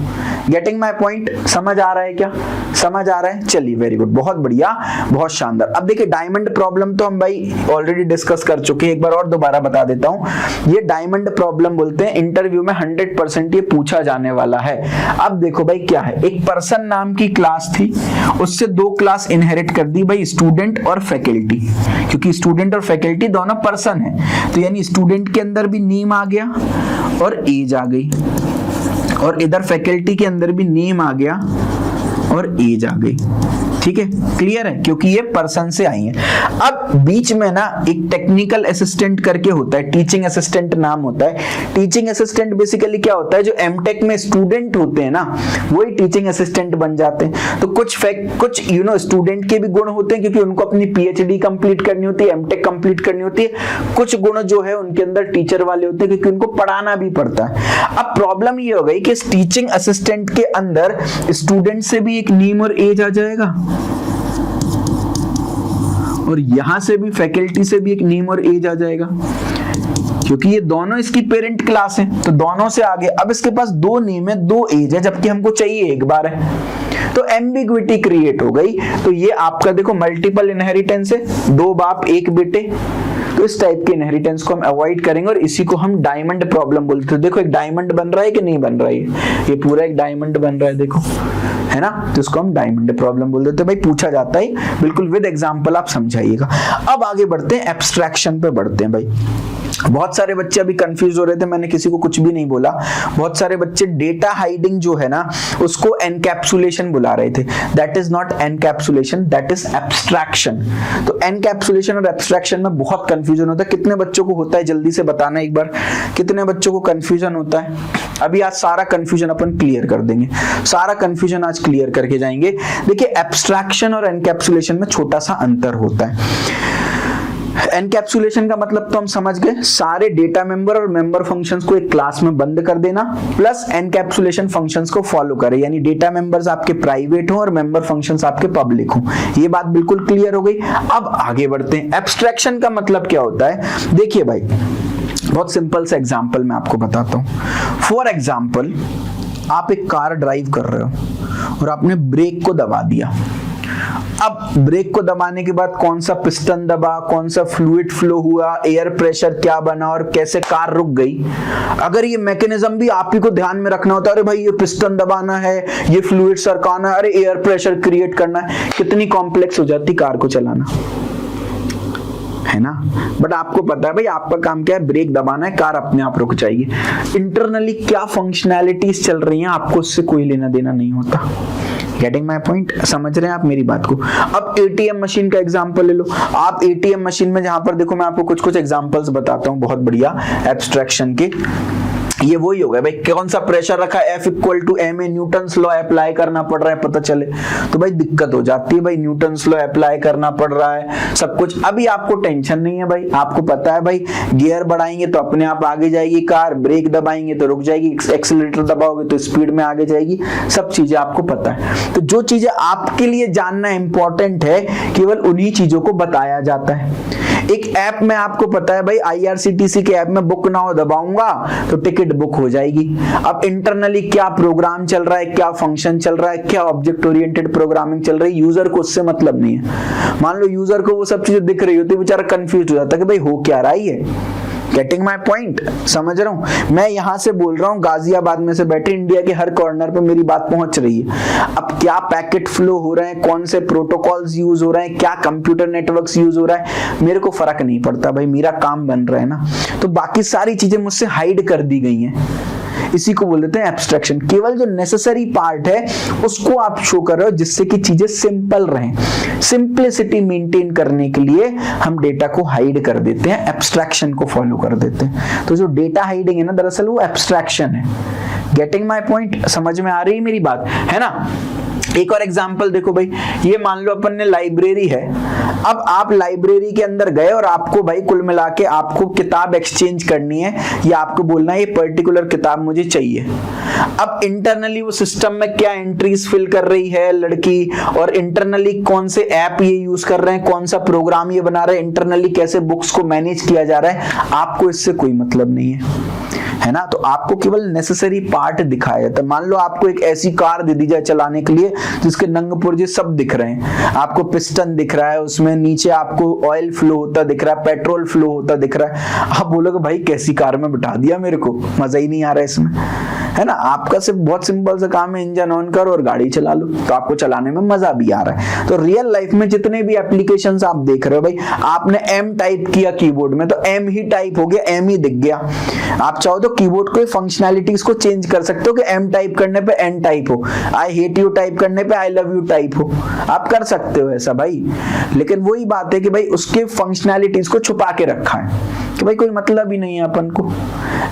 गेटिंग माय पॉइंट, समझ आ रहा है क्या, समझ आ रहा है? चलिए वेरी गुड, बहुत बढ़िया, बहुत शानदार। अब देखिए डायमंड प्रॉब्लम तो हम भाई ऑलरेडी डिस्कस कर चुके हैं, एक बार और दोबारा बता देता हूं। ये डायमंड प्रॉब्लम बोलते हैं, इंटरव्यू में 100% ये पूछा जाने वाला है। अब देखो भाई क्या है, एक पर्सन नाम की क्लास थी, उससे दो क्लास इनहेरिट कर दी भाई, स्टूडेंट और फैकल्टी, क्योंकि स्टूडेंट और फैकल्टी दोनों पर्सन है, तो यानी स्टूडेंट के अंदर भी नेम आ गया और एज आ गई, और इधर फैकल्टी के अंदर भी नेम आ गया और एज आ गई। ठीक है, क्लियर है, क्योंकि ये पर्सन से आई है। अब बीच में ना एक टेक्निकल असिस्टेंट करके होता है, टीचिंग असिस्टेंट नाम होता है। टीचिंग असिस्टेंट बेसिकली क्या होता है, जो एमटेक में स्टूडेंट होते हैं ना, वही टीचिंग असिस्टेंट बन जाते हैं। तो कुछ स्टूडेंट के भी गुण होते हैं, क्योंकि उनको अपनी पीएचडी कंप्लीट करनी होती है, एमटेक कंप्लीट करनी होती है। कुछ गुण जो है उनके अंदर टीचर वाले होते हैं, क्योंकि उनको पढ़ाना भी पड़ता है। अब प्रॉब्लम ये हो गई कि टीचिंग असिस्टेंट के अंदर स्टूडेंट से भी एक नेम और एज आ जाएगा, और यहां से भी फैकल्टी से भी एक नेम और एज आ जाएगा, क्योंकि ये दोनों इसकी पेरेंट क्लास है, तो दोनों से आगे। अब इसके पास दो नेम है, दो एज है, जबकि हमको चाहिए एक बार है, तो एम्बिग्विटी क्रिएट हो गई। तो ये आपका देखो मल्टीपल इनहेरिटेंस है, दो बाप एक बेटे, तो इस टाइप के इनहेरिटेंस को हम अवॉइड करेंगे, और इसी को हम डायमंड प्रॉब्लम बोलते हैं। देखो एक डायमंड बन रहा है कि नहीं बन रहा है, ये पूरा एक डायमंड बन रहा है, देखो, है ना, तो इसको हम डायमंड प्रॉब्लम बोल देते हैं। भाई पूछा जाता है, बिल्कुल विद एग्जांपल आप समझाइएगा। अब आगे बढ़ते हैं, एब्स्ट्रैक्शन पे बढ़ते हैं। भाई बहुत सारे बच्चे अभी कंफ्यूज हो रहे थे, मैंने किसी को कुछ भी नहीं बोला। बहुत सारे बच्चे डेटा हाइडिंग जो है ना, उसको एनकैप्सुलेशन बुला रहे थे। That is not encapsulation, that is abstraction. तो एनकैप्सुलेशन और एब्स्ट्रैक्शन में बहुत कंफ्यूजन होता है। कितने बच्चों को होता है, जल्दी से बताना एक बार, कितने बच्चों को कंफ्यूजन होता है? अभी आज सारा कंफ्यूजन अपन क्लियर कर देंगे, सारा कंफ्यूजन आज क्लियर करके जाएंगे। देखिए एब्स्ट्रैक्शन और एनकैप्सुलेशन में छोटा सा अंतर होता है। एनकैप्सुलेशन का मतलब तो हम समझ गए, सारे डेटा मेंबर और मेंबर फंक्शंस को एक क्लास में बंद कर देना, प्लस एनकैप्सुलेशन फंक्शंस को फॉलो करें, यानी डेटा मेंबर्स आपके प्राइवेट हो और मेंबर फंक्शंस आपके पब्लिक हो। ये बात बिल्कुल क्लियर हो गई। अब आगे बढ़ते हैं, एब्स्ट्रैक्शन का मतलब क्या होता है। देखिए भाई बहुत सिंपल सा एग्जांपल मैं आपको बताता हूं। फॉर एग्जांपल आप एक कार ड्राइव कर रहे हो और आपने ब्रेक को दबा दिया। अब ब्रेक को दबाने के बाद कौन सा पिस्टन दबा, कौन सा फ्लूइड फ्लो हुआ, एयर प्रेशर क्या बना और कैसे कार रुक गई, अगर ये मैकेनिज्म भी आप ही को ध्यान में रखना होता है, अरे भाई ये पिस्टन दबाना है, ये फ्लूइड सरकाना है, अरे एयर प्रेशर क्रिएट करना है, कितनी कॉम्प्लेक्स हो जाती कार को चलाना, है ना। बट आपको पता है भाई आपका काम क्या है, ब्रेक दबाना है, कार अपने आप रुक जाएगी। इंटरनली क्या फंक्शनैलिटीज चल रही हैं आपको उससे कोई लेना देना नहीं होता। गेटिंग माई पॉइंट, समझ रहे हैं आप मेरी बात को। अब एटीएम मशीन का एग्जांपल ले लो। आप एटीएम मशीन में जहां पर देखो, मैं आपको कुछ कुछ एग्जांपल्स बताता हूं बहुत बढ़िया एब्स्ट्रैक्शन के। ये वही हो गया भाई, कौन सा प्रेशर रखा, F = ma, Newton's law apply करना पड़ रहा है, पता चले तो भाई दिक्कत हो जाती है। भाई न्यूटन्स लॉ अप्लाई करना पड़ रहा है, सब कुछ। अभी आपको टेंशन नहीं है भाई, आपको पता है भाई गियर बढ़ाएंगे तो अपने आप आगे जाएगी कार, ब्रेक दबाएंगे तो रुक जाएगी, एक्सीलरेटर दबाओगे तो स्पीड में आगे जाएगी, सब चीजें आपको पता है। तो जो चीजें आपके लिए जानना इंपॉर्टेंट है, केवल उन्हीं चीजों को बताया जाता है। एक ऐप में आपको पता है भाई, IRCTC के ऐप में बुक नाउ दबाऊंगा तो टिकट बुक हो जाएगी। अब इंटरनली क्या प्रोग्राम चल रहा है, क्या फंक्शन चल रहा है, क्या ऑब्जेक्ट ओरिएंटेड प्रोग्रामिंग चल रही है, यूजर को उससे मतलब नहीं है। मान लो यूजर को वो सब चीजें दिख रही होती है, बेचारा कंफ्यूज हो जाता है कि भाई हो क्या रहा है। गेटिंग माई पॉइंट, समझ रहा हूं। मैं यहां से बोल रहा हूं गाजियाबाद में से बैठे, इंडिया के हर कॉर्नर पे मेरी बात पहुंच रही है। अब क्या पैकेट फ्लो हो रहे हैं, कौन से प्रोटोकॉल्स यूज हो रहे हैं, क्या कंप्यूटर नेटवर्क्स यूज हो रहा है, मेरे को फर्क नहीं पड़ता भाई, मेरा काम बन रहा है ना। तो बाकी सारी चीजें मुझसे हाइड कर दी गई हैं, इसी को बोल देते हैं एब्स्ट्रैक्शन। केवल जो नेसेसरी पार्ट है उसको आप शो कर रहे हो, जिससे कि चीजें सिंपल रहें। सिंपलिसिटी मेंटेन करने के लिए हम डेटा को हाइड कर देते हैं, एब्स्ट्रैक्शन को फॉलो कर देते हैं। तो जो डेटा हाइडिंग है ना, दरअसल वो एब्स्ट्रैक्शन है। गेटिंग माय पॉइंट, समझ में आ रही है मेरी बात, है ना। एक और एग्जांपल देखो भाई, ये मान लो अपन ने लाइब्रेरी है। अब आप लाइब्रेरी के अंदर गए और आपको भाई कुल मिला के आपको किताब एक्सचेंज करनी है, या आपको बोलना है ये पर्टिकुलर किताब मुझे चाहिए। अब इंटरनली वो सिस्टम में क्या एंट्रीज फिल कर रही है लड़की, और इंटरनली कौन से ऐप ये यूज कर रहे हैं, कौन सा प्रोग्राम ये बना रहे हैं, इंटरनली कैसे बुक्स को मैनेज किया जा रहा है, आपको इससे कोई मतलब नहीं है। है ना। तो आपको केवल नेसेसरी पार्ट दिखाया जाता है। मान लो आपको एक ऐसी कार दे दी जाए चलाने के लिए जिसके नंग पुर्जे सब दिख रहे हैं, आपको पिस्टन दिख रहा है, उसमें नीचे आपको ऑयल फ्लो होता दिख रहा है, पेट्रोल फ्लो होता दिख रहा है, आप बोलोगे भाई कैसी कार में बिठा दिया, मेरे को मजा ही नहीं आ रहा है इसमें, है ना। आपका सिर्फ बहुत सिंपल सा काम है, इंजन ऑन करो और गाड़ी चला लो, तो आपको चलाने में मजा भी आ रहा है। तो रियल लाइफ में जितने भी एप्लीकेशंस आप देख रहे हो भाई, आपने एम टाइप किया कीबोर्ड में तो एम ही टाइप हो गया, एम ही दिख गया। आप चाहो तो कीबोर्ड को फंक्शनैलिटीज को चेंज कर सकते हो कि एम टाइप करने पे एन टाइप हो, आई हेट यू टाइप करने पे आई लव यू टाइप हो, आप कर सकते हो ऐसा भाई। लेकिन वही बात है कि भाई उसके फंक्शनैलिटीज को छुपा के रखा है कि भाई कोई मतलब ही नहीं है अपन को।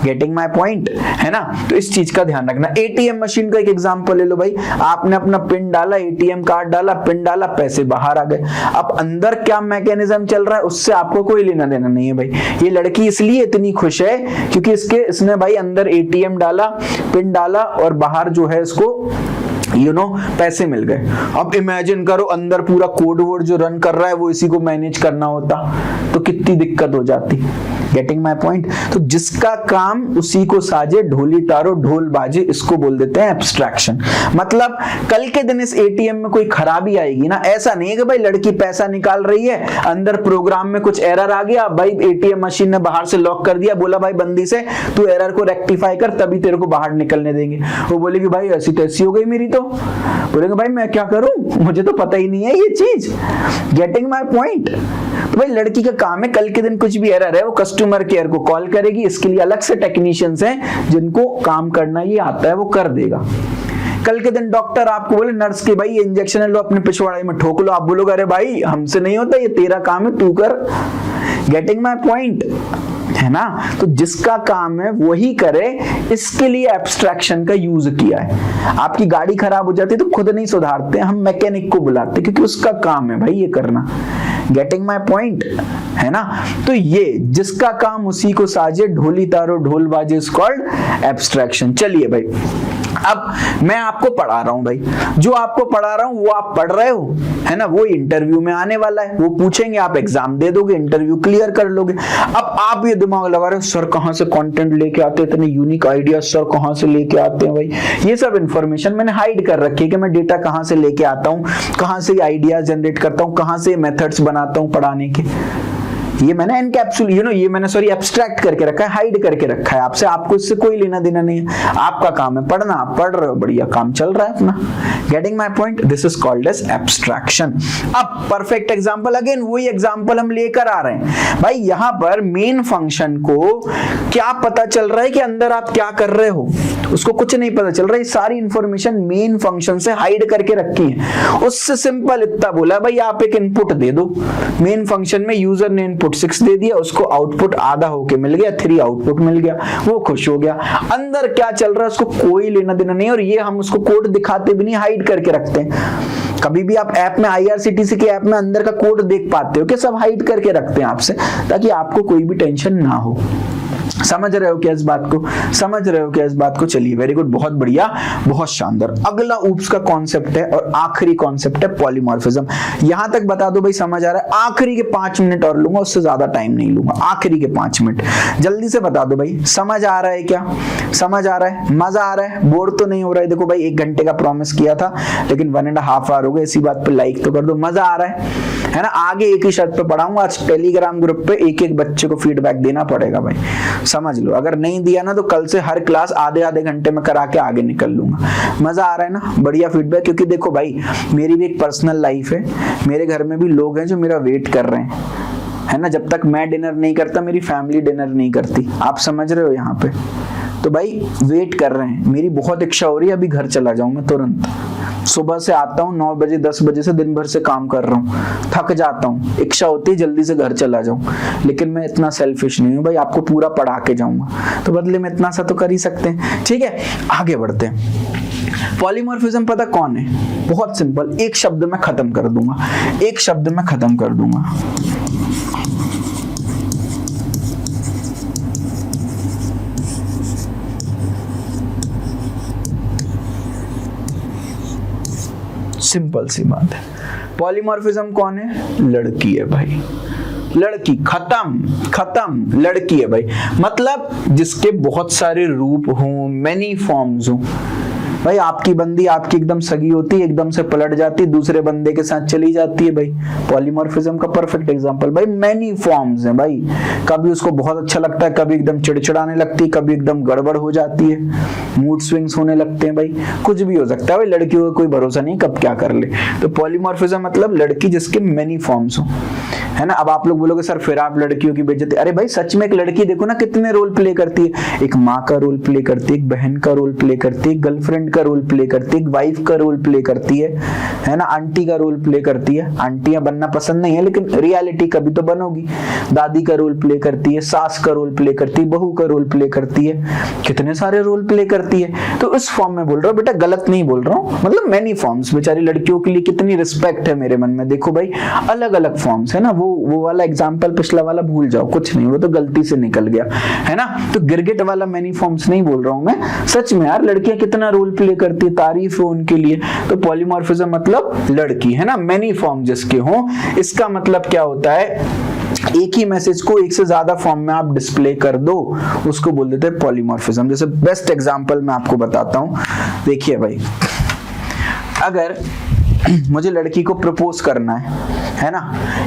गेटिंग माय पॉइंट, है ना। तो इस चीज का ध्यान रखना। एटीएम मशीन का एक एग्जांपल ले लो भाई, आपने अपना पिन डाला, एटीएम कार्ड डाला, पिन डाला, पैसे बाहर आ गए। अब अंदर क्या मैकेनिज्म चल रहा है उससे आपको कोई लेना देना नहीं है भाई। ये लड़की इसलिए इतनी खुश है क्योंकि इसने भाई अंदर एटीएम डाला, पिन डाला और बाहर जो है इसको पैसे मिल गए। अब इमेजिन करो अंदर पूरा कोड वर्ड जो रन कर रहा है वो इसी को मैनेज करना होता तो कितनी दिक्कत हो जाती। Getting my point. तो जिसका काम उसी को साजे, ढोली तारो ढोल बाजे, इसको बोल देते हैं एब्स्ट्रैक्शन। मतलब कल के दिन इस एटीएम में कोई खराबी आएगी ना, ऐसा नहीं है कि भाई लड़की पैसा निकाल रही है, अंदर प्रोग्राम में कुछ एरर आ गया, भाई एटीएम मशीन ने बाहर से लॉक कर दिया, बोला भाई बंदी से तू एरर को रेक्टिफाई कर तभी तेरे को बाहर निकलने देंगे। वो बोलेगी भाई ऐसी तैसी हो गई मेरी, तो बोलेंगे भाई मैं क्या करूं, मुझे तो पता ही नहीं है ये चीज। Getting my point. तो भाई लड़की का काम है कल के दिन कुछ भी एरर है वो कस्टमर केयर को कॉल करेगी, इसके लिए अलग से टेक्नीशियंस हैं जिनको काम करना ये आता है, वो कर देगा। कल के दिन डॉक्टर आपको बोले नर्स के भाई ये इंजेक्शन है लो अपने पिछवाड़े में ठोक लो, आप बोलोगे अरे भाई हमसे नहीं होता, ये तेरा काम है तू कर। गेटिंग माय पॉइंट, है ना। तो जिसका काम है वही करे, इसके लिए एब्स्ट्रैक्शन का यूज किया है। आपकी गाड़ी खराब हो जाती है तो खुद नहीं सुधारते, हम मैकेनिक को बुलाते क्योंकि उसका काम है भाई ये करना। गेटिंग माय पॉइंट, है ना। तो ये जिसका काम उसी को साजे, ढोली तारो ढोल बाजे, इज कॉल्ड एब्स्ट्रैक्शन। चलिए भाई अब मैं आपको पढ़ा रहा हूं भाई, जो आपको पढ़ा रहा हूं वो आप पढ़ रहे हो, है ना, वो इंटरव्यू में आने वाला है, वो पूछेंगे, आप एग्जाम दे दोगे, इंटरव्यू क्लियर कर लोगे। अब आप ये दिमाग लगा रहे हो सर कहां से कंटेंट लेके आते हैं, इतने यूनिक आइडिया सर कहां से लेके आते हैं भाई। ये सब इंफॉर्मेशन मैंने हाइड कर रखी है कि मैं डेटा कहां से लेके आता हूं, कहां से आइडिया जनरेट करता हूं, कहां से मेथड्स बनाता हूं पढ़ाने के। ये मैंने एनकैप्सुल ये मैंने एब्स्ट्रैक्ट करके रखा है, हाइड करके रखा है आपसे, आपको इससे कोई लेना देना नहीं है। आपका काम है पढ़ना, आप पढ़ रहे हो, बढ़िया काम चल रहा है अपना। Getting my point, this is called as abstraction. अब परफेक्ट एग्जांपल, अगेन वही एग्जांपल हम लेकर आ रहे हैं भाई। यहां पर मेन फंक्शन को क्या पता चल रहा है कि अंदर आप क्या कर रहे हो, उसको कुछ नहीं पता चल रहा है। सारी इंफॉर्मेशन मेन फंक्शन से हाइड करके रखी है। उससे सिंपल इतना बोला भाई आप एक इनपुट दे दो, मेन फंक्शन में यूजर ने इनपुट 6 दे दिया, उसको आउटपुट आधा होके मिल गया, 3 आउटपुट मिल गया, वो खुश हो गया। अंदर क्या चल रहा है उसको कोई लेना देना नहीं, और ये हम उसको कोड दिखाते भी नहीं, हाइड करके रखते हैं। कभी भी आप ऐप में IRCTC के ऐप में अंदर का कोड देख पाते हो कि सब हाइड करके रखते हैं आपसे, ताकि आपको कोई भी टेंशन ना हो। समझ रहे हो क्या इस बात को, समझ रहे हो क्या इस बात को। चलिए वेरी गुड, बहुत बढ़िया, बहुत शानदार। अगला ऊप्स का कॉन्सेप्ट है और आखिरी कॉन्सेप्ट है पॉलीमॉर्फिज्म। यहां तक बता दो भाई समझ आ रहा है। आखिरी के 5 मिनट और लूंगा, उससे ज्यादा टाइम नहीं लूंगा, आखिरी के 5 मिनट जल्दी से बता दो भाई। समझ आ रहा है क्या, समझ आ रहा है, मजा आ रहा है, बोर तो नहीं हो रहा है। देखो भाई 1 घंटे का प्रॉमिस किया था लेकिन 1.5 आवर हो गए, इसी बात पे लाइक तो कर दो। मजा आ रहा है ना। आगे एक ही शर्त पे पढ़ाऊंगा, आज टेलीग्राम ग्रुप पे एक बच्चे को फीडबैक देना पड़ेगा भाई, समझ लो। अगर नहीं दिया ना तो कल से हर क्लास आधे घंटे में करा के आगे निकल लूंगा। मजा आ रहा है ना, बढ़िया फीडबैक। क्योंकि देखो भाई मेरी भी एक पर्सनल लाइफ है, मेरे घर में भी लोग हैं जो मेरा वेट कर रहे हैं, है ना। जब तक मैं डिनर नहीं करता मेरी फैमिली डिनर नहीं करती, आप समझ रहे हो यहाँ पे। तो भाई वेट कर रहे हैं, मेरी बहुत इच्छा हो रही है अभी घर चला जाऊं मैं तुरंत। सुबह से आता हूँ 9 बजे 10 बजे से दिन भर से काम कर रहा हूँ, थक जाता हूँ, इच्छा होती है जल्दी से घर चला जाऊं, लेकिन मैं इतना सेल्फिश नहीं हूँ भाई, आपको पूरा पढ़ा के जाऊंगा, तो बदले में इतना सा तो कर ही सकते हैं। ठीक है, आगे बढ़ते हैं। पॉलीमॉर्फिज्म पता कौन है, बहुत सिंपल, एक शब्द में खत्म कर दूंगा, एक शब्द में खत्म कर दूंगा। सिंपल सी बात है। पॉलीमॉर्फिज्म कौन है, लड़की है भाई, लड़की, खत्म खत्म, लड़की है भाई। मतलब जिसके बहुत सारे रूप हों, मेनी फॉर्म्स हों। भाई आपकी बंदी आपकी एकदम सगी होती है, एकदम से पलट जाती है, दूसरे बंदे के साथ चली जाती है भाई। पॉलीमॉर्फिज्म का परफेक्ट एग्जांपल भाई। मैनी फॉर्म्स हैं भाई। कभी उसको बहुत अच्छा लगता है, कभी एकदम चिड़चिड़ाने लगती है, कभी एकदम गड़बड़ हो जाती है, मूड स्विंग्स होने लगते हैं भाई। कुछ भी हो सकता है भाई, लड़कियों का कोई भरोसा नहीं कब क्या कर ले। तो पॉलीमॉर्फिज्म मतलब लड़की जिसके मेनी फॉर्म्स हो, है ना। अब आप लोग बोलोगे सर फिर आप लड़कियों की बेइज्जती। अरे भाई सच में एक लड़की देखो ना कितने रोल प्ले करती है। एक माँ का रोल प्ले करती है, एक बहन का रोल प्ले करती है, गर्लफ्रेंड का रोल प्ले करती है, एक वाइफ का रोल प्ले करती है ना, आंटी का रोल प्ले करती है। आंटियां बनना पसंद नहीं है लेकिन रियलिटी कभी तो बनोगी। दादी का रोल प्ले करती है, सास का रोल प्ले करती है, बहू का रोल प्ले करती है, कितने सारे रोल प्ले करती है। तो इस फॉर्म में बोल रहा हूँ बेटा, गलत नहीं बोल रहा हूँ, मतलब मेनी फॉर्म्स। बेचारी लड़कियों के लिए कितनी रिस्पेक्ट है मेरे मन में। देखो भाई अलग अलग फॉर्म्स है ना। वो वाला एग्जाम्पल पिछला वाला भूल जाओ, कुछ नहीं, वो तो गलती से निकल गया, है ना। तो गिरगिट वाला मेनी फॉर्म्स नहीं बोल रहा हूं मैं, सच में यार लड़कियां कितना रोल प्ले करती है, तारीफ है उनके लिए। तो पॉलीमॉर्फिज्म मतलब लड़की, है ना, मेनी फॉर्म जिसके हों। इसका मतलब क्या होता है, एक ही मैसेज को एक से ज्यादा फॉर्म में आप डिस्प्ले कर दो, उसको बोल देते हैं पॉलीमॉर्फिज्म। जैसे बेस्ट एग्जांपल मैं आपको बताता हूं, देखिए भाई, अगर मुझे लड़की को प्रपोज करना है ना,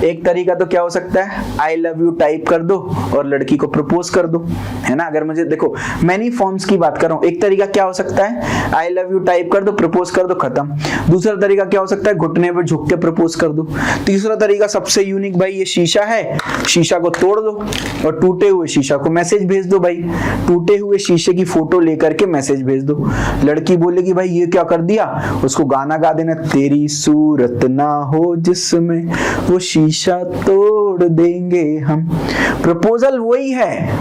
एक तरीका तो क्या हो सकता है, आई लव यू टाइप कर दो और लड़की को प्रपोज कर दो, है ना। अगर मुझे, देखो मेनी फॉर्म्स की बात कर रहा हूं, एक तरीका क्या हो सकता है, आई लव यू टाइप कर दो, प्रपोज कर दो, खत्म। दूसरा तरीका क्या हो सकता है, घुटने पर झुक के प्रपोज कर दो। तीसरा तरीका सबसे यूनिक भाई, ये शीशा है, शीशा को तोड़ दो और टूटे हुए शीशा को मैसेज भेज दो भाई। टूटे हुए शीशे की फोटो लेकर के मैसेज भेज दो। लड़की बोलेगी भाई ये क्या कर दिया, उसको गाना गा देना, तेरी सूरत ना हो जिसमें वो शीशा तोड़ देंगे हम। प्रपोजल वही है,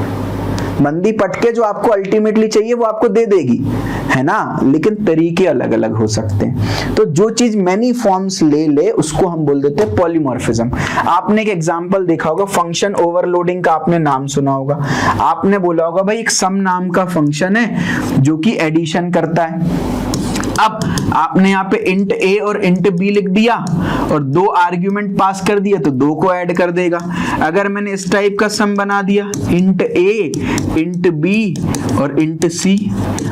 मंदी पटके जो आपको अल्टीमेटली चाहिए वो आपको दे देगी, है ना, लेकिन तरीके अलग अलग हो सकते हैं। तो जो चीज मेनी फॉर्म्स ले ले उसको हम बोल देते हैं पॉलीमॉर्फिज्म। आपने एक एग्जांपल देखा होगा, फंक्शन ओवरलोडिंग का आपने नाम सुना होगा। आपने बोला होगा भाई एक सम नाम का फंक्शन है जो कि एडिशन करता है। अब आपने यहाँ पे इंट ए और इंट बी लिख दिया और दो आर्ग्यूमेंट पास कर दिया तो दो को ऐड कर देगा। अगर मैंने इस टाइप का सम बना दिया, इंट ए, इंट बी और इंट सी,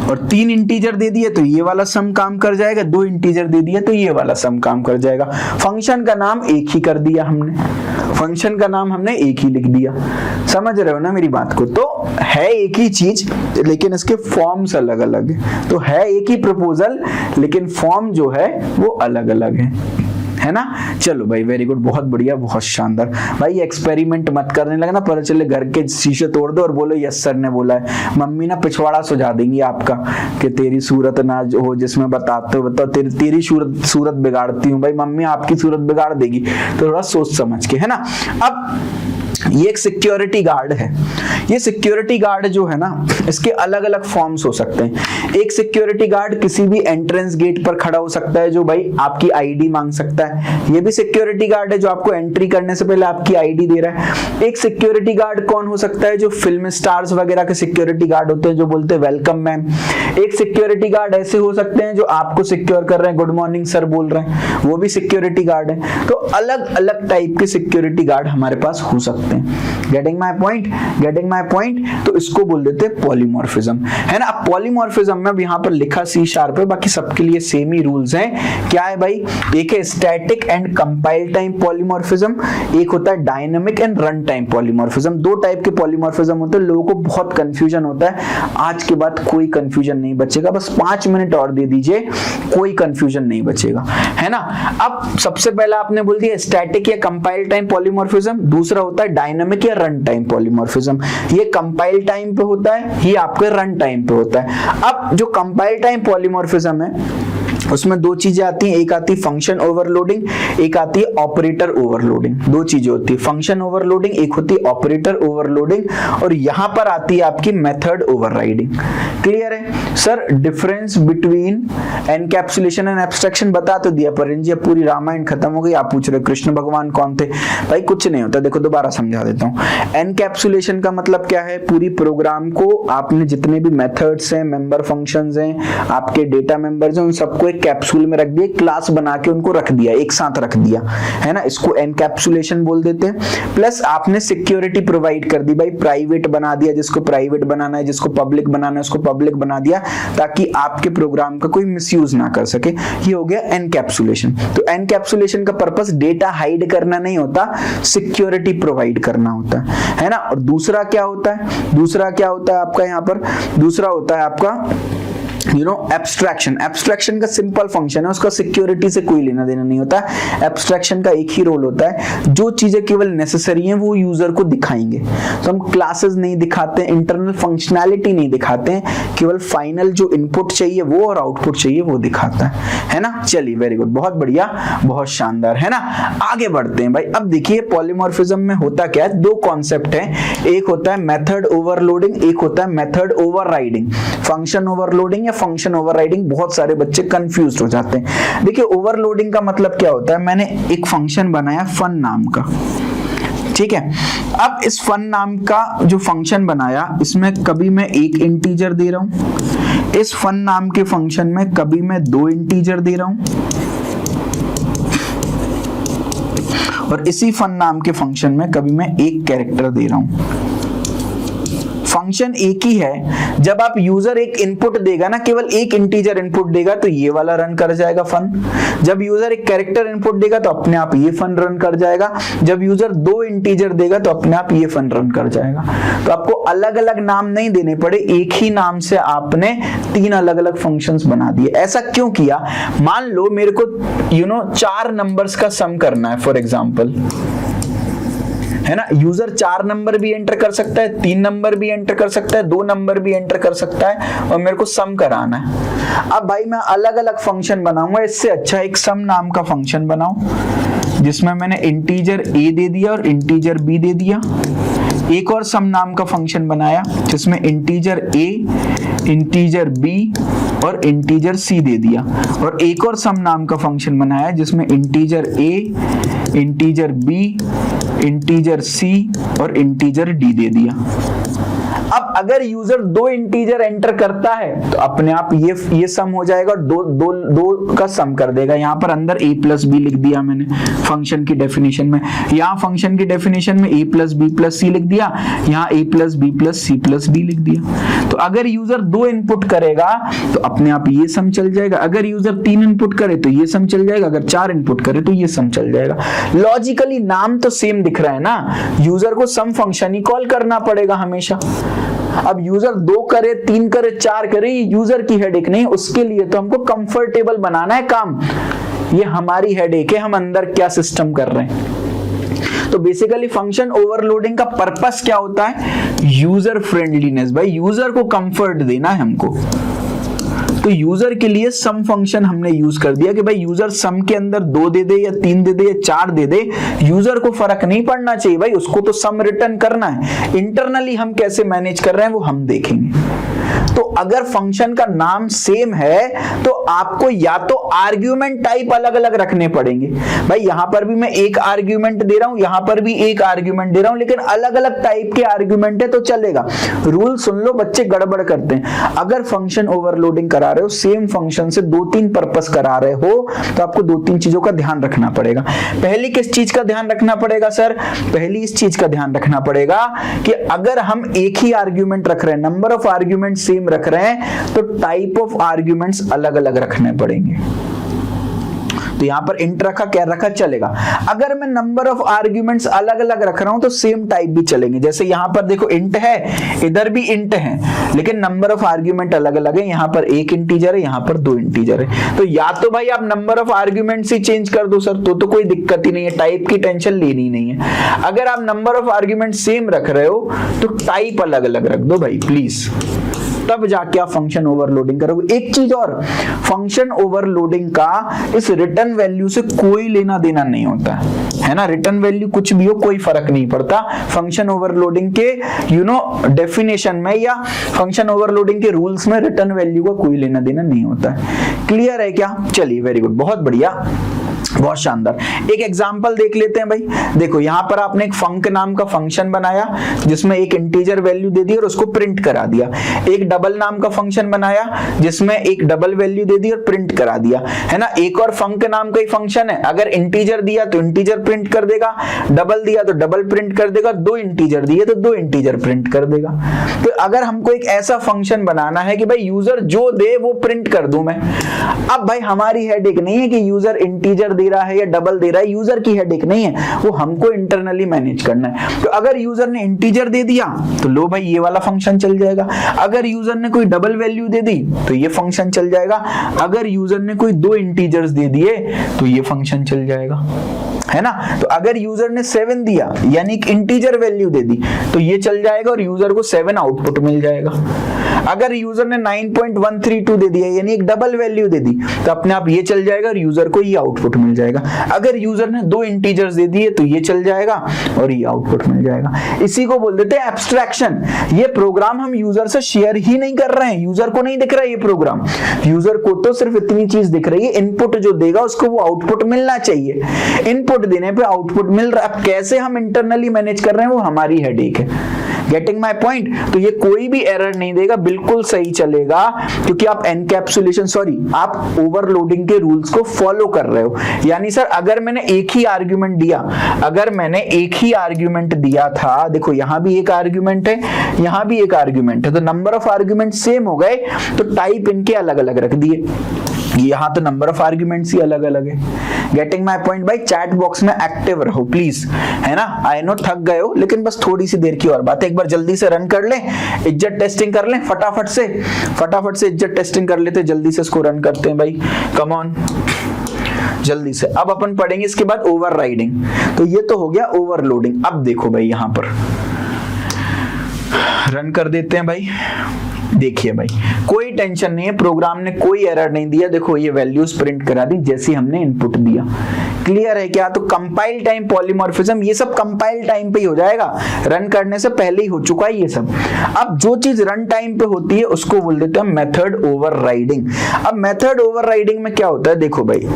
और तीन इंटीजर दे दिए तो ये वाला सम काम कर जाएगा, दो इंटीजर दे दिया तो ये वाला सम काम कर जाएगा। फंक्शन का नाम एक ही कर दिया हमने, फंक्शन का नाम हमने एक ही लिख दिया। समझ रहे हो ना मेरी बात को। तो है एक ही चीज लेकिन इसके फॉर्म्स अलग अलग है। तो है एक ही प्रपोजल लेकिन फॉर्म जो है वो अलग अलग है ना। चलो भाई वेरी गुड, बहुत बढ़िया, बहुत शानदार। भाई एक्सपेरिमेंट मत करने लगे ना, पता चले घर के शीशे तोड़ दो और बोलो यस सर ने बोला है। मम्मी ना पिछवाड़ा सुझा देंगी आपका कि तेरी सूरत ना हो जिसमें बताते हो, बताओ तेरी सूरत बिगाड़ती हूँ। भाई मम्मी आपकी सूरत बिगाड़ देगी, तो थोड़ा सोच समझ के, है ना। अब ये एक सिक्योरिटी गार्ड है। ये सिक्योरिटी गार्ड जो है ना, इसके अलग अलग फॉर्म्स हो सकते हैं। एक सिक्योरिटी गार्ड किसी भी एंट्रेंस गेट पर खड़ा हो सकता है जो भाई आपकी आईडी मांग सकता है। ये भी सिक्योरिटी गार्ड है जो आपको एंट्री करने से पहले आपकी आईडी दे रहा है। एक सिक्योरिटी गार्ड कौन हो सकता है, जो फिल्म स्टार्स वगैरह के सिक्योरिटी गार्ड होते हैं जो बोलते हैं वेलकम मैम। एक सिक्योरिटी गार्ड ऐसे हो सकते हैं जो आपको सिक्योर कर रहे हैं, गुड मॉर्निंग सर बोल रहे हैं, वो भी सिक्योरिटी गार्ड है। तो अलग अलग टाइप के सिक्योरिटी गार्ड हमारे पास हो सकते हैं। Getting my point, getting my point. तो इसको बोल देते हैं पॉलीमॉर्फिज्म, है ना। अब पॉलीमॉर्फिज्म में यहाँ पर लिखा C# है, बाकी सबके लिए सेम ही रूल्स हैं। क्या है भाई, एक है static and compile time polymorphism, एक होता है dynamic and run time polymorphism. दो टाइप के पॉलीमॉर्फिज्म होते हैं। लोगों को बहुत कंफ्यूजन होता है, आज के बाद कोई कंफ्यूजन नहीं बचेगा। बस 5 मिनट और दे दीजिए, कोई कंफ्यूजन नहीं बचेगा, है ना। अब सबसे पहला आपने बोल दिया स्टैटिक या कंपाइल टाइम पॉलीमॉर्फिज्म, दूसरा होता है डायनामिक या रन टाइम पॉलीमॉर्फिज्म। ये कंपाइल टाइम पे होता है, ये आपके रन टाइम पे होता है। अब जो कंपाइल टाइम पॉलीमॉर्फिज्म है उसमें दो चीजें आती हैं, एक आती है फंक्शन ओवरलोडिंग, एक आती है ऑपरेटर ओवरलोडिंग। दो चीजें होती है, फंक्शन ओवरलोडिंग, एक होती है ऑपरेटर ओवरलोडिंग, और यहां पर आती है आपकी मेथड ओवरराइडिंग। क्लियर है sir. Difference between encapsulation and abstraction बता तो दिया पर जी, अब पूरी रामायण खत्म हो गई। आप पूछ रहे हो कृष्ण भगवान कौन थे, भाई कुछ नहीं होता, देखो दोबारा समझा देता हूं। एनकैप्सुलेशन का मतलब क्या है, पूरी प्रोग्राम को आपने जितने भी मेथड्स हैं, मेंबर फंक्शंस हैं, आपके डेटा मेंबर्स हैं, उन सबको एक कैप्सूल में रख दिया, क्लास बना के उनको रख दिया, एक साथ रख दिया, है ना, इसको एनकैप्सुलेशन बोल देते हैं। प्लस आपने सिक्योरिटी प्रोवाइड कर दी भाई, प्राइवेट बना दिया, जिसको प्राइवेट बनाना है, जिसको पब्लिक बनाना है उसको पब्लिक बना दिया, ताकि आपके प्रोग्राम का कोई मिसयूज ना कर सके। ये हो गया एनकैप्सुलेशन। तो एनकैप्सुलेशन का पर्पस डेटा हाइड करना नहीं होता, सिक्योरिटी प्रोवाइड करना होता है ना। और दूसरा क्या होता है, दूसरा क्या होता है आपका यहाँ पर, दूसरा होता है आपका एब्स्ट्रैक्शन। एब्स्ट्रैक्शन का सिंपल फंक्शन है, उसका सिक्योरिटी से कोई लेना देना नहीं होता। एब्स्ट्रैक्शन का एक ही रोल होता है, जो चीजें केवल नेसेसरी हैं वो यूजर को दिखाएंगे। तो हम क्लासेस नहीं दिखाते, इंटरनल फंक्शनैलिटी नहीं दिखाते हैं, केवल फाइनल जो इनपुट चाहिए वो और आउटपुट चाहिए वो दिखाता है ना। चलिए वेरी गुड, बहुत बढ़िया, बहुत शानदार, है ना। आगे बढ़ते हैं भाई। अब देखिए पॉलीमॉर्फिज्म में होता क्या है, दो कॉन्सेप्ट है, एक होता है मेथड ओवरलोडिंग, एक होता है मेथड ओवरराइडिंग। फंक्शन ओवरलोडिंग या फंक्शन ओवरराइडिंग, बहुत सारे बच्चे कंफ्यूज हो जाते हैं। देखिए ओवरलोडिंग का मतलब क्या होता है, मैंने एक फंक्शन बनाया फन नाम का, ठीक है। अब इस फन नाम का जो फंक्शन बनाया, इसमें कभी मैं एक इंटीजर दे रहा हूं, इस फन नाम के फंक्शन में कभी मैं दो इंटीजर दे रहा हूं, और इसी फन नाम के फंक्शन में कभी मैं एक कैरेक्टर दे रहा हूं। फंक्शन एक ही है, जब आप यूजर एक इनपुट देगा ना, केवल एक इंटीजर इनपुट देगा तो ये वाला रन कर जाएगा फन। जब यूजर एक कैरेक्टर इनपुट देगा तो अपने आप ये फन रन कर जाएगा। जब यूजर दो इंटीजर देगा तो अपने आप ये फन रन कर जाएगा। तो आपको अलग अलग नाम नहीं देने पड़े, एक ही नाम से आपने तीन अलग अलग फंक्शंस बना दिए। ऐसा क्यों किया, मान लो मेरे को 4 नंबर्स का सम करना है फॉर एग्जाम्पल, है ना। यूजर 4 नंबर भी एंटर कर सकता है, 3 नंबर भी एंटर कर सकता है, 2 नंबर भी एंटर कर सकता है, और मेरे को सम कराना है। अब भाई मैं अलग अलग फंक्शन बनाऊंगा, इससे अच्छा एक सम नाम का फंक्शन बनाऊं जिसमें मैंने इंटीजर a दे दिया और इंटीजर b दे दिया। एक और सम नाम का फंक्शन बनाया जिसमें इंटीजर a, इंटीजर b और इंटीजर c दे दिया, और एक और सम नाम का फंक्शन बनाया जिसमें integer a, integer b, integer c और इंटीजर d दे दिया। अब अगर यूजर दो इंटीजर एंटर करता है तो अपने आप ये सम हो जाएगा, दो का सम कर देगा। यहाँ पर अंदर a प्लस बी लिख दिया मैंने फंक्शन की डेफिनेशन में, यहाँ फंक्शन की डेफिनेशन में a plus b plus c लिख दिया, यहाँ a plus b plus c plus d लिख दिया। तो अगर यूजर दो इनपुट करेगा तो अपने आप ये सम चल जाएगा, अगर यूजर 3 इनपुट करे तो ये सम चल जाएगा, अगर 4 इनपुट करे तो ये सम चल जाएगा। लॉजिकली नाम तो सेम दिख रहा है ना, यूजर को सम फंक्शन ही कॉल करना पड़ेगा हमेशा। अब यूजर 2 करे, 3 करे, 4 करे, ये यूजर की हेडेक नहीं, उसके लिए तो हमको कंफर्टेबल बनाना है काम, ये हमारी हेडेक है, हम अंदर क्या सिस्टम कर रहे हैं। तो बेसिकली फंक्शन ओवरलोडिंग का पर्पस क्या होता है, यूजर फ्रेंडलीनेस। भाई यूजर को कंफर्ट देना है हमको, तो यूजर के लिए सम फंक्शन हमने यूज कर दिया कि भाई यूजर सम के अंदर 2 दे दे या 3 दे दे या 4 दे दे, यूजर को फर्क नहीं पड़ना चाहिए भाई, उसको तो सम रिटर्न करना है। इंटरनली हम कैसे मैनेज कर रहे हैं वो हम देखेंगे। तो अगर फंक्शन का नाम सेम है तो आपको या तो आर्ग्यूमेंट टाइप अलग अलग रखने पड़ेंगे। भाई यहां पर भी मैं एक आर्ग्यूमेंट दे रहा हूं, यहां पर भी एक आर्ग्यूमेंट दे रहा हूं, लेकिन अलग अलग टाइप के आर्ग्यूमेंट है तो चलेगा। रूल सुन लो, बच्चे गड़बड़ करते हैं। अगर फंक्शन ओवरलोडिंग करा रहे हो, सेम फंक्शन से 2-3 पर्पस करा रहे हो, तो आपको 2-3 चीजों का ध्यान रखना पड़ेगा। पहली किस चीज का ध्यान रखना पड़ेगा सर, पहली इस चीज का ध्यान रखना पड़ेगा कि अगर हम एक ही आर्ग्यूमेंट रख रहे हैं, नंबर ऑफ आर्ग्यूमेंट सेम रख रहे हैं, तो टाइप ऑफ आर्ग्यूमेंट्स अलग अलग रखने पड़ेंगे। तो यहां पर इंट रखा, क्या रखा, चलेगा। अगर मैं नंबर ऑफ आर्ग्यूमेंट्स अलग अलग रख रहा हूं तो सेम टाइप भी चलेंगे। जैसे यहां पर देखो इंट है, इधर भी इंट है, लेकिन नंबर ऑफ आर्ग्यूमेंट अलग अलग है। यहां पर एक इंटीजर है, यहां पर 2 इंटीजर है। तो या तो भाई आप number of arguments he change कर दो सर, तो कोई दिक्कत ही नहीं है, टाइप की टेंशन लेनी नहीं है। अगर आप नंबर ऑफ आर्ग्यूमेंट सेम रख रहे हो तो टाइप अलग अलग रख दो भाई प्लीज, तब जाके आप फंक्शन ओवरलोडिंग करोगे। एक चीज और, फंक्शन ओवरलोडिंग का इस रिटर्न वैल्यू से कोई लेना देना नहीं होता है ना। रिटर्न वैल्यू कुछ भी हो, कोई फर्क नहीं पड़ता। फंक्शन ओवरलोडिंग के डेफिनेशन में या फंक्शन ओवरलोडिंग के रूल्स में रिटर्न वैल्यू का कोई लेना देना नहीं होता है। क्लियर है क्या? चलिए वेरी गुड, बहुत बढ़िया। बहुत शानदार। एक एग्जांपल देख लेते हैं भाई। देखो यहाँ पर आपने एक फंक नाम का फंक्शन बनाया जिसमें एक इंटीजर वैल्यू दे दी और उसको प्रिंट करा दिया। एक डबल नाम का फंक्शन बनाया जिसमें एक डबल वैल्यू दे दी और प्रिंट करा दिया, है ना। एक और फंक नाम का ही फंक्शन है, अगर इंटीजर दिया तो इंटीजर प्रिंट कर देगा, डबल दिया तो डबल प्रिंट कर देगा, दो इंटीजर दिए तो दो इंटीजर प्रिंट कर देगा। तो अगर हमको एक ऐसा फंक्शन बनाना है कि भाई यूजर जो दे वो प्रिंट कर दूं मैं, अब भाई हमारी हेडेक नहीं है कि यूजर इंटीजर दे रहा है या डबल दे रहा है, यूजर की हेडेक नहीं है, वो हमको इंटरनली मैनेज करना है। तो अगर यूजर ने इंटीजर दे दिया तो लो भाई ये वाला फंक्शन चल जाएगा, अगर यूजर ने कोई डबल वैल्यू दे दी तो ये फंक्शन चल जाएगा, अगर यूजर ने कोई दो इंटीजर्स दे दिए तो ये फंक्शन चल जाएगा, है ना। तो अगर यूजर ने 7 दिया यानी एक इंटीजर वैल्यू दे दी तो ये चल जाएगा और यूजर को 7 आउटपुट मिल जाएगा। अगर यूजर ने 9.132 दे दिया यानी एक डबल वैल्यू दे दी तो अपने आप ये चल जाएगा और यूजर को ये आउटपुट मिल जाएगा। अगर यूजर ने दो इंटीजर्स दे दिए तो ये चल जाएगा और ये आउटपुट मिल जाएगा। इसी को बोल देते हैं एब्स्ट्रैक्शन। ये प्रोग्राम हम यूजर से शेयर ही नहीं कर रहे हैं, यूजर को नहीं दिख रहा है ये प्रोग्राम, यूजर को तो सिर्फ इतनी चीज दिख रही है, इनपुट जो देगा उसको वो आउटपुट मिलना चाहिए, इनपुट देने पे आउटपुट मिल रहा है। अब कैसे हम इंटरनली मैनेज कर रहे हैं वो हमारी हेडेक है। Getting my point. तो ये कोई भी एरर नहीं देगा, बिल्कुल सही चलेगा, क्योंकि आप एनकैप्सुलेशन आप ओवरलोडिंग के रूल्स को फॉलो कर रहे हो। यानी सर अगर मैंने एक ही आर्ग्यूमेंट दिया, अगर मैंने एक ही आर्ग्यूमेंट दिया था, देखो यहां भी एक आर्ग्यूमेंट है, यहां भी एक आर्ग्यूमेंट है, तो नंबर ऑफ आर्ग्यूमेंट सेम हो गए तो टाइप इनके अलग अलग रख दिए, यहां तो नंबर ऑफ आर्ग्यूमेंट्स ही अलग अलग है। गेटिंग माय पॉइंट भाई। चैट बॉक्स में एक्टिव रहो प्लीज, है ना। आई नो थक गए हो लेकिन बस थोड़ी सी देर की और बात है, एक बार जल्दी से रन कर लें, इज्जत टेस्टिंग कर लें, फटाफट से इज्जत टेस्टिंग कर लेते, जल्दी से इसको रन करते हैं भाई, कम ऑन जल्दी से। अब अपन पढ़ेंगे इसके बाद ओवरराइडिंग। तो ये तो हो गया ओवरलोडिंग। अब देखो भाई यहां पर रन कर देते हैं भाई। देखिए भाई कोई टेंशन नहीं है, प्रोग्राम ने कोई एरर नहीं दिया। देखो ये वैल्यूज प्रिंट करा दी जैसे हमने इनपुट दिया। क्लियर है क्या? तो कंपाइल टाइम पॉलीमॉर्फिज्म ये सब कंपाइल टाइम पे ही हो जाएगा, रन करने से पहले ही हो चुका है ये सब। अब जो चीज रन टाइम पे होती है उसको बोल देते हैं मेथड ओवरराइडिंग। अब मेथड ओवरराइडिंग में क्या होता है, देखो भाई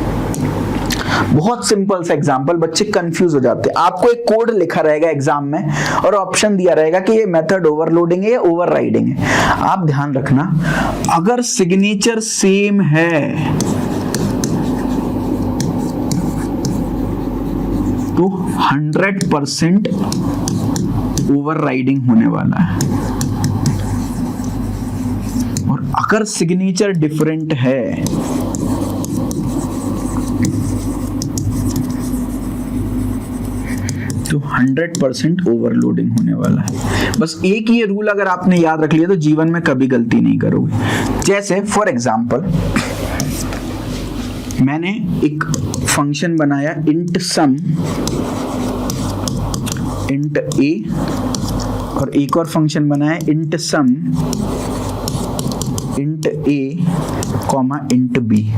बहुत सिंपल सा एग्जांपल, बच्चे कंफ्यूज हो जाते हैं। आपको एक कोड लिखा रहेगा एग्जाम में और ऑप्शन दिया रहेगा कि ये मेथड ओवरलोडिंग है या ओवरराइडिंग है। आप ध्यान रखना, अगर सिग्नेचर सेम है तो 100% ओवरराइडिंग होने वाला है, और अगर सिग्नेचर डिफरेंट है तो 100% ओवरलोडिंग होने वाला है। बस एक ये रूल अगर आपने याद रख लिया तो जीवन में कभी गलती नहीं करोगे। जैसे फॉर एग्जांपल मैंने एक फंक्शन बनाया इंट सम इंट ए, और एक और फंक्शन बनाया इंट सम इंट ए कॉमा इंट बी।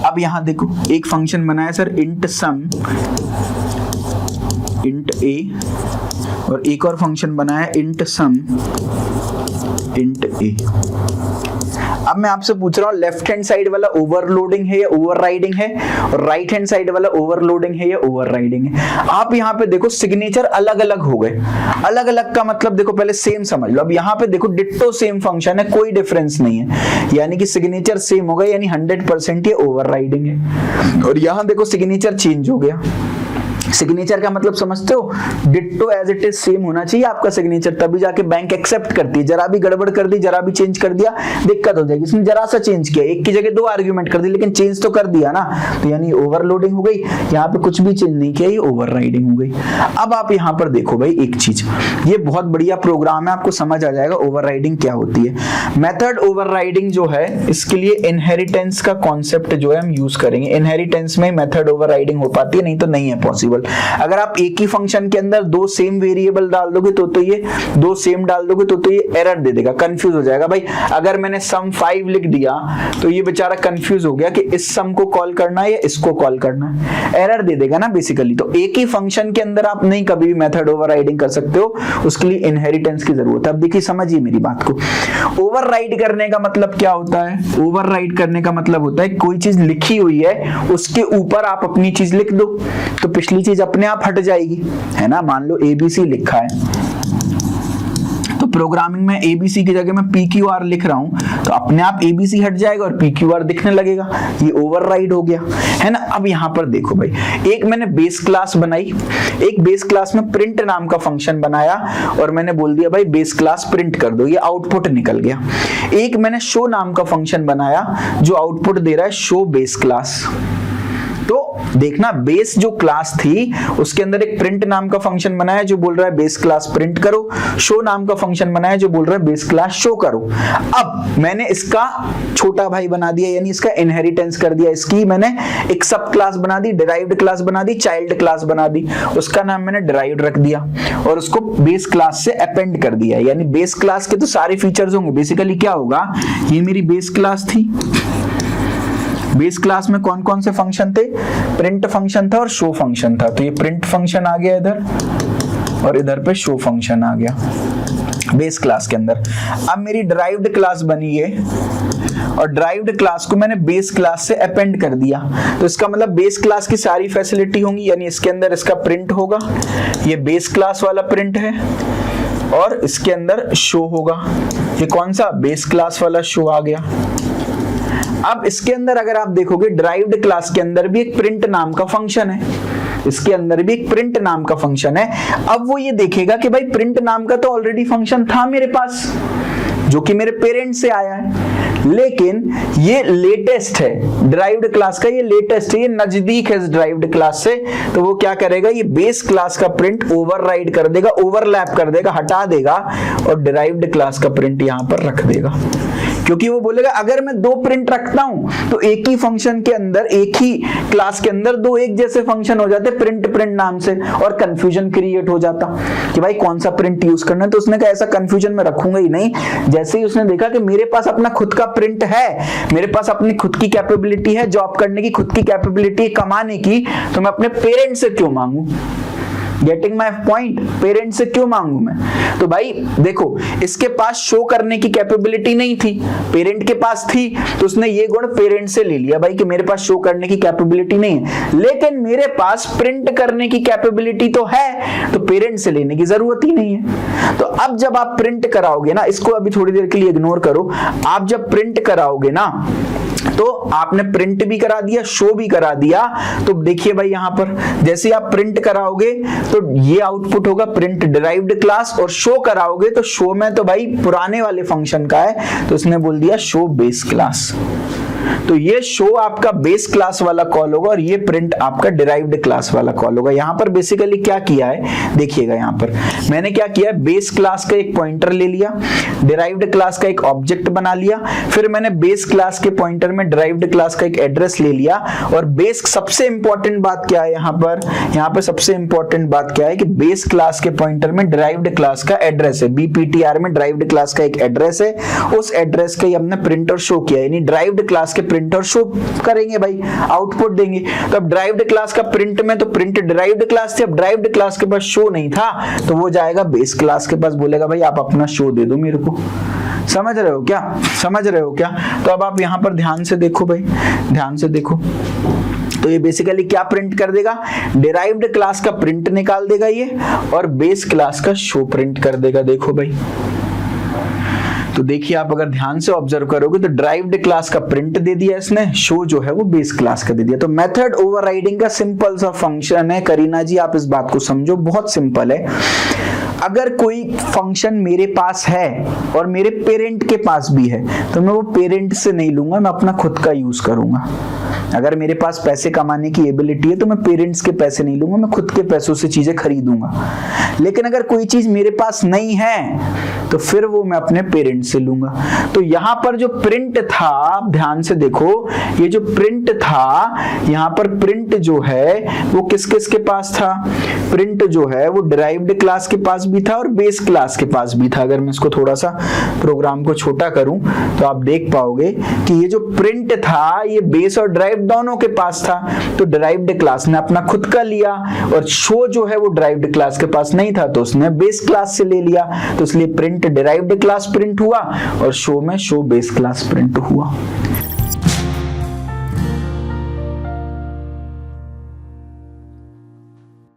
अब यहां देखो एक फंक्शन बनाया सर इंट सम इंट ए, और एक और फंक्शन बनाया इंट सम इंट ए। अब मैं आपसे पूछ रहा हूं लेफ्ट हैंड साइड वाला ओवरलोडिंग है या ओवरराइडिंग है, और राइट हैंड साइड वाला ओवरलोडिंग है या ओवरराइडिंग है। आप यहां पे देखो सिग्नेचर अलग अलग हो गए। अलग अलग का मतलब देखो पहले सेम समझ लो। अब यहां पे देखो डिट्टो सेम फंक्शन है, कोई डिफरेंस नहीं है, यानी कि सिग्नेचर सेम हो गया, यानी 100% ये ओवरराइडिंग है। और यहां देखो सिग्नेचर चेंज हो गया। सिग्नेचर का मतलब समझते हो, ditto as it is same होना चाहिए आपका सिग्नेचर, तभी जाके बैंक एक्सेप्ट करती है। जरा भी गड़बड़ कर दी, जरा भी चेंज कर दिया, दिक्कत हो जाएगी। इसने जरा सा चेंज किया, एक की जगह दो आर्ग्यूमेंट कर दी, लेकिन चेंज तो कर दिया ना, तो यानी ओवरलोडिंग हो गई। यहाँ पे कुछ भी चेंज नहीं किया, ये ओवरराइडिंग हो गई। अब आप यहाँ पर देखो भाई एक चीज, ये बहुत बढ़िया प्रोग्राम है, आपको समझ आ जाएगा ओवरराइडिंग क्या होती है। मेथड ओवरराइडिंग जो है, इसके लिए इनहेरिटेंस का कॉन्सेप्ट जो है हम यूज करेंगे। इनहेरिटेंस में मेथड ओवरराइडिंग हो पाती है, नहीं तो नहीं है पॉसिबल। वेरिएबल। अगर आप एक ही फंक्शन के अंदर दो सेम वेरिएबल डाल दोगे तो ये दो सेम डाल दोगे तो ये एरर दे देगा, कंफ्यूज हो जाएगा भाई। अगर मैंने सम 5 लिख दिया तो ये बेचारा कंफ्यूज हो गया कि इस सम को कॉल करना है या इसको कॉल करना है, एरर दे देगा ना बेसिकली। तो एक ही फंक्शन के अंदर आप नहीं कभी भी मेथड ओवरराइडिंग कर सकते हो, उसके लिए इनहेरिटेंस की जरूरत है। अब देखिए समझिए मेरी बात को, ओवरराइड करने का मतलब क्या होता है? ओवरराइड करने का मतलब होता है कोई चीज लिखी हुई है उसके ऊपर आप अपनी चीज लिख दो तो पिछली चीज अपने आप हट जाएगी, है ना। मान लो ABC लिखा है तो प्रोग्रामिंग में ABC की जगह मैं PQR लिख रहा हूं तो अपने आप ABC हट जाएगा और PQR दिखने लगेगा, ये ओवरराइड हो गया, है ना। अब यहां पर देखो भाई, एक मैंने बेस क्लास बनाई, एक बेस क्लास में प्रिंट नाम का फंक्शन बनाया और मैंने बोल दिया भाई बेस क्लास प्रिंट कर दो, ये आउटपुट निकल गया। एक मैंने शो नाम का फंक्शन बनाया जो आउटपुट दे रहा है शो बेस क्लास। तो देखना, बेस जो क्लास थी उसके अंदर एक प्रिंट नाम का फंक्शन बनाया जो बोल रहा है बेस क्लास प्रिंट करो, शो नाम का फंक्शन बनाया जो बोल रहा है बेस क्लास शो करो। अब मैंने इसका छोटा भाई बना दिया, यानी इसका इनहेरिटेंस कर दिया, इसकी मैंने एक सब क्लास बना दी, डिराइव्ड क्लास बना दी, चाइल्ड क्लास बना दी, उसका नाम मैंने डिराइव्ड रख दिया और उसको बेस क्लास से अपेंड कर दिया। यानी बेस क्लास के तो सारे फीचर्स होंगे। बेसिकली क्या होगा, ये मेरी बेस क्लास थी, बेस क्लास में कौन कौन से फंक्शन थे? प्रिंट फंक्शन था और शो फंक्शन था। तो ये प्रिंट फंक्शन आ गया इधर और इधर पे शो फंक्शन आ गया बेस क्लास के अंदर। अब मेरी डिराइव्ड क्लास बनी है और डिराइव्ड क्लास को मैंने बेस क्लास से अपेंड कर दिया, तो इसका मतलब बेस क्लास की सारी फैसिलिटी होंगी, यानी इसके अंदर इसका प्रिंट होगा, ये बेस क्लास वाला प्रिंट है और इसके अंदर शो होगा। ये कौन सा? बेस क्लास वाला शो आ गया। अब इसके अंदर अगर आप देखोगे डिराइव्ड क्लास के अंदर भी एक प्रिंट नाम का फंक्शन है, इसके अंदर भी एक प्रिंट नाम का फंक्शन है। अब वो ये देखेगा कि भाई प्रिंट नाम का तो ऑलरेडी फंक्शन था मेरे पास जो कि मेरे पेरेंट से आया है, लेकिन ये लेटेस्ट है, डिराइव्ड क्लास का ये लेटेस्ट है, ये नजदीक है इस डिराइव्ड क्लास से। तो वो क्या करेगा, ये बेस क्लास का प्रिंट ओवरराइड कर देगा, ओवरलैप कर देगा, हटा देगा और डिराइव्ड क्लास का प्रिंट यहां पर रख देगा। क्योंकि वो बोलेगा अगर मैं दो प्रिंट रखता हूं तो एक ही फंक्शन के अंदर, एक ही क्लास के अंदर दो एक जैसे फंक्शन हो जाते प्रिंट प्रिंट नाम से, और कंफ्यूजन क्रिएट हो जाता कि भाई कौन सा प्रिंट यूज करना है। तो उसने कहा ऐसा कंफ्यूजन में रखूंगा ही नहीं। जैसे ही उसने देखा कि मेरे पास अपना खुद का प्रिंट है, मेरे पास अपनी खुद की कैपेबिलिटी है, जॉब करने की खुद की कैपेबिलिटी है, कमाने की, तो मैं अपने पेरेंट से क्यों मांगू? Getting my point? पेरेंट से क्यों मांगू मैं? तो भाई देखो, इसके पास शो करने की कैपेबिलिटी नहीं थी, पेरेंट के पास थी, तो उसने ये गुण पेरेंट से ले लिया भाई कि मेरे पास शो करने की कैपेबिलिटी नहीं है, लेकिन मेरे पास प्रिंट करने की कैपेबिलिटी तो है, तो पेरेंट से लेने की जरूरत ही नहीं है। तो अब जब आप प्रिंट कराओगे ना, इसको अभी थोड़ी देर के लिए इग्नोर करो, आप जब प्रिंट कराओगे ना तो आपने प्रिंट भी करा दिया, शो भी करा दिया। तो देखिए भाई यहां पर जैसे आप प्रिंट कराओगे तो ये आउटपुट होगा प्रिंट डिराइव्ड क्लास, और शो कराओगे तो शो में तो भाई पुराने वाले फंक्शन का है, तो उसने बोल दिया शो बेस क्लास। तो ये शो आपका बेस क्लास वाला कॉल होगा और ये प्रिंट आपका डिराइव्ड क्लास वाला कॉल होगा। यहां पर बेसिकली क्या किया है, देखिएगा यहां पर मैंने क्या किया है, बेस क्लास का एक पॉइंटर ले लिया, डिराइव्ड क्लास का एक ऑब्जेक्ट बना लिया, फिर मैंने बेस क्लास के पॉइंटर में डिराइव्ड क्लास का एक एड्रेस ले लिया। और बेस, सबसे इंपॉर्टेंट बात क्या है यहां पर सबसे इंपॉर्टेंट बात क्या है कि बेस क्लास के पॉइंटर में डिराइव्ड क्लास का एड्रेस है, BPTR में डिराइव्ड क्लास का एक एड्रेस है, उस एड्रेस का ही हमने प्रिंट और शो किया, यानी डिराइव्ड क्लास के प्रिंट और शो करेंगे भाई, आउटपुट देंगे। तो अब डिराइव्ड क्लास का प्रिंट में तो प्रिंट डिराइव्ड क्लास थी, अब डिराइव्ड क्लास के पास शो नहीं था, तो वो जाएगा बेस क्लास के पास, बोलेगा भाई आप अपना शो दे दो मेरे को। समझ रहे हो क्या? समझ रहे हो क्या? तो अब आप यहां पर ध्यान से देखो भाई, ध्यान से देखो, तो ये बेसिकली क्या प्रिंट कर देगा, डिराइव्ड क्लास का प्रिंट निकाल देगा ये, और बेस क्लास का शो प्रिंट कर देगा। देखो भाई, तो देखिए आप अगर ध्यान से ऑब्जर्व करोगे तो डिराइव्ड क्लास का प्रिंट दे दिया इसने, शो जो है वो बेस क्लास का दे दिया। तो मेथड ओवरराइडिंग का सिंपल सा फंक्शन है। करीना जी आप इस बात को समझो, बहुत सिंपल है। अगर कोई फंक्शन मेरे पास है और मेरे पेरेंट के पास भी है, तो मैं वो पेरेंट से नहीं लूंगा, मैं अपना खुद का यूज करूंगा। अगर मेरे पास पैसे कमाने की एबिलिटी है तो मैं पेरेंट्स के पैसे नहीं लूंगा, मैं खुद के पैसों से चीजें खरीदूंगा। लेकिन अगर कोई चीज मेरे पास नहीं है तो फिर वो मैं अपने पेरेंट्स से लूंगा। तो यहां पर जो प्रिंट था, आप ध्यान से देखो, ये जो प्रिंट था, यहां पर प्रिंट जो है वो किस किस के पास था? प्रिंट जो है वो डिराइव्ड क्लास के पास भी था और बेस क्लास के पास भी था। अगर मैं इसको थोड़ा सा प्रोग्राम को छोटा करूं तो आप देख पाओगे कि ये जो प्रिंट था ये बेस और डिराइव्ड दोनों के पास था। तो डिराइव्ड क्लास ने अपना खुद का लिया और शो जो है वो डिराइव्ड क्लास के पास नहीं था तो उसने बेस क्लास से ले लिया। तो इसलिए प्रिंट डिराइव्ड क्लास प्रिंट हुआ और शो में शो बेस क्लास प्रिंट हुआ।